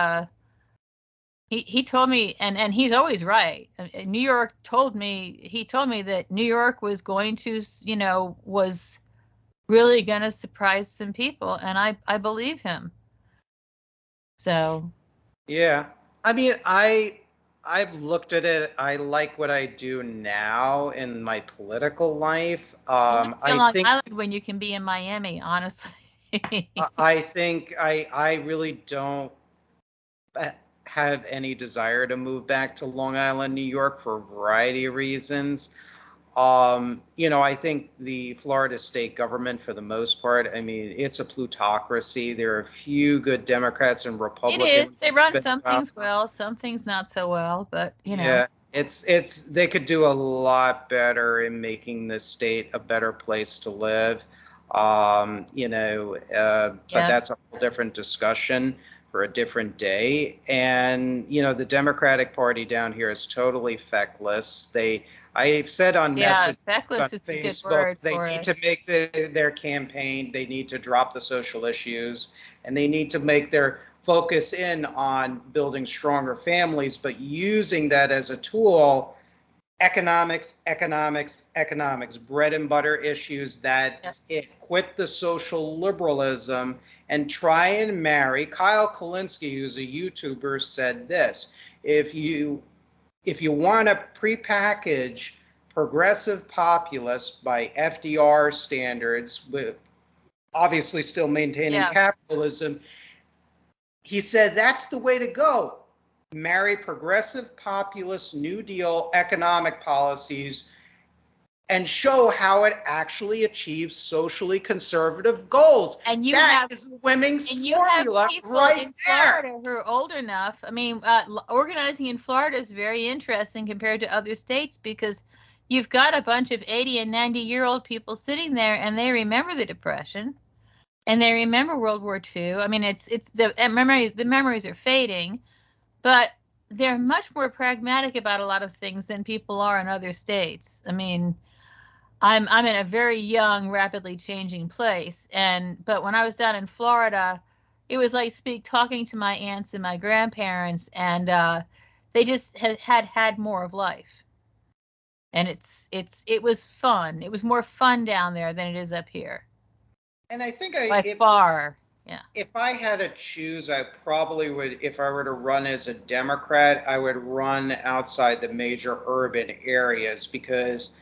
he told me, and he's always right. New York told me that New York was going to, was really going to surprise some people, and I believe him. So yeah, I mean, I've looked at it. I like what I do now in my political life. Long Island when you can be in Miami, honestly. I think I really don't have any desire to move back to Long Island, New York, for a variety of reasons. I think the Florida state government, for the most part, I mean, it's a plutocracy. There are a few good Democrats and Republicans. It is. They run some things well, some things not so well, but Yeah, it's they could do a lot better in making this state a better place to live. But that's a whole different discussion for a different day. And the Democratic Party down here is totally feckless. I've said on messages on Facebook, they need to make their campaign, they need to drop the social issues, and they need to make their focus in on building stronger families, but using that as a tool, economics, bread and butter issues, quit the social liberalism and try and marry. Kyle Kulinski, who's a YouTuber, said this: if you want to prepackage progressive populist by FDR standards, with obviously still maintaining capitalism, he said that's the way to go. Marry progressive populist New Deal economic policies and show how it actually achieves socially conservative goals. And that is the women's formula right in Florida who are old enough. I mean, organizing in Florida is very interesting compared to other states because you've got a bunch of 80 and 90-year-old people sitting there, and they remember the Depression, and they remember World War II. I mean, it's the memories are fading, but they're much more pragmatic about a lot of things than people are in other states. I mean, I'm in a very young, rapidly changing place, but when I was down in Florida, it was like talking to my aunts and my grandparents, and they just had more of life, and it was fun. It was more fun down there than it is up here. And I think far. Yeah. If I had to choose, I probably would, if I were to run as a Democrat, I would run outside the major urban areas, because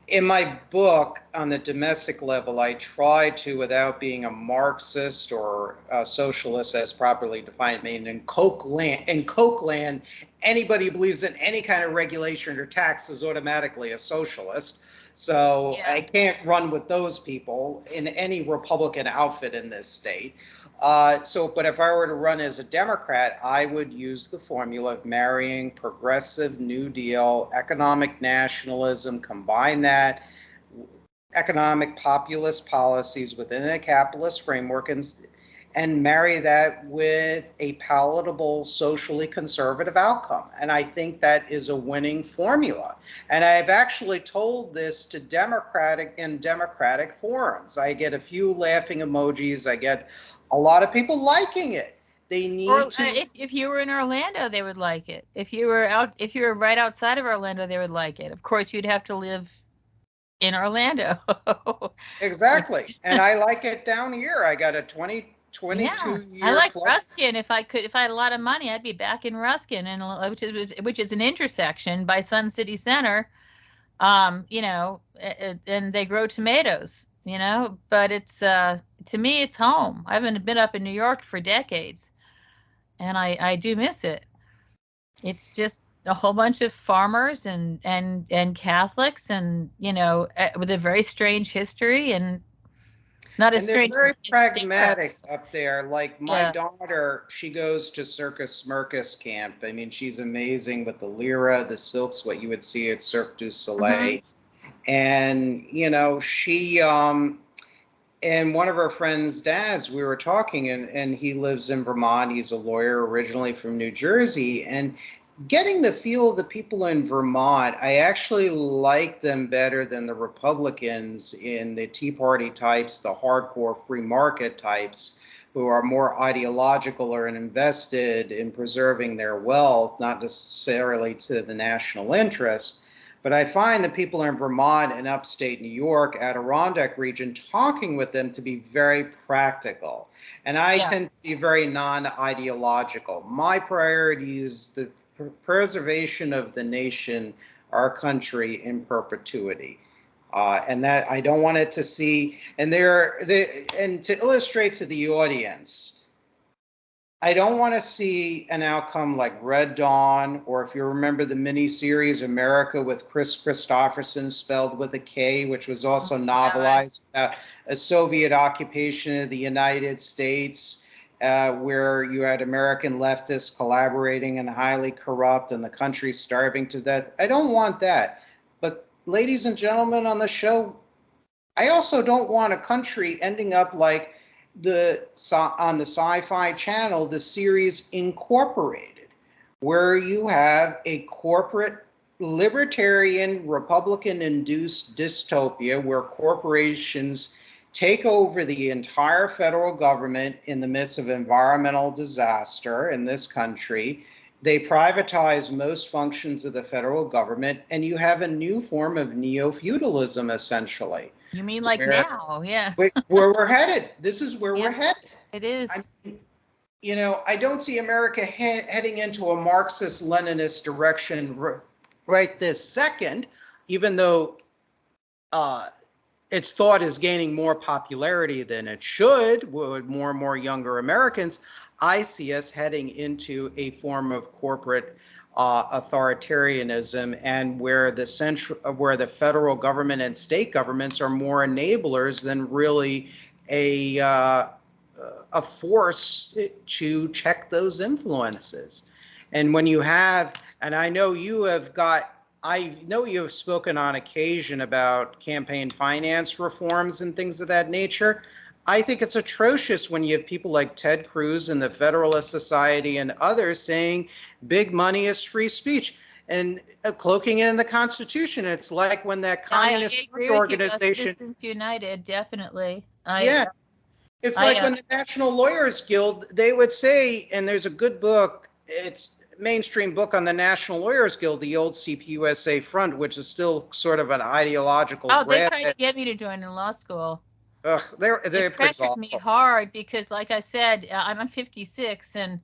in my book on the domestic level, I try to, without being a Marxist or a socialist as properly defined, meaning in Coke land, anybody who believes in any kind of regulation or tax is automatically a socialist. So I can't run with those people in any Republican outfit in this state. But if I were to run as a Democrat, I would use the formula of marrying progressive New Deal, economic nationalism, combine that economic populist policies within a capitalist framework, and marry that with a palatable, socially conservative outcome. And I think that is a winning formula. And I've actually told this to Democratic forums. I get a few laughing emojis. I get a lot of people liking it. They need to. If you were in Orlando, they would like it. If you were right outside of Orlando, they would like it. Of course, you'd have to live in Orlando. Exactly. And I like it down here. I got a 22 year I like plus. Ruskin. If I had a lot of money, I'd be back in Ruskin, and which is an intersection by Sun City Center. And they grow tomatoes. But it's to me, it's home. I haven't been up in New York for decades, and I do miss it. It's just a whole bunch of farmers and Catholics, and with a very strange history, and not as strange. They're very pragmatic up there. Like my daughter, she goes to Circus Smirkus camp. I mean, she's amazing with the lira, the silks, what you would see at Cirque du Soleil. And, she, and one of her friend's dads, we were talking, and he lives in Vermont. He's a lawyer originally from New Jersey. And getting the feel of the people in Vermont, I actually like them better than the Republicans in the Tea Party types, the hardcore free market types, who are more ideological or invested in preserving their wealth, not necessarily to the national interest. But I find the people in Vermont and upstate New York, Adirondack region, talking with them to be very practical. And I tend to be very non-ideological. My priority is the preservation of the nation, our country, in perpetuity. And that I don't want it to see, and to illustrate to the audience, I don't want to see an outcome like Red Dawn, or if you remember the miniseries America with Chris Christopherson, spelled with a K, which was also novelized about a Soviet occupation of the United States, where you had American leftists collaborating and highly corrupt and the country starving to death. I don't want that. But ladies and gentlemen on the show, I also don't want a country ending up like on the Sci-Fi Channel, the series Incorporated, where you have a corporate libertarian Republican-induced dystopia where corporations take over the entire federal government in the midst of environmental disaster in this country. They privatize most functions of the federal government, and you have a new form of neo-feudalism, essentially. You mean like now? Yeah. Where we're headed. This is where we're headed. It is. I don't see America heading into a Marxist-Leninist direction right this second, even though its thought is gaining more popularity than it should with more and more younger Americans. I see us heading into a form of corporate authoritarianism, and where the federal government and state governments are more enablers than really a force to check those influences. And when you have, and I know you have spoken on occasion about campaign finance reforms and things of that nature. I think it's atrocious when you have people like Ted Cruz and the Federalist Society and others saying big money is free speech and cloaking it in the Constitution. It's like when that communist organization, Citizens United, definitely. It's like when the National Lawyers Guild, they would say, and there's a good book, it's a mainstream book on the National Lawyers Guild, the old CPUSA front, which is still sort of an ideological. Oh, they tried to get me to join in law school. Ugh, they're it pressured me hard because, like I said, I'm 56, and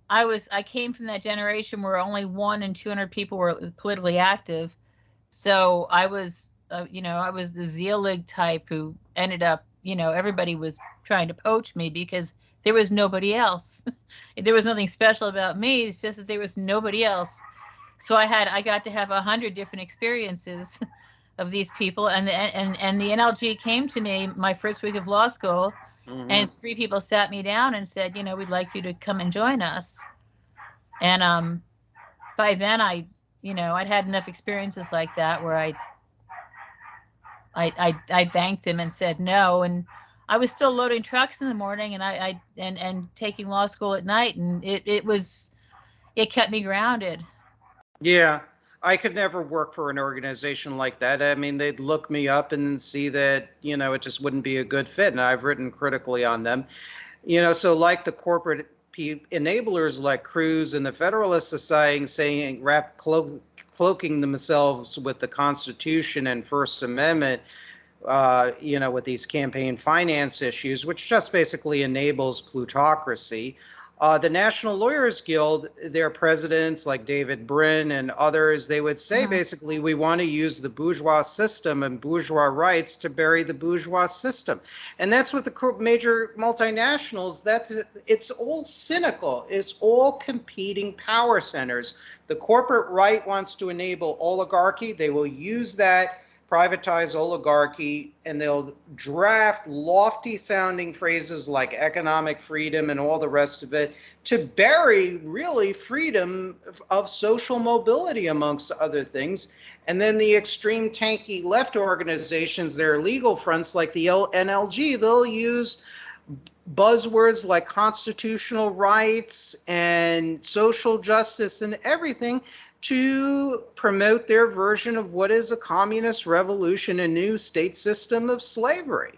I came from that generation where only 1 in 200 people were politically active. So I was, I was the Zeal League type who ended up, everybody was trying to poach me because there was nobody else. There was nothing special about me. It's just that there was nobody else. So I got to have 100 different experiences of these people, and the NLG came to me my first week of law school And 3 people sat me down and said, we'd like you to come and join us. And by then I'd had enough experiences like that where I thanked them and said no. And I was still loading trucks in the morning and taking law school at night, and it kept me grounded. Yeah, I could never work for an organization like that. I mean, they'd look me up and see that, it just wouldn't be a good fit. And I've written critically on them. So like the corporate enablers like Cruz and the Federalist Society saying, cloaking themselves with the Constitution and First Amendment, with these campaign finance issues, which just basically enables plutocracy. The National Lawyers Guild, their presidents like David Brin and others, they would say basically, we want to use the bourgeois system and bourgeois rights to bury the bourgeois system. And that's what the major multinationals, it's all cynical. It's all competing power centers. The corporate right wants to enable oligarchy. They will use that privatized oligarchy, and they'll draft lofty sounding phrases like economic freedom and all the rest of it to bury really freedom of social mobility, amongst other things. And then the extreme tanky left organizations, their legal fronts like the NLG, they'll use buzzwords like constitutional rights and social justice and everything to promote their version of what is a communist revolution, a new state system of slavery.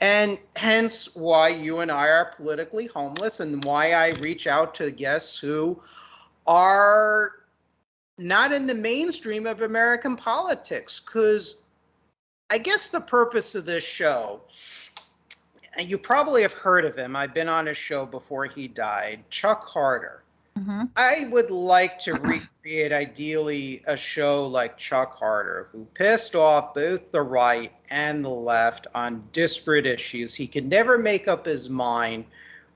And hence why you and I are politically homeless, and why I reach out to guests who are not in the mainstream of American politics. Because I guess the purpose of this show, and you probably have heard of him, I've been on his show before he died, Chuck Harder. I would like to recreate, ideally, a show like Chuck Harder, who pissed off both the right and the left on disparate issues. He could never make up his mind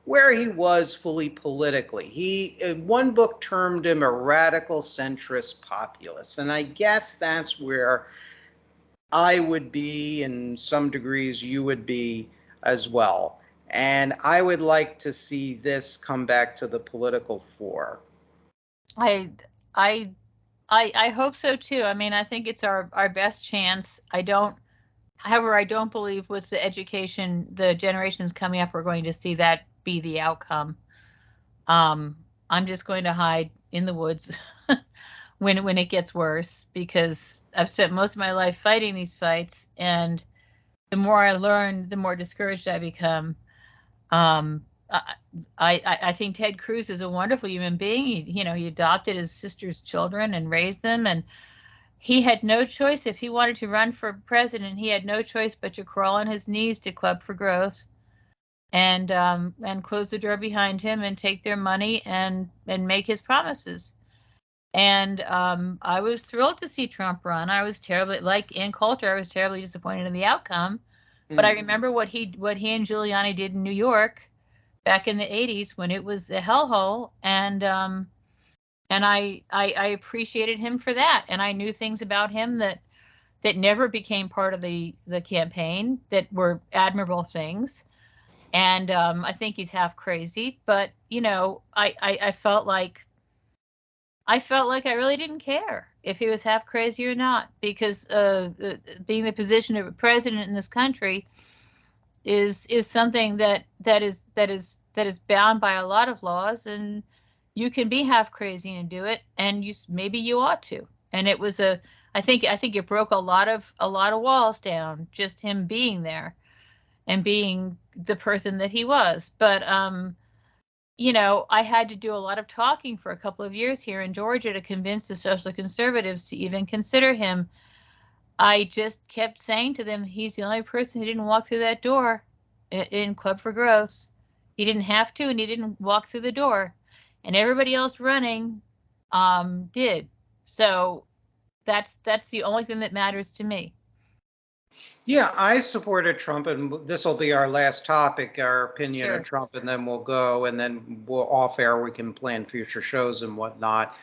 where he was fully politically. He, in one book, termed him a radical centrist populist. And I guess that's where I would be, in some degrees you would be as well. And I would like to see this come back to the political fore. I hope so too. I mean, I think it's our best chance. However, I don't believe with the education, the generations coming up are going to see that be the outcome. I'm just going to hide in the woods when it gets worse, because I've spent most of my life fighting these fights, and the more I learn, the more discouraged I become. I think Ted Cruz is a wonderful human being. He adopted his sister's children and raised them, and he had no choice. If he wanted to run for president, he had no choice but to crawl on his knees to Club for Growth and close the door behind him and take their money and make his promises. And I was thrilled to see Trump run. I was terribly, like Ann Coulter, I was terribly disappointed in the outcome. But I remember what he and Giuliani did in New York back in the 80s when it was a hellhole, and I appreciated him for that. And I knew things about him that never became part of the campaign that were admirable things. And I think he's half crazy, but I felt like I really didn't care if he was half crazy or not, because being the position of a president in this country is something that is bound by a lot of laws, and you can be half crazy and do it, and maybe you ought to. And it was I think it broke a lot of walls down, just him being there and being the person that he was. But I had to do a lot of talking for a couple of years here in Georgia to convince the social conservatives to even consider him. I just kept saying to them, he's the only person who didn't walk through that door in Club for Growth. He didn't have to, and he didn't walk through the door. And everybody else running did. So that's the only thing that matters to me. Yeah, I supported Trump, and this will be our last topic, our opinion Sure. of Trump, and then we'll go, and then we'll off air, we can plan future shows and whatnot.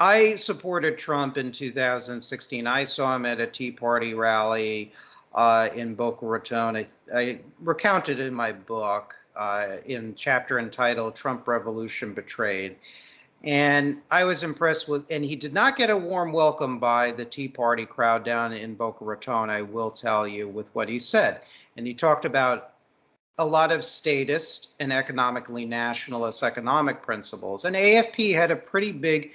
I supported Trump in 2016. I saw him at a Tea Party rally. in Boca Raton. I recounted in my book in chapter entitled Trump Revolution Betrayed. And I was impressed with, and he did not get a warm welcome by the Tea Party crowd down in Boca Raton, I will tell you, with what he said. And he talked about a lot of statist and economically nationalist economic principles. And AFP had a pretty big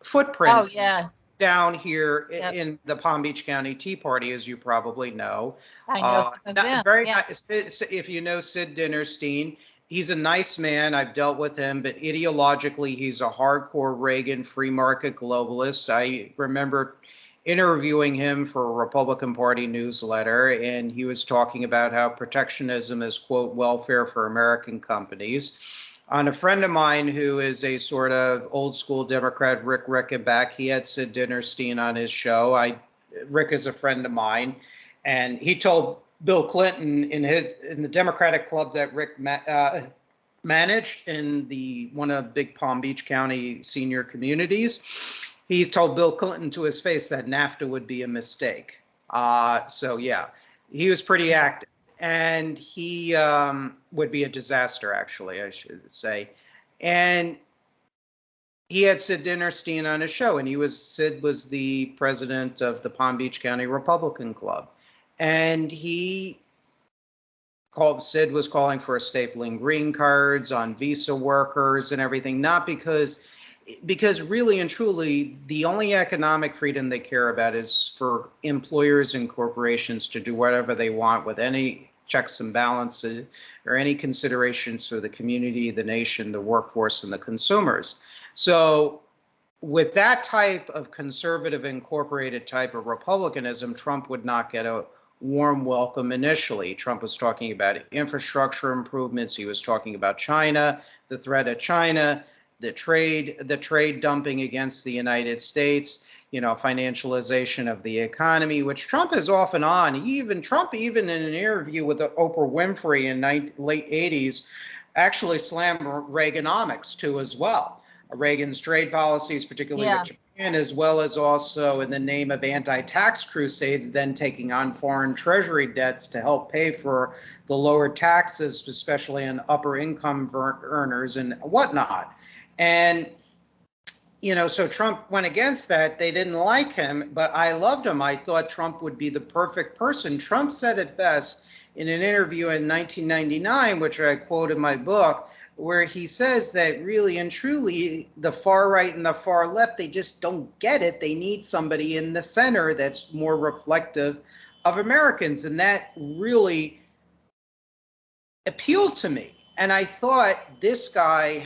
footprint Oh, yeah. down here Yep. in the Palm Beach County Tea Party, as you probably know. I know some of them. Very Yes. nice. If you know Sid Dinerstein, he's a nice man. I've dealt with him, but ideologically, he's a hardcore Reagan free market globalist. I remember interviewing him for a Republican Party newsletter, and he was talking about how protectionism is, quote, welfare for American companies. On a friend of mine who is a sort of old school Democrat, Rick Rickenback, he had Sid Dinerstein on his show. Rick is a friend of mine, and he told Bill Clinton in the Democratic club that Rick managed in one of the big Palm Beach County senior communities. He told Bill Clinton to his face that NAFTA would be a mistake. So yeah, he was pretty active. And he would be a disaster, actually, I should say. And he had Sid Dinerstein on his show, and Sid was the president of the Palm Beach County Republican Club. And Sid was calling for stapling green cards on visa workers and everything, not because really and truly, the only economic freedom they care about is for employers and corporations to do whatever they want with any checks and balances or any considerations for the community, the nation, the workforce, and the consumers. So with that type of conservative incorporated type of republicanism, Trump would not get a warm welcome initially. Trump was talking about infrastructure improvements. He was talking about China, the threat of China, the trade dumping against the United States, financialization of the economy, which Trump is often on. Trump, even in an interview with Oprah Winfrey in late 80s, actually slammed Reaganomics too as well. Reagan's trade policies, particularly with Japan, as well as also in the name of anti-tax crusades, then taking on foreign treasury debts to help pay for the lower taxes, especially on upper income earners and whatnot. And, so Trump went against that. They didn't like him, but I loved him. I thought Trump would be the perfect person. Trump said it best in an interview in 1999, which I quote in my book, where he says that really and truly the far right and the far left, they just don't get it. They need somebody in the center that's more reflective of Americans. And that really appealed to me. And I thought this guy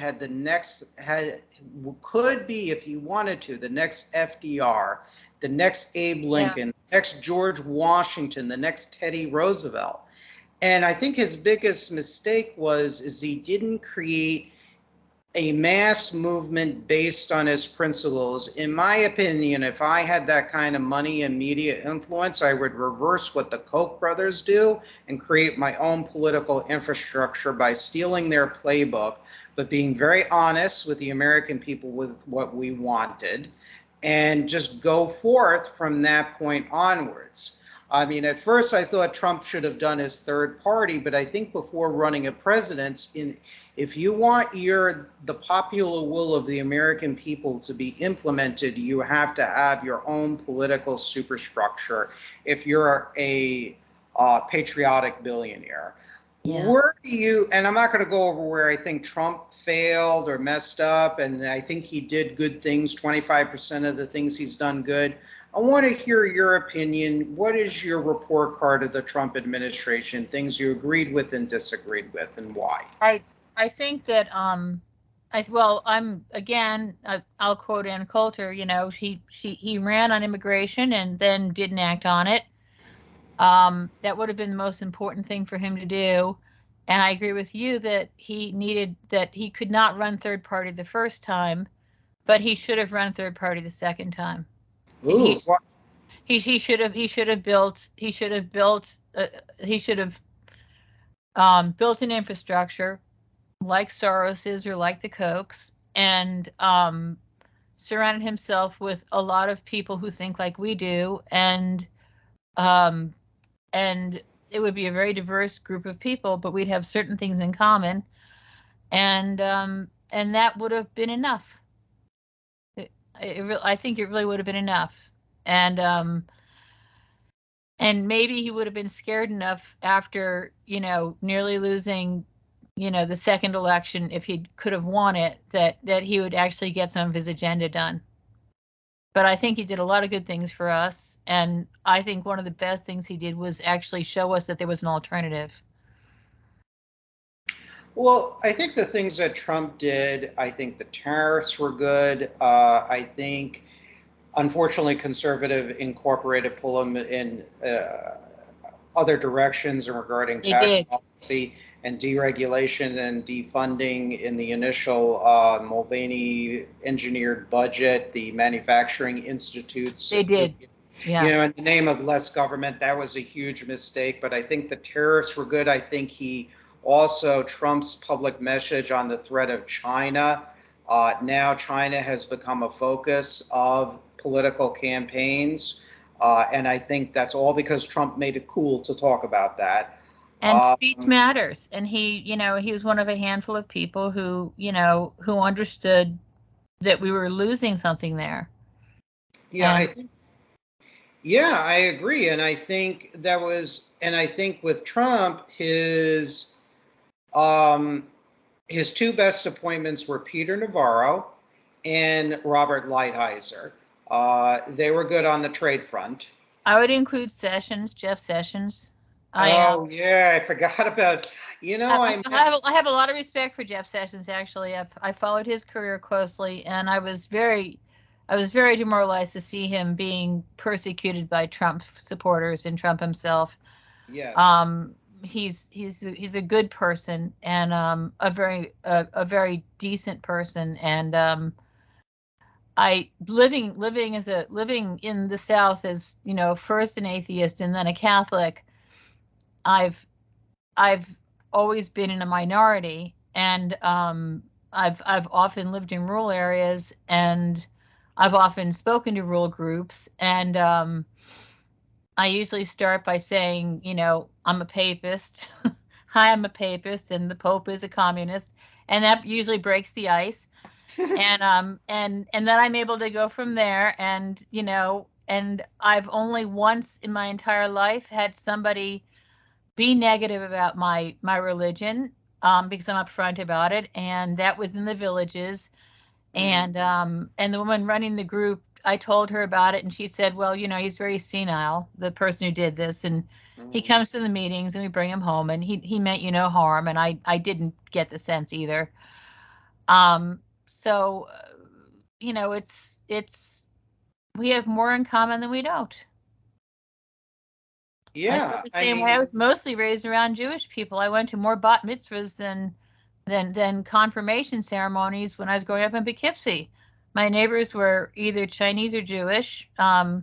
could be, if he wanted to, the next FDR, the next Abe Lincoln, the next George Washington, the next Teddy Roosevelt. And I think his biggest mistake is he didn't create a mass movement based on his principles. In my opinion, if I had that kind of money and media influence, I would reverse what the Koch brothers do and create my own political infrastructure by stealing their playbook, but being very honest with the American people with what we wanted, and just go forth from that point onwards. I mean, at first I thought Trump should have done his third party, but I think before running a presidency, if you want the popular will of the American people to be implemented, you have to have your own political superstructure if you're a patriotic billionaire. Yeah. Where do you, and I'm not going to go over where I think Trump failed or messed up, and I think he did good things, 25% of the things he's done good. I want to hear your opinion. What is your report card of the Trump administration, things you agreed with and disagreed with, and why? I think that I'll quote Ann Coulter. He ran on immigration and then didn't act on it. That would have been the most important thing for him to do. And I agree with you that he could not run third party the first time, but he should have run third party the second time. Ooh, he should have built an infrastructure like Soros's or like the Kochs, and surrounded himself with a lot of people who think like we do, and and it would be a very diverse group of people, but we'd have certain things in common, and that would have been enough. I think it really would have been enough, and maybe he would have been scared enough after, nearly losing, the second election, if he could have won it, that he would actually get some of his agenda done. But I think he did a lot of good things for us, and I think one of the best things he did was actually show us that there was an alternative. Well, I think the things that Trump did, I think the tariffs were good. I think, unfortunately, conservative incorporated pull him in other directions regarding tax policy and deregulation and defunding in the initial Mulvaney engineered budget, the manufacturing institutes. They did. Yeah. In the name of less government, that was a huge mistake. But I think the tariffs were good. I think Trump's public message on the threat of China. Now China has become a focus of political campaigns. And I think that's all because Trump made it cool to talk about that. And speech matters. And he was one of a handful of people who understood that we were losing something there. Yeah, I agree. And I think with Trump, his two best appointments were Peter Navarro and Robert Lighthizer. They were good on the trade front. I would include Jeff Sessions. I forgot about, I have a lot of respect for Jeff Sessions, actually. I followed his career closely, and I was very demoralized to see him being persecuted by Trump supporters and Trump himself. Yes. He's a good person, and a very decent person, and I living in the South as, first an atheist and then a Catholic. I've always been in a minority, and I've often lived in rural areas, and I've often spoken to rural groups, and I usually start by saying, I'm a papist. Hi, I'm a papist, and the Pope is a communist, and that usually breaks the ice. and then I'm able to go from there, and and I've only once in my entire life had somebody be negative about my religion, because I'm upfront about it, and that was in the Villages. And the woman running the group, I told her about it, and she said, well, he's very senile, the person who did this, and he comes to the meetings, and we bring him home, and he meant you no harm, and I didn't get the sense either. So it's we have more in common than we don't. Yeah, the same way. I was mostly raised around Jewish people. I went to more bat mitzvahs than confirmation ceremonies when I was growing up in Poughkeepsie. My neighbors were either Chinese or Jewish. A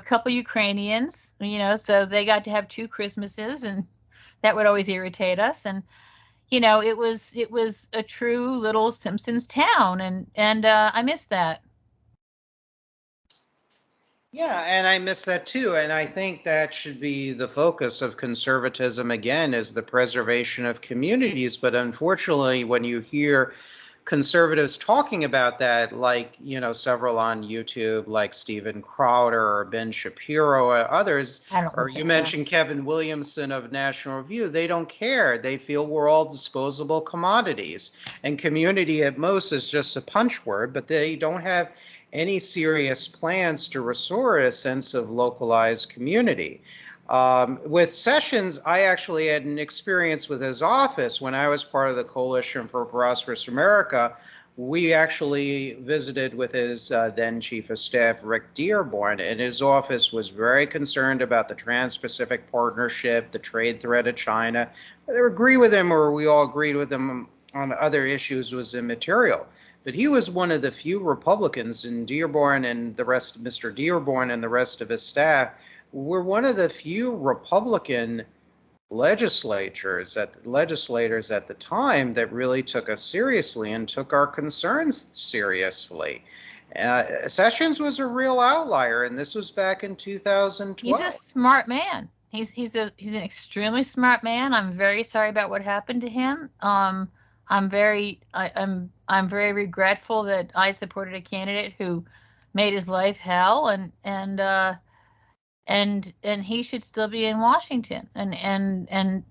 couple Ukrainians. So they got to have 2 Christmases, and that would always irritate us. And it was a true little Simpsons town, and I miss that. Yeah, and I miss that too. And I think that should be the focus of conservatism again, is the preservation of communities. But unfortunately, when you hear conservatives talking about that, like, several on YouTube, like Steven Crowder or Ben Shapiro or others, or you mentioned Kevin Williamson of National Review, they don't care. They feel we're all disposable commodities. And community at most is just a punch word, but they don't have any serious plans to restore a sense of localized community. With Sessions, I actually had an experience with his office when I was part of the Coalition for Prosperous America. We actually visited with his then Chief of Staff, Rick Dearborn, and his office was very concerned about the Trans-Pacific Partnership, the trade threat of China. Whether we agree with him or we all agreed with him on other issues was immaterial. But he was one of the few Republicans, and Mr. Dearborn and the rest of his staff were one of the few Republican legislators at the time that really took us seriously and took our concerns seriously. Sessions was a real outlier, and this was back in 2012. He's a smart man. He's an extremely smart man. I'm very sorry about what happened to him. I'm very regretful that I supported a candidate who made his life hell, and he should still be in Washington. And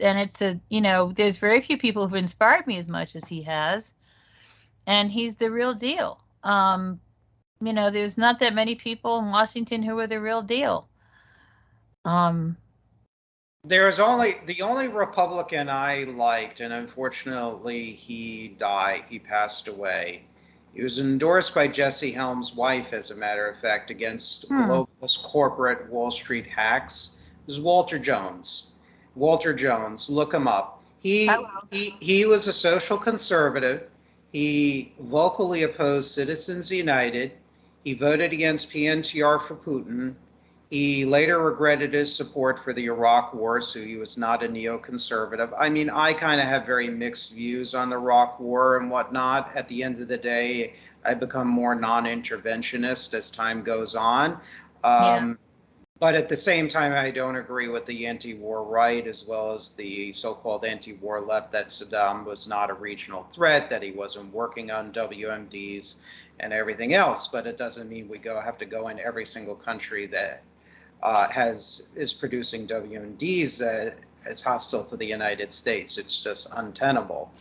it's a, there's very few people who've inspired me as much as he has, and he's the real deal. There's not that many people in Washington who are the real deal. There's only the only Republican I liked, and unfortunately he died. He passed away. He was endorsed by Jesse Helms' wife, as a matter of fact, against globalist corporate Wall Street hacks. It was Walter Jones. Walter Jones, look him up. He was a social conservative. He vocally opposed Citizens United. He voted against PNTR for Putin. He later regretted his support for the Iraq War, so he was not a neoconservative. I mean, I kind of have very mixed views on the Iraq War and whatnot. At the end of the day, I become more non-interventionist as time goes on. But at the same time, I don't agree with the anti-war right as well as the so-called anti-war left that Saddam was not a regional threat, that he wasn't working on WMDs and everything else. But it doesn't mean we have to go in every single country that is producing WMDs that is hostile to the United States. It's just untenable.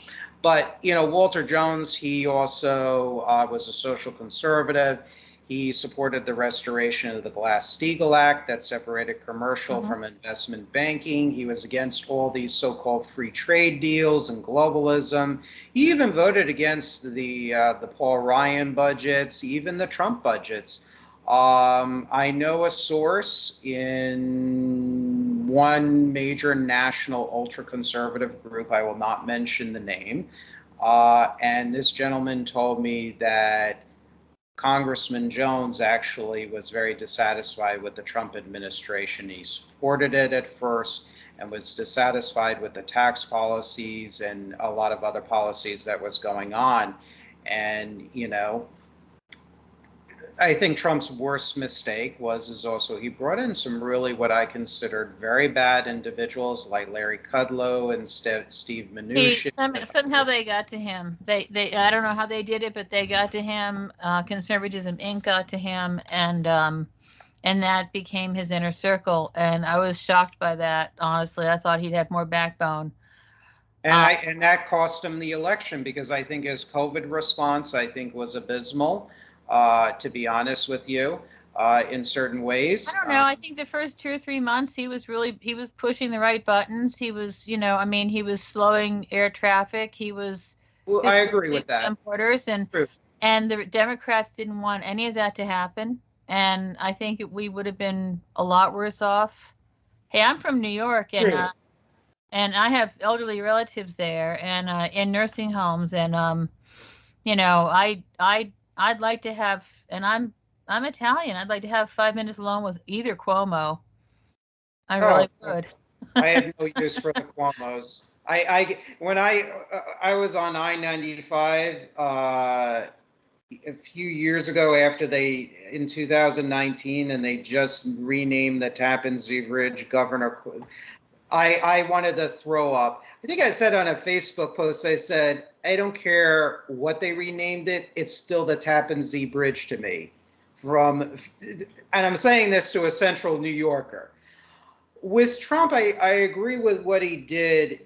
But, Walter Jones, he also was a social conservative. He supported the restoration of the Glass-Steagall Act that separated commercial from investment banking. He was against all these so-called free trade deals and globalism. He even voted against the Paul Ryan budgets, even the Trump budgets. I know a source in one major national ultra-conservative group. I will not mention the name. And this gentleman told me that Congressman Jones actually was very dissatisfied with the Trump administration. He supported it at first and was dissatisfied with the tax policies and a lot of other policies that was going on. And, I think Trump's worst mistake is also he brought in some really what I considered very bad individuals like Larry Kudlow and Steve Mnuchin. Somehow they got to him. They I don't know how they did it, but they got to him. Conservatism Inc. got to him, and that became his inner circle. And I was shocked by that. Honestly, I thought he'd have more backbone. And that cost him the election because I think his COVID response was abysmal. To be honest with you, in certain ways. I don't know. I think the first 2 or 3 months he was pushing the right buttons. He was, he was slowing air traffic. He was. Well, I agree with that. Importers and the Democrats didn't want any of that to happen. And I think we would have been a lot worse off. Hey, I'm from New York, and I have elderly relatives there, and in nursing homes, and I'd like to have, and I'm Italian. I'd like to have 5 minutes alone with either Cuomo. I really would. I have no use for the Cuomos. When I was on I-95 a few years ago in 2019, and they just renamed the Tappan Zee Bridge Governor. I wanted to throw up. I think I said on a Facebook post, I said, I don't care what they renamed it. It's still the Tappan Zee Bridge to me. And I'm saying this to a central New Yorker. With Trump, I agree with what he did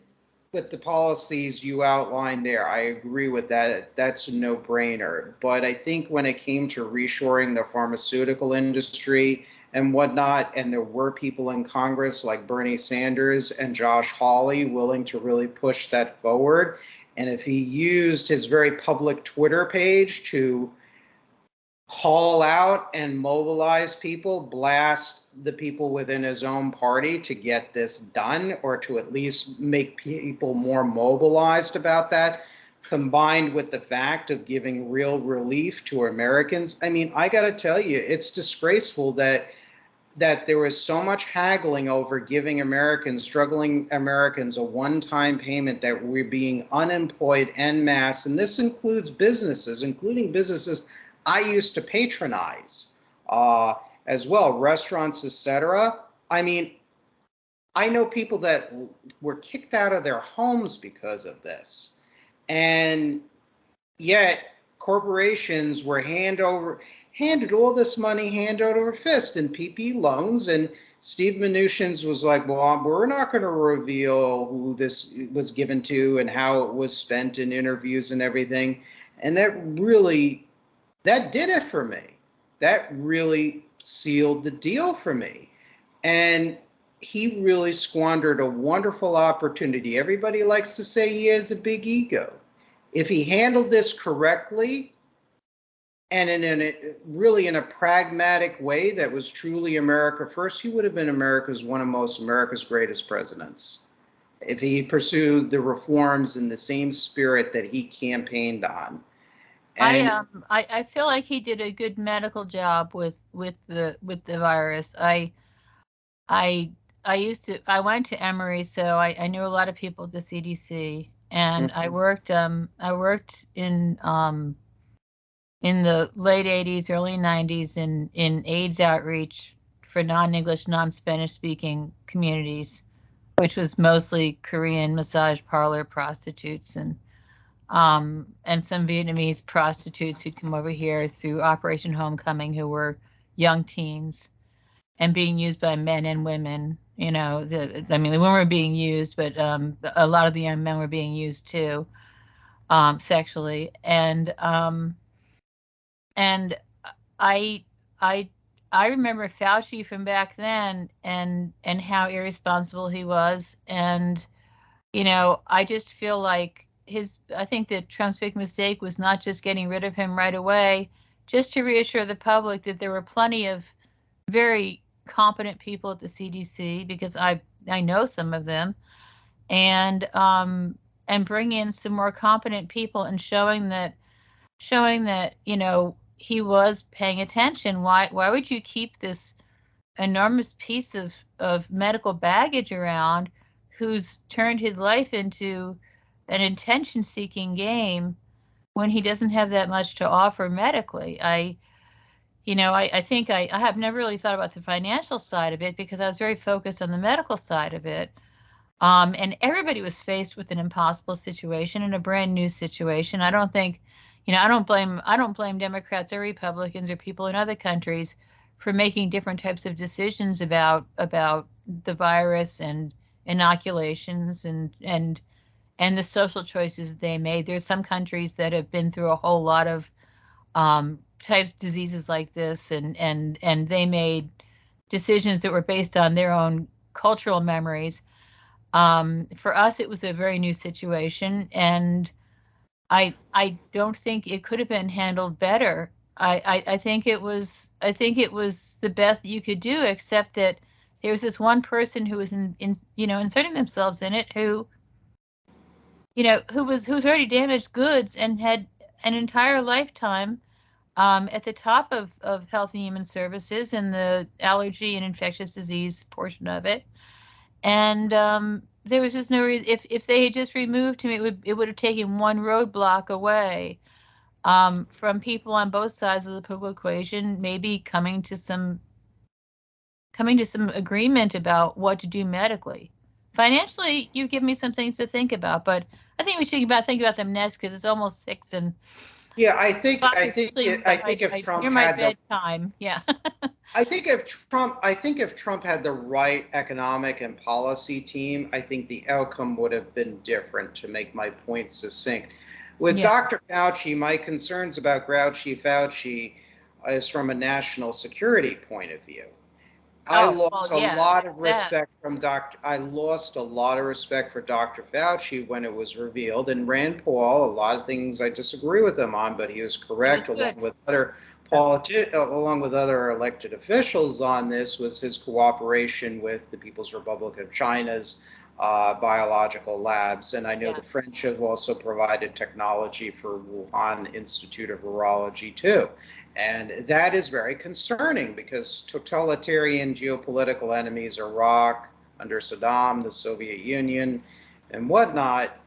with the policies you outlined there. I agree with that. That's a no-brainer. But I think when it came to reshoring the pharmaceutical industry and whatnot, and there were people in Congress like Bernie Sanders and Josh Hawley willing to really push that forward. And if he used his very public Twitter page to call out and mobilize people, blast the people within his own party to get this done, or to at least make people more mobilized about that, combined with the fact of giving real relief to Americans. I mean, I got to tell you, it's disgraceful that there was so much haggling over giving struggling Americans, a one-time payment that we're being unemployed en masse. And this includes businesses, including businesses I used to patronize as well, restaurants, etc. I mean, I know people that were kicked out of their homes because of this. And yet corporations were handed all this money hand over fist in PP loans. And Steve Mnuchin's was like, well, we're not going to reveal who this was given to and how it was spent in interviews and everything. And that did it for me. That really sealed the deal for me. And he really squandered a wonderful opportunity. Everybody likes to say he has a big ego. If he handled this correctly and in a pragmatic way that was truly America first, he would have been America's greatest presidents. If he pursued the reforms in the same spirit that he campaigned on. And I feel like he did a good medical job with the virus. I went to Emory, so I knew a lot of people at the CDC, and I worked in the late 80s, early 90s in AIDS outreach for non-English, non-Spanish speaking communities, which was mostly Korean massage parlor prostitutes and some Vietnamese prostitutes who'd come over here through Operation Homecoming who were young teens and being used by men and women. You know, the women were being used, but a lot of the young men were being used too, sexually. And I remember Fauci from back then and how irresponsible he was. And, you know, I just feel like I think that Trump's big mistake was not just getting rid of him right away, just to reassure the public that there were plenty of very competent people at the CDC, because I know some of them, and bring in some more competent people and showing that, you know, he was paying attention. Why would you keep this enormous piece of medical baggage around who's turned his life into an attention-seeking game when he doesn't have that much to offer medically? I think I have never really thought about the financial side of it because I was very focused on the medical side of it. And everybody was faced with an impossible situation and a brand new situation. I don't think, I don't blame Democrats or Republicans or people in other countries for making different types of decisions about the virus and inoculations and the social choices they made. There's some countries that have been through a whole lot of types of diseases like this, and they made decisions that were based on their own cultural memories. For us, it was a very new situation, and I don't think it could have been handled better. I think it was the best that you could do, except that there was this one person who was inserting themselves in it who was already damaged goods and had an entire lifetime at the top of Health and Human Services and the allergy and infectious disease portion of it. And there was just no reason. If they had just removed him, it would have taken one roadblock away from people on both sides of the political equation, maybe coming to some agreement about what to do medically. Financially, you give me some things to think about, but I think we should think about them next because it's almost 6 and. Yeah, I think if Trump had bedtime, yeah. I think if Trump had the right economic and policy team, I think the outcome would have been different, to make my point succinct. With Dr. Fauci, my concerns about grouchy Fauci is from a national security point of view. I lost a lot of respect for Dr. Fauci when it was revealed. And Rand Paul, a lot of things I disagree with him on, but he was correct, along with other elected officials on this, was his cooperation with the People's Republic of China's biological labs. And I know the French have also provided technology for Wuhan Institute of Virology too. And that is very concerning because totalitarian geopolitical enemies, Iraq under Saddam, the Soviet Union, and whatnot,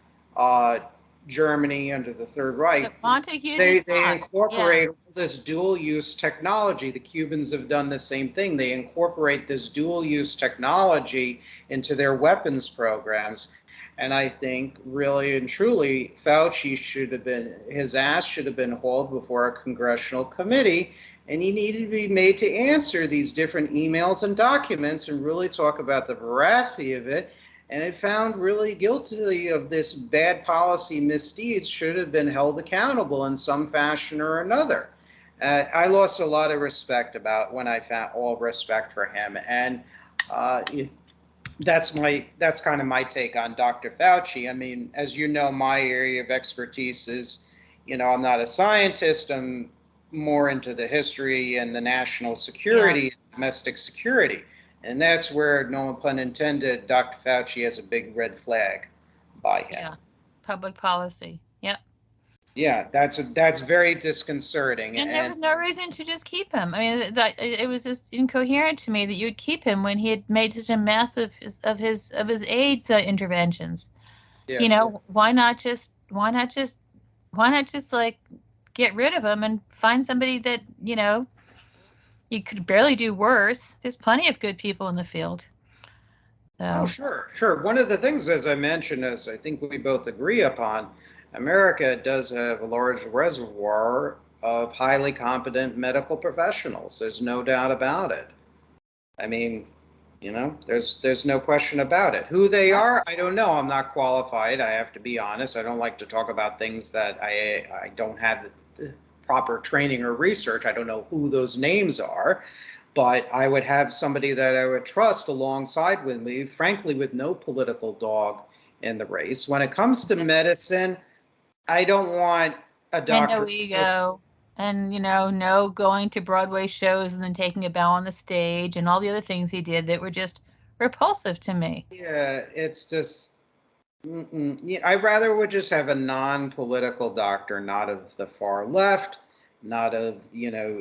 Germany under the Third Reich, Montague they did not. incorporate all this dual use technology. The Cubans have done the same thing. They incorporate this dual use technology into their weapons programs. And I think really and truly, Fauci should have been, his ass should have been hauled before a congressional committee, and he needed to be made to answer these different emails and documents and really talk about the veracity of it. And if found really guilty of this bad policy misdeeds, should have been held accountable in some fashion or another. I lost a lot of respect about when I found all respect for him, and that's kind of my take on Dr. Fauci. I mean, as you know, my area of expertise is, I'm not a scientist. I'm more into the history and the national security, domestic security. And that's where, no pun intended, Dr. Fauci has a big red flag by him. Yeah, public policy. Yep. Yeah, that's very disconcerting. And there was no reason to just keep him. I mean, it was just incoherent to me that you would keep him when he had made such a mess of his AIDS interventions. Yeah. Why not just like get rid of him and find somebody that you could barely do worse. There's plenty of good people in the field. So. Oh, sure. One of the things, as I mentioned, as I think we both agree upon, America does have a large reservoir of highly competent medical professionals. There's no doubt about it. I mean, there's no question about it. Who they are, I don't know. I'm not qualified. I have to be honest. I don't like to talk about things that I don't have the proper training or research. I don't know who those names are. But I would have somebody that I would trust alongside with me, frankly, with no political dog in the race. When it comes to medicine, I don't want a doctor. And no ego. And, no going to Broadway shows and then taking a bow on the stage and all the other things he did that were just repulsive to me. Yeah, it's just, I rather would just have a non-political doctor, not of the far left, not of,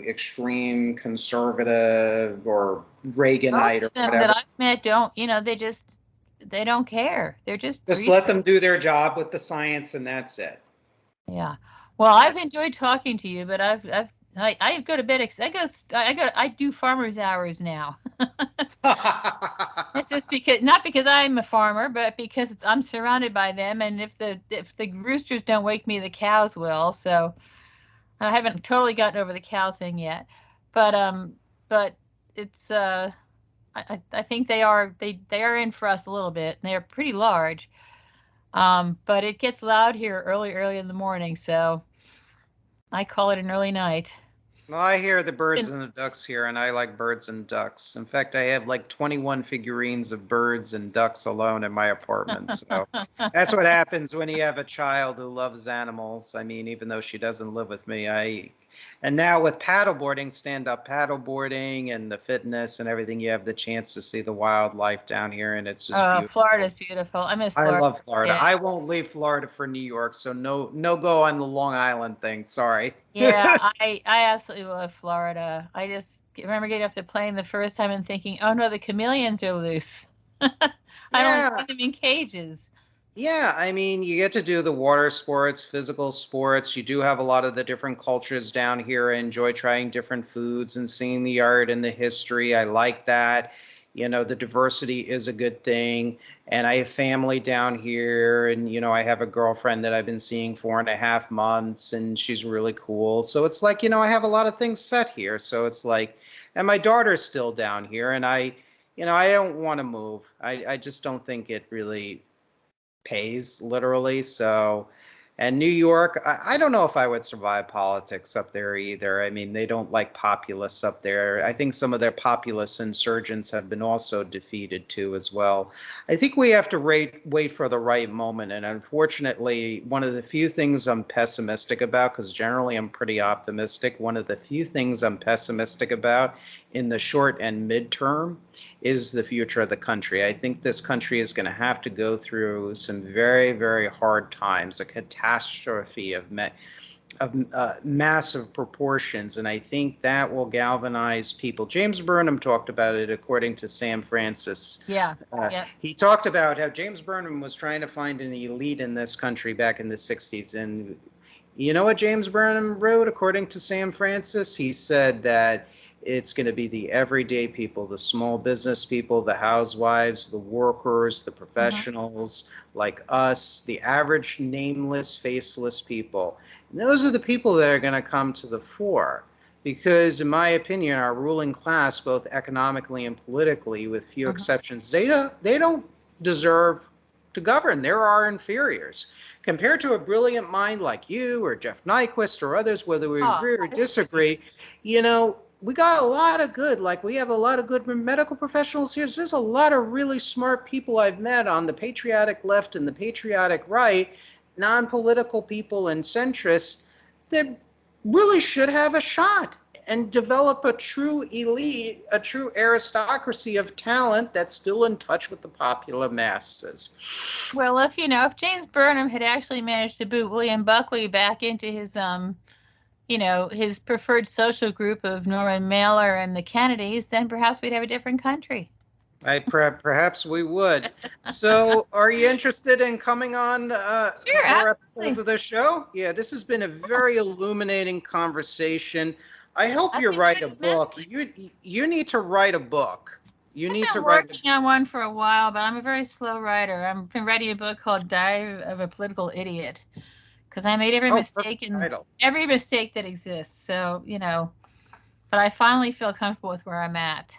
extreme conservative or Reaganite or whatever. That I've met don't, they don't care. They're just let them do their job with the science, and that's it. Yeah. Well, I've enjoyed talking to you, but I go to bed. I do farmer's hours now. It's just not because I'm a farmer, but because I'm surrounded by them. And if the roosters don't wake me, the cows will. So I haven't totally gotten over the cow thing yet, but it's I think they are in for us a little bit. They are pretty large, but it gets loud here early in the morning, so I call it an early night. Well, I hear the birds and the ducks here, and I like birds and ducks. In fact, I have like 21 figurines of birds and ducks alone in my apartment. So that's what happens when you have a child who loves animals. I mean, even though she doesn't live with me, and now with paddleboarding, stand-up paddleboarding and the fitness and everything, you have the chance to see the wildlife down here, and it's just beautiful. Florida's beautiful. I miss Florida. I love Florida. Yeah. I won't leave Florida for New York, so no go on the Long Island thing. Sorry. Yeah, I absolutely love Florida. I just remember getting off the plane the first time and thinking, oh no, the chameleons are loose. I don't want them in cages. Yeah, I mean, you get to do the water sports, physical sports. You do have a lot of the different cultures down here. I enjoy trying different foods and seeing the art and the history. I like that. The diversity is a good thing. And I have family down here, and, I have a girlfriend that I've been seeing 4.5 months, and she's really cool. So it's like, I have a lot of things set here. So it's like, and my daughter's still down here, and I don't want to move. I just don't think it really pays, literally. So, and New York, I don't know if I would survive politics up there either. I mean, they don't like populists up there. I think some of their populist insurgents have been also defeated too as well. I think we have to wait for the right moment. And unfortunately, one of the few things I'm pessimistic about, because generally I'm pretty optimistic, one of the few things I'm pessimistic about in the short and midterm is the future of the country. I think this country is going to have to go through some very, very hard times, a catastrophe catastrophe of massive proportions, and I think that will galvanize people. James Burnham talked about it, according to Sam Francis. Yeah. He talked about how James Burnham was trying to find an elite in this country back in the 60s, and you know what James Burnham wrote, according to Sam Francis? He said that it's going to be the everyday people, the small business people, the housewives, the workers, the professionals like us, the average nameless, faceless people. And those are the people that are going to come to the fore. Because, in my opinion, our ruling class, both economically and politically, with few exceptions, they don't deserve to govern. They're our inferiors. Compared to a brilliant mind like you or Jeff Nyquist or others, whether we agree or disagree, you know, we got a lot of good, like we have a lot of good medical professionals here. There's a lot of really smart people I've met on the patriotic left and the patriotic right, non-political people and centrists that really should have a shot and develop a true elite, a true aristocracy of talent that's still in touch with the popular masses. Well, if James Burnham had actually managed to boot William Buckley back into his his preferred social group of Norman Mailer and the Kennedys, then perhaps we'd have a different country. Perhaps we would. So, are you interested in coming on more episodes of the show? Yeah, this has been a very illuminating conversation. I hope you write a book. You need to write a book. I've been working on one for a while, but I'm a very slow writer. I've been writing a book called Diary of a Political Idiot, because I made every mistake that exists. So, but I finally feel comfortable with where I'm at.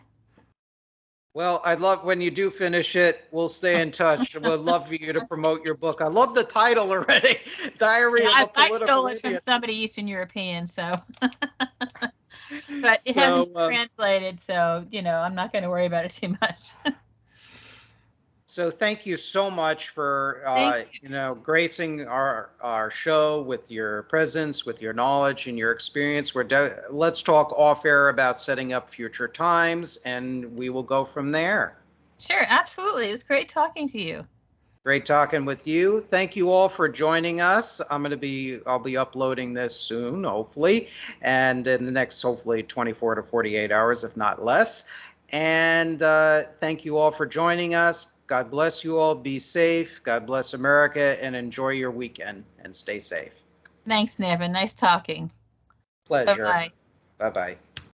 Well, I'd love when you do finish it, we'll stay in touch. We'd love for you to promote your book. I love the title already. Diary of a Political Idiot. I stole it from somebody Eastern European, so. But it hasn't been translated, so, I'm not going to worry about it too much. So thank you so much for, gracing our show with your presence, with your knowledge and your experience. Let's talk off air about setting up future times, and we will go from there. Sure, absolutely. It was great talking to you. Great talking with you. Thank you all for joining us. I'll be uploading this soon, hopefully, and in the next, hopefully, 24 to 48 hours, if not less. And thank you all for joining us. God bless you all. Be safe. God bless America, and enjoy your weekend and stay safe. Thanks, Nevin. Nice talking. Pleasure. Bye-bye. Bye-bye.